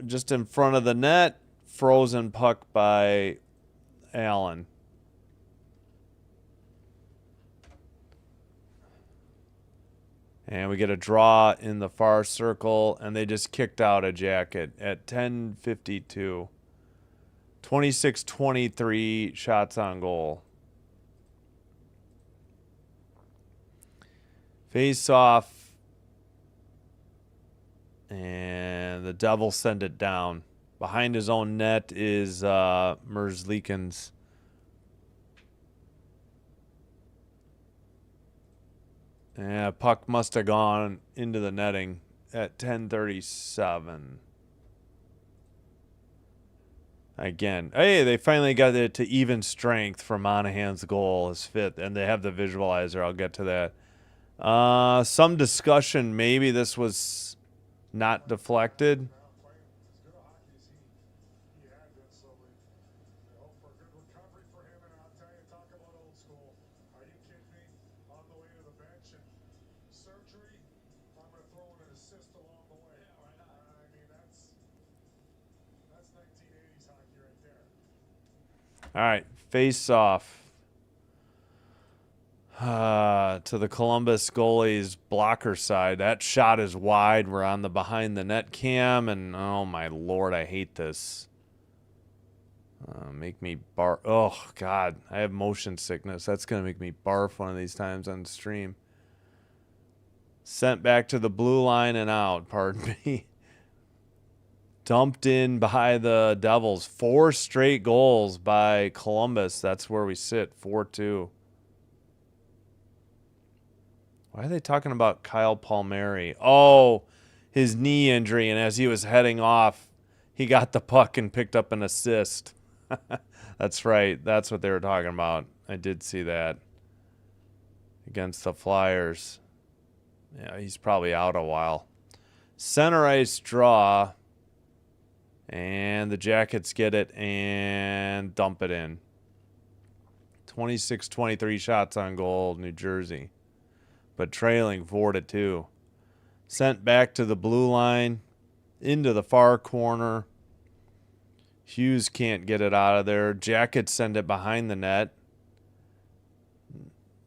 just in front of the net, frozen puck by Allen. And we get a draw in the far circle, and they just kicked out a Jacket at 10:52. 26-23 shots on goal. Face off, and the Devils send it down. Behind his own net is Merzlikins. Yeah, puck must have gone into the netting at 10:37. Again, hey, they finally got it to even strength for Monahan's goal, his fifth, and they have the visualizer. I'll get to that. Some discussion, maybe this was not deflected. Playing as good a hockey as he had been, so we hope for a good recovery for him. And I'll tell you, talk about old school. Are you kidding me? On the way to the bench and surgery, I'm going to throw in an assist along the way. Yeah, why not? I mean, that's 1980s hockey right there. All right, face off. To the Columbus goalie's blocker side. That shot is wide. We're on the behind the net cam, and oh my Lord, I hate this. Make me barf. Oh God, I have motion sickness. That's gonna make me barf one of these times on stream. Sent back to the blue line and out. Pardon me. Dumped in by the Devils. 4 straight goals by Columbus. That's where we sit. 4-2. Why are they talking about Kyle Palmieri? Oh, his knee injury, and as he was heading off, he got the puck and picked up an assist. That's right. That's what they were talking about. I did see that. Against the Flyers. Yeah, he's probably out a while. Center ice draw. And the Jackets get it and dump it in. 26-23 shots on goal, New Jersey. But trailing 4-2. Sent back to the blue line, into the far corner. Hughes can't get it out of there. Jackets send it behind the net.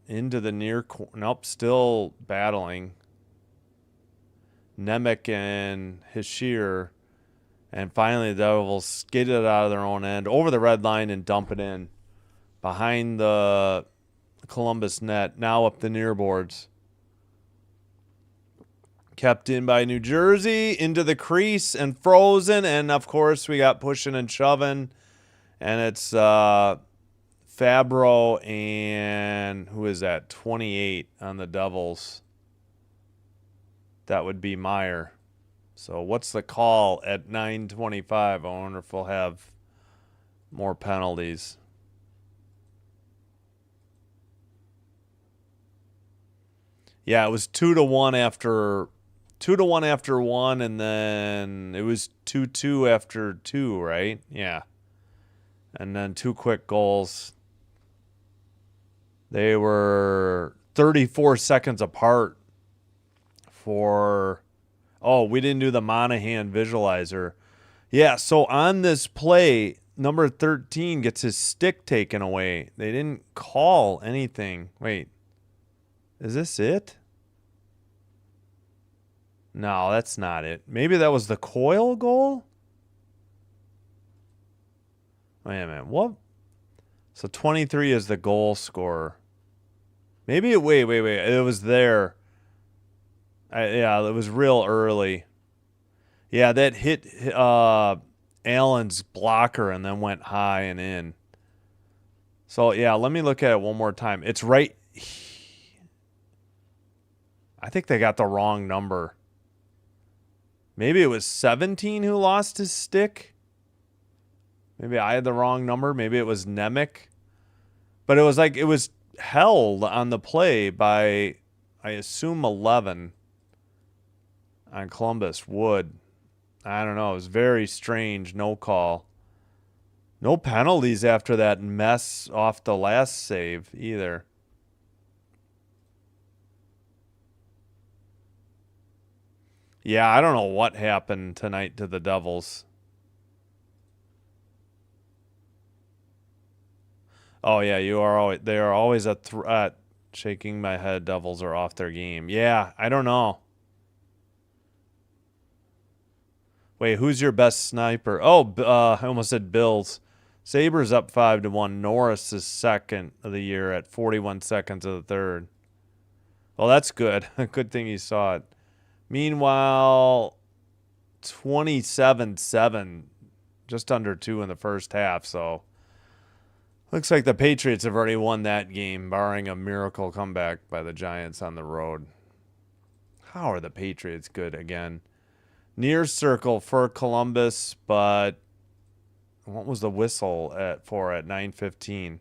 Into the near corner. Nope, still battling. Nemec and Hischier. And finally the Devils skid it out of their own end, over the red line, and dump it in. Behind the Columbus net, now up the near boards. Kept in by New Jersey, into the crease and frozen. And, of course, we got pushing and shoving. And it's Fabro and who is that? 28 on the Devils. That would be Meyer. So what's the call at 9:25? I wonder if we'll have more penalties. Yeah, it was 2-1 after... 2-1 after 1, and then it was 2-2 after 2, right? Yeah. And then 2 quick goals. They were 34 seconds apart for... Oh, we didn't do the Monahan visualizer. Yeah, so on this play, number 13 gets his stick taken away. They didn't call anything. Wait. Is this it? No, that's not it. Maybe that was the Coyle goal? Wait a minute. What? So 23 is the goal scorer. Maybe it... Wait. It was there. Yeah, it was real early. Yeah, that hit Allen's blocker and then went high and in. So, yeah, let me look at it one more time. It's right... I think they got the wrong number. Maybe it was 17 who lost his stick. Maybe I had the wrong number. Maybe it was Nemec. But it was like, it was held on the play by, I assume, 11 on Columbus. Wood. I don't know. It was very strange. No call. No penalties after that mess off the last save either. Yeah, I don't know what happened tonight to the Devils. Oh yeah, you are always, they are always a threat. Shaking my head, Devils are off their game. Yeah, I don't know. Wait, who's your best sniper? Oh, I almost said Bills. Sabres up 5-1. Norris is second of the year at 41 seconds of the third. Well, that's good. Good thing you saw it. Meanwhile, 27-7, just under 2 in the first half. So looks like the Patriots have already won that game, barring a miracle comeback by the Giants on the road. How are the Patriots good again? Near circle for Columbus, but what was the whistle at 9:15?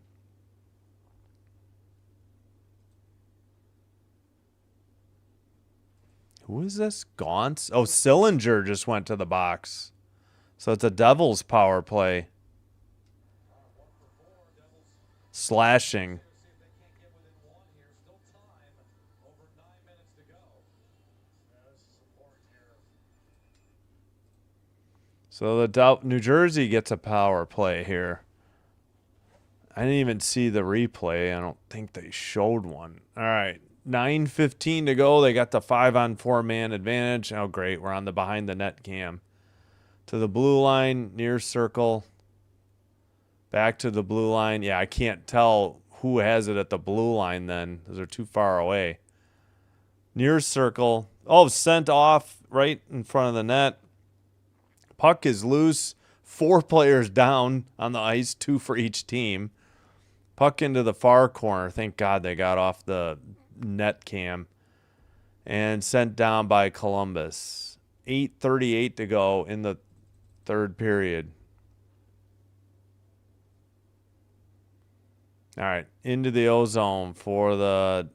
Who is this? Gauntz? Oh, Sillinger just went to the box. So it's a Devils power play. Slashing. So the New Jersey gets a power play here. I didn't even see the replay. I don't think they showed one. All right. 9:15 to go. They got the 5-on-4 man advantage. Oh, great. We're on the behind the net cam. To the blue line, near circle. Back to the blue line. Yeah, I can't tell who has it at the blue line then. Those are too far away. Near circle. Oh, sent off right in front of the net. Puck is loose. 4 players down on the ice, 2 for each team. Puck into the far corner. Thank God they got off the net cam. And sent down by Columbus. 8:38 to go in the third period. All right, into the O-zone for the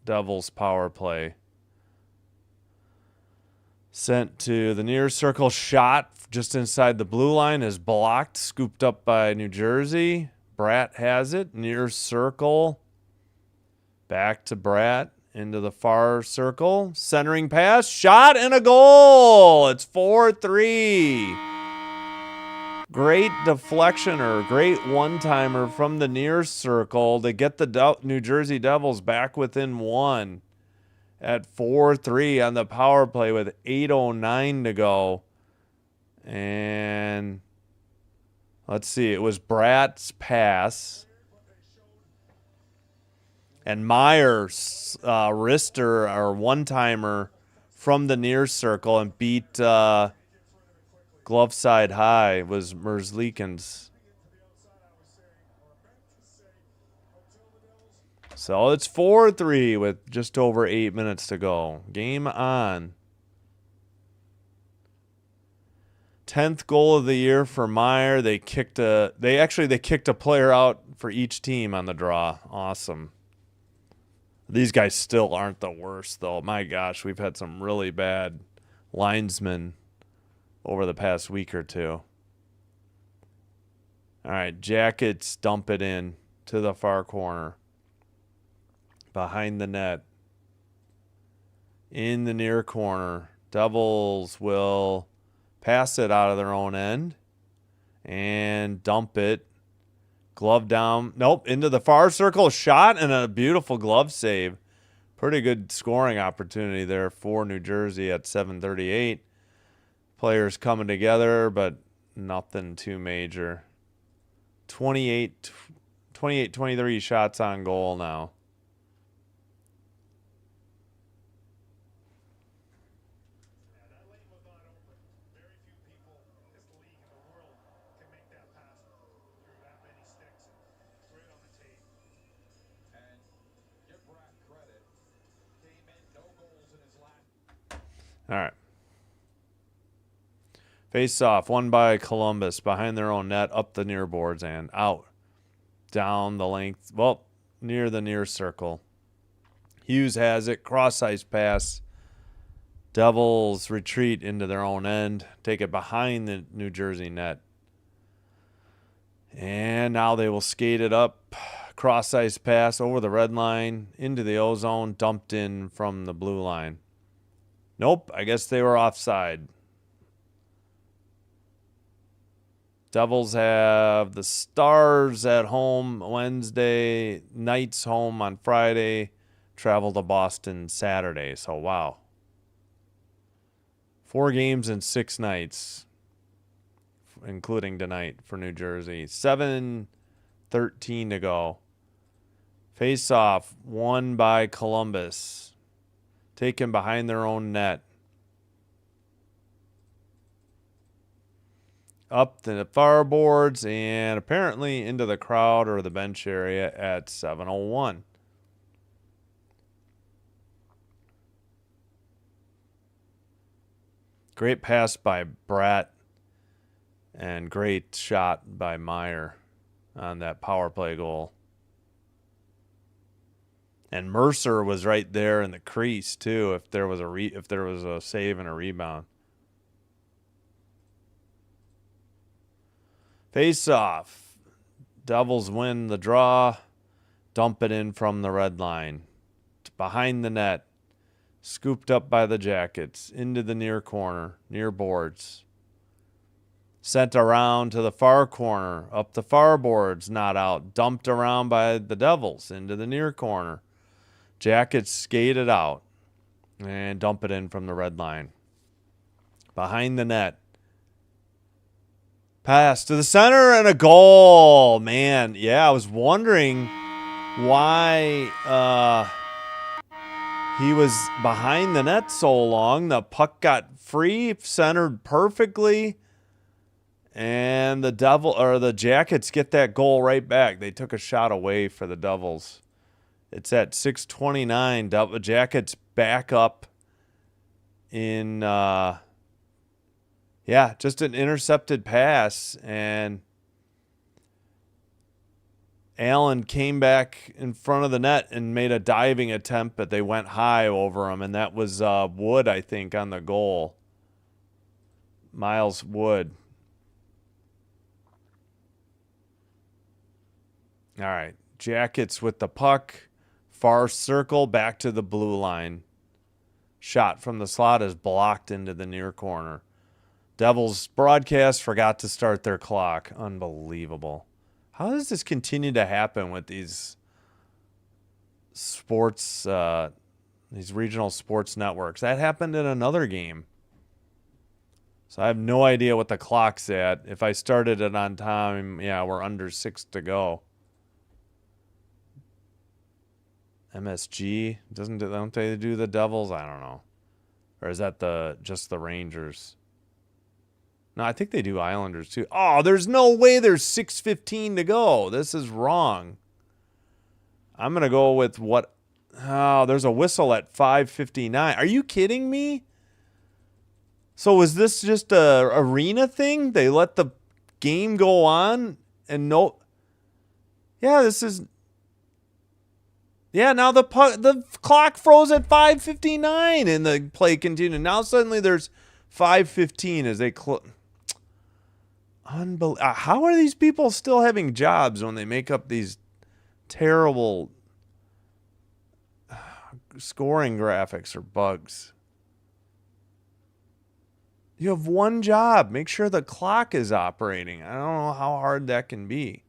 Devils power play. Sent to the near circle, shot just inside the blue line is blocked, scooped up by New Jersey. Bratt has it, near circle. Back to Bratt, into the far circle. Centering pass, shot, and a goal. It's 4-3. Great deflection or great one-timer from the near circle to get the New Jersey Devils back within 1 at 4-3 on the power play with 8:09 to go. And let's see, it was Bratt's pass. And Meyer's wrister or one-timer from the near circle and beat glove side high was Merzlikins. So it's 4-3 with just over 8 minutes to go. Game on. 10th goal of the year for Meyer. They kicked a player out for each team on the draw. Awesome. These guys still aren't the worst though. My gosh, we've had some really bad linesmen over the past week or two. All right, Jackets dump it in to the far corner. Behind the net. In the near corner. Devils will pass it out of their own end and dump it. Glove down. Nope, into the far circle. Shot and a beautiful glove save. Pretty good scoring opportunity there for New Jersey at 7:38. Players coming together, but nothing too major. 23 shots on goal now. That lane was not open. Very few people in this league in the world can make that pass through that many sticks. Straight on the tape. And give Bratt credit. Came in, no goal All right. Face off, won by Columbus, behind their own net, up the near boards, and out. Down the length, well, near the near circle. Hughes has it, cross-ice pass. Devils retreat into their own end, take it behind the New Jersey net. And now they will skate it up, cross-ice pass over the red line, into the O-zone, dumped in from the blue line. Nope, I guess they were offside. Devils have the Stars at home Wednesday, Knights home on Friday, travel to Boston Saturday. So, wow. 4 games in 6 nights, including tonight for New Jersey. 7:13 to go. Face-off, won by Columbus. Taken behind their own net. Up the far boards and apparently into the crowd or the bench area at 7:01. Great pass by Bratt and great shot by Meyer on that power play goal. And Mercer was right there in the crease too if there was a save and a rebound. Face off. Devils win the draw. Dump it in from the red line. Behind the net. Scooped up by the Jackets. Into the near corner. Near boards. Sent around to the far corner. Up the far boards. Not out. Dumped around by the Devils. Into the near corner. Jackets skate it out. And dump it in from the red line. Behind the net. Pass to the center and a goal. Man, yeah, I was wondering why he was behind the net so long. The puck got free, centered perfectly, and the Jackets get that goal right back. They took a shot away for the Devils. It's at 6:29. Jackets back up in yeah, just an intercepted pass, and Allen came back in front of the net and made a diving attempt, but they went high over him, and that was Wood, I think, on the goal. Miles Wood. All right, Jackets with the puck, far circle, back to the blue line. Shot from the slot is blocked into the near corner. Devils broadcast forgot to start their clock. Unbelievable. How does this continue to happen with these sports, these regional sports networks? That happened in another game. So I have no idea what the clock's at. If I started it on time, yeah, we're under 6 to go. MSG, don't they do the Devils? I don't know. Or is that just the Rangers? No, I think they do Islanders too. Oh, there's no way there's 6:15 to go. This is wrong. I'm going to go with what? Oh, there's a whistle at 5:59. Are you kidding me? So is this just a arena thing? They let the game go on and no. Yeah, this is. Yeah, now the clock froze at 5:59 and the play continued. Now suddenly there's 5:15 as they close. How are these people still having jobs when they make up these terrible scoring graphics or bugs? You have one job. Make sure the clock is operating. I don't know how hard that can be.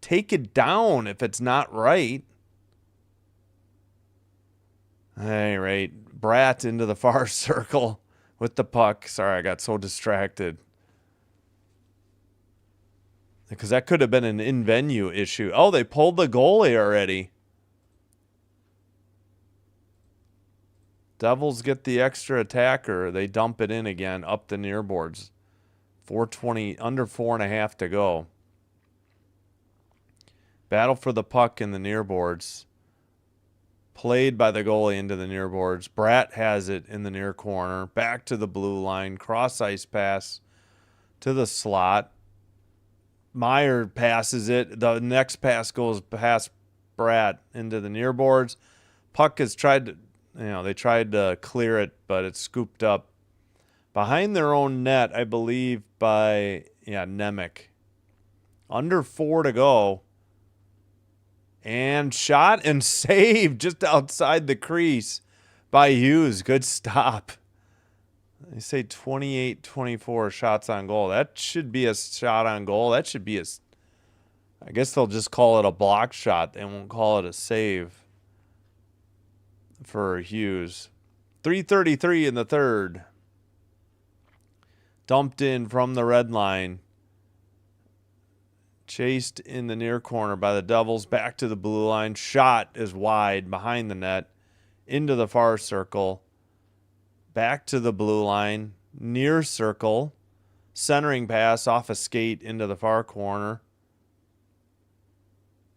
Take it down if it's not right. All right. Bratt into the far circle with the puck. Sorry, I got so distracted. Because that could have been an in-venue issue. Oh, they pulled the goalie already. Devils get the extra attacker. They dump it in again up the near boards. 4:20, under 4.5 to go. Battle for the puck in the near boards. Played by the goalie into the near boards. Bratt has it in the near corner. Back to the blue line. Cross ice pass to the slot. Meyer passes it. The next pass goes past Bratt into the near boards. Puck has tried to, they tried to clear it, but it's scooped up behind their own net, I believe, by, Nemec. Under 4 to go. And shot and saved just outside the crease by Hughes. Good stop. They say 28-24 shots on goal. That should be a shot on goal. That should be I guess they'll just call it a block shot. They won't call it a save for Hughes. 3:33 in the third. Dumped in from the red line. Chased in the near corner by the Devils. Back to the blue line. Shot is wide behind the net. Into the far circle. Back to the blue line. Near circle. Centering pass off a skate into the far corner.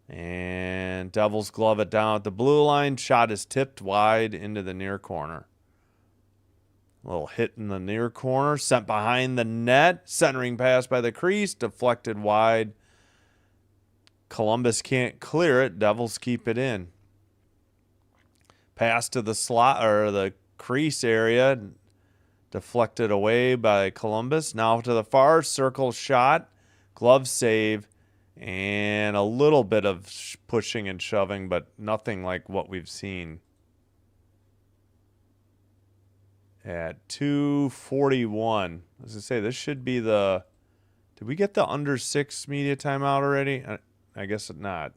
And Devils glove it down at the blue line. Shot is tipped wide into the near corner. A little hit in the near corner. Sent behind the net. Centering pass by the crease. Deflected wide. Columbus can't clear it. Devils keep it in. Pass to the slot or the crease area. Deflected away by Columbus. Now to the far circle shot. Glove save. And a little bit of pushing and shoving, but nothing like what we've seen. At 2:41. As I say, this should be the... Did we get the under 6 media timeout already? I guess not.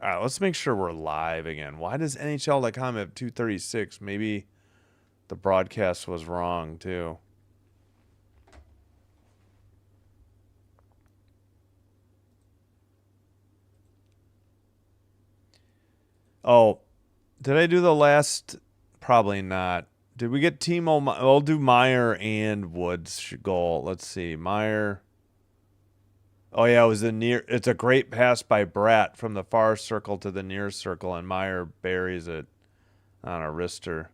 All right, let's make sure we're live again. Why does NHL.com have 2:36? Maybe the broadcast was wrong, too. Oh, did I do the last? Probably not. Did we get Timo? I'll do Meyer and Woods goal. Let's see. Meyer. Oh, yeah, it was it's a great pass by Bratt from the far circle to the near circle, and Meyer buries it on a wrister.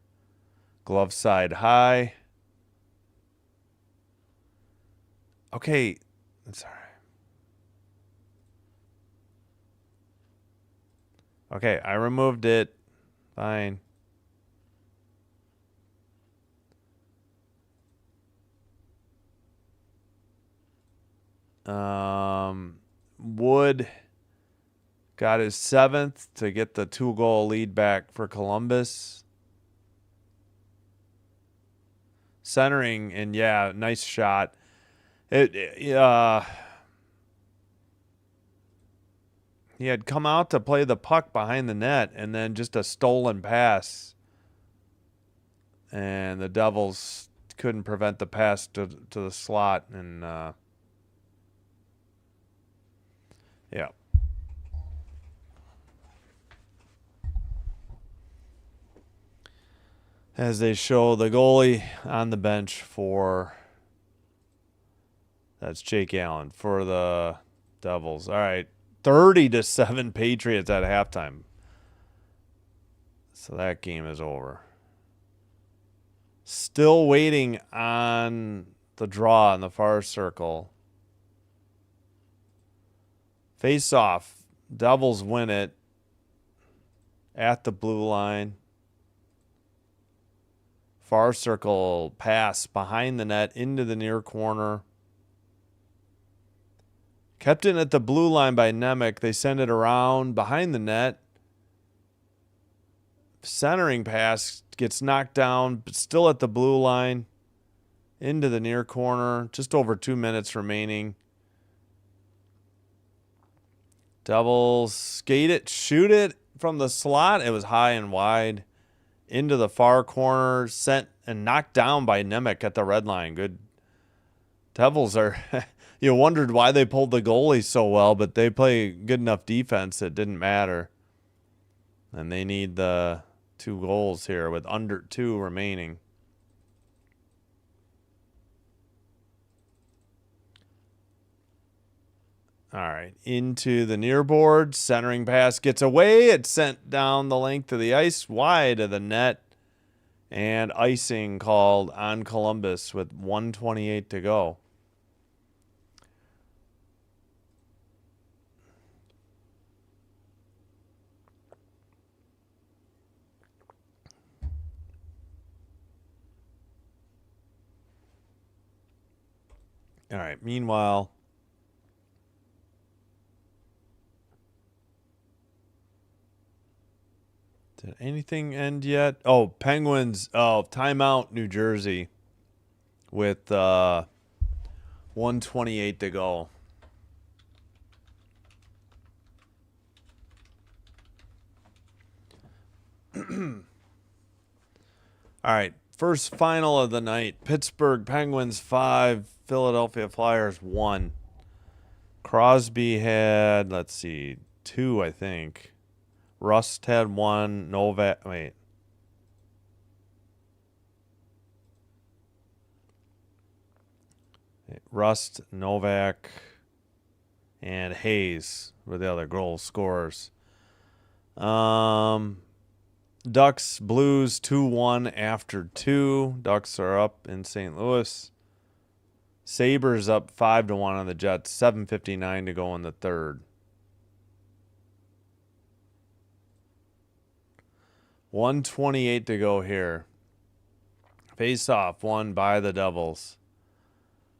Glove side high. Okay, that's all right. Okay, I removed it. Fine. Wood got his 7th to get the 2-goal lead back for Columbus. Centering, and nice shot. He had come out to play the puck behind the net, and then just a stolen pass. And the Devils couldn't prevent the pass to the slot, and yeah. As they show the goalie on the bench that's Jake Allen for the Devils. All right. 30-7 Patriots at halftime. So that game is over. Still waiting on the draw in the far circle. Face off. Devils win it at the blue line. Far circle pass behind the net into the near corner. Kept in at the blue line by Nemec. They send it around behind the net. Centering pass gets knocked down, but still at the blue line. Into the near corner. Just over 2 minutes remaining. Devils skate it, shoot it from the slot. It was high and wide. Into the far corner, sent and knocked down by Nemec at the red line. Good. Devils are, you wondered why they pulled the goalie so well, but they play good enough defense. It didn't matter. And they need the 2 goals here with under 2 remaining. All right, into the near board. Centering pass gets away. It's sent down the length of the ice, wide of the net. And icing called on Columbus with 1:28 to go. All right, meanwhile, did anything end yet? Oh, Penguins. Oh, timeout, New Jersey with 1:28 to go. All right, first final of the night. Pittsburgh Penguins 5, Philadelphia Flyers 1. Crosby had, let's see, 2, I think. Rust had 1. Novak, wait. Rust, Novak, and Hayes were the other goal scorers. Ducks, Blues 2-1 after 2. Ducks are up in St. Louis. Sabres up 5-1 on the Jets. 7:59 to go in the third. 1:28 to go here. Face-off won by the Devils.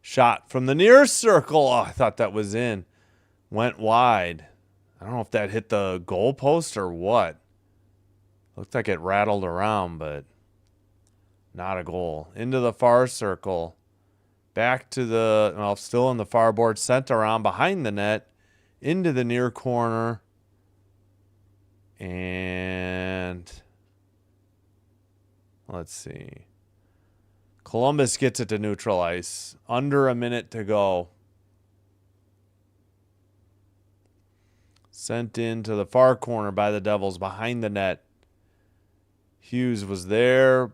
Shot from the near circle. Oh, I thought that was in. Went wide. I don't know if that hit the goalpost or what. Looked like it rattled around, but not a goal. Into the far circle. Back to the, well, still in the far board. Sent around behind the net. Into the near corner. And let's see. Columbus gets it to neutral ice. Under a minute to go. Sent into the far corner by the Devils behind the net. Hughes was there.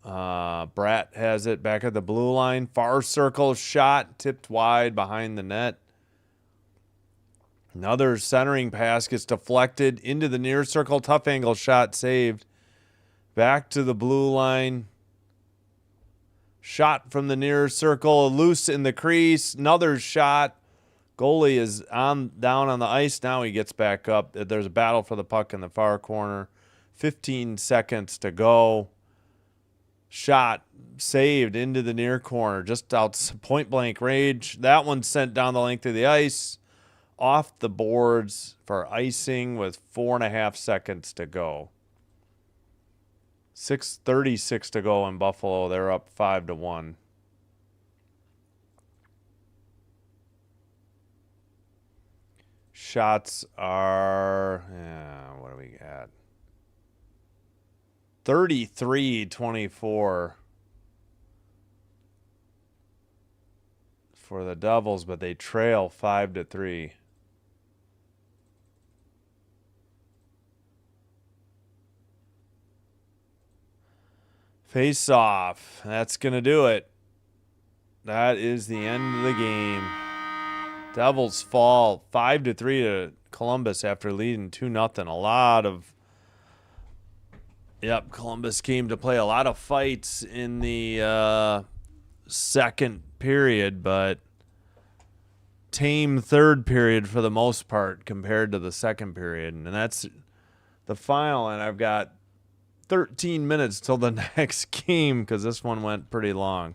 Bratt has it back at the blue line. Far circle shot. Tipped wide behind the net. Another centering pass gets deflected into the near circle. Tough angle shot saved. Back to the blue line. Shot from the near circle. Loose in the crease. Another shot. Goalie is down on the ice. Now he gets back up. There's a battle for the puck in the far corner. 15 seconds to go. Shot saved into the near corner. Just out point blank range. That one sent down the length of the ice. Off the boards for icing with 4.5 seconds to go. 6:36 to go in Buffalo. They're up 5-1. Shots are, what do we got? 33-24 for the Devils, but they trail 5-3. Face off. That's going to do it. That is the end of the game. Devils fall 5-3 to Columbus after leading 2-0. A lot of, Columbus came to play a lot of fights in the second period, but tame third period for the most part compared to the second period. And that's the final, and I've got 13 minutes till the next game because this one went pretty long.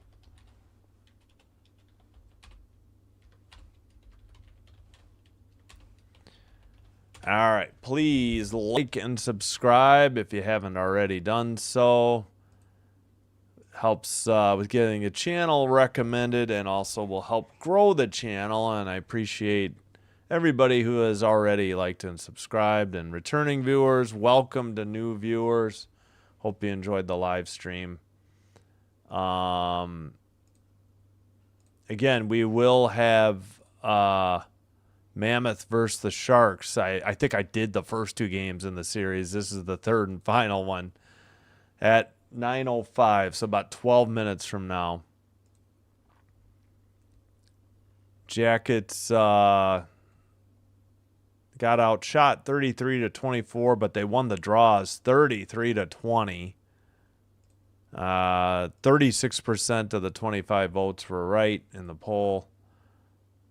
All right, please like and subscribe if you haven't already done so. Helps with getting the channel recommended and also will help grow the channel, and I appreciate everybody who has already liked and subscribed, and returning viewers, welcome to new viewers. Hope you enjoyed the live stream. Again, we will have Mammoth versus the Sharks. I think I did the first 2 games in the series. This is the third and final one at 9:05, so about 12 minutes from now. Jackets got outshot 33-24, but they won the draws 33-20. 36% of the 25 votes were right in the poll.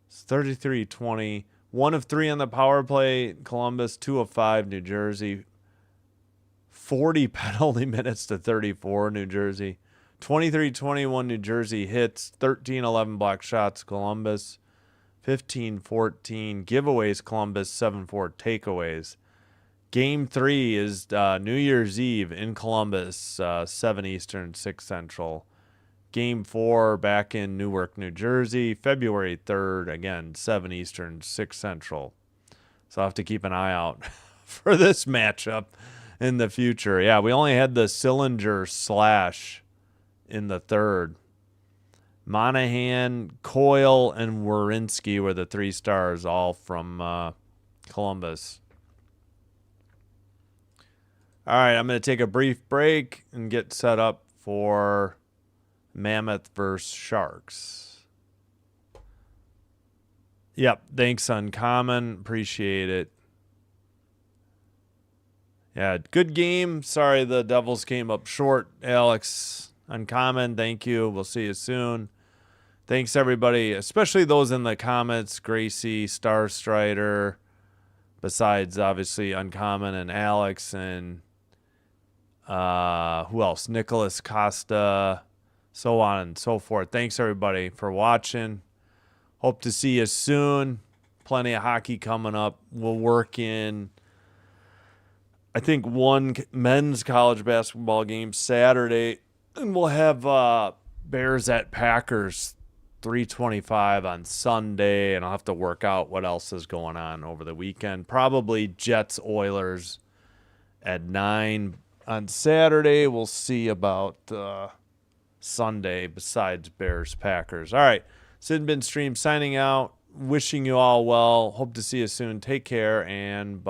It's 33-20. 1 of 3 on the power play, Columbus. 2 of 5, New Jersey. 40 penalty minutes to 34, New Jersey. 23-21, New Jersey hits. 13-11 block shots, Columbus. 15-14 giveaways, Columbus. 7-4 takeaways. Game 3 is New Year's Eve in Columbus, 7 Eastern, 6 Central. Game 4 back in Newark, New Jersey, February 3rd, again, 7 Eastern, 6 Central. So I'll have to keep an eye out for this matchup in the future. Yeah, we only had the Sillinger slash in the 3rd. Monahan, Coyle, and Werenski were the 3 stars, all from Columbus. All right, I'm going to take a brief break and get set up for Mammoth versus Sharks. Yep, thanks, Uncommon. Appreciate it. Yeah, good game. Sorry the Devils came up short, Alex. Uncommon, thank you. We'll see you soon. Thanks, everybody, especially those in the comments. Gracie, Star Strider, besides, obviously, Uncommon and Alex, and who else? Nicholas Costa, so on and so forth. Thanks, everybody, for watching. Hope to see you soon. Plenty of hockey coming up. We'll work in, I think, one men's college basketball game Saturday, and we'll have Bears at Packers 3:25 on Sunday, and I'll have to work out what else is going on over the weekend. Probably Jets Oilers at 9 on Saturday. We'll see about Sunday besides Bears Packers. All right, Sid Bin Stream signing out. Wishing you all well. Hope to see you soon. Take care and bye.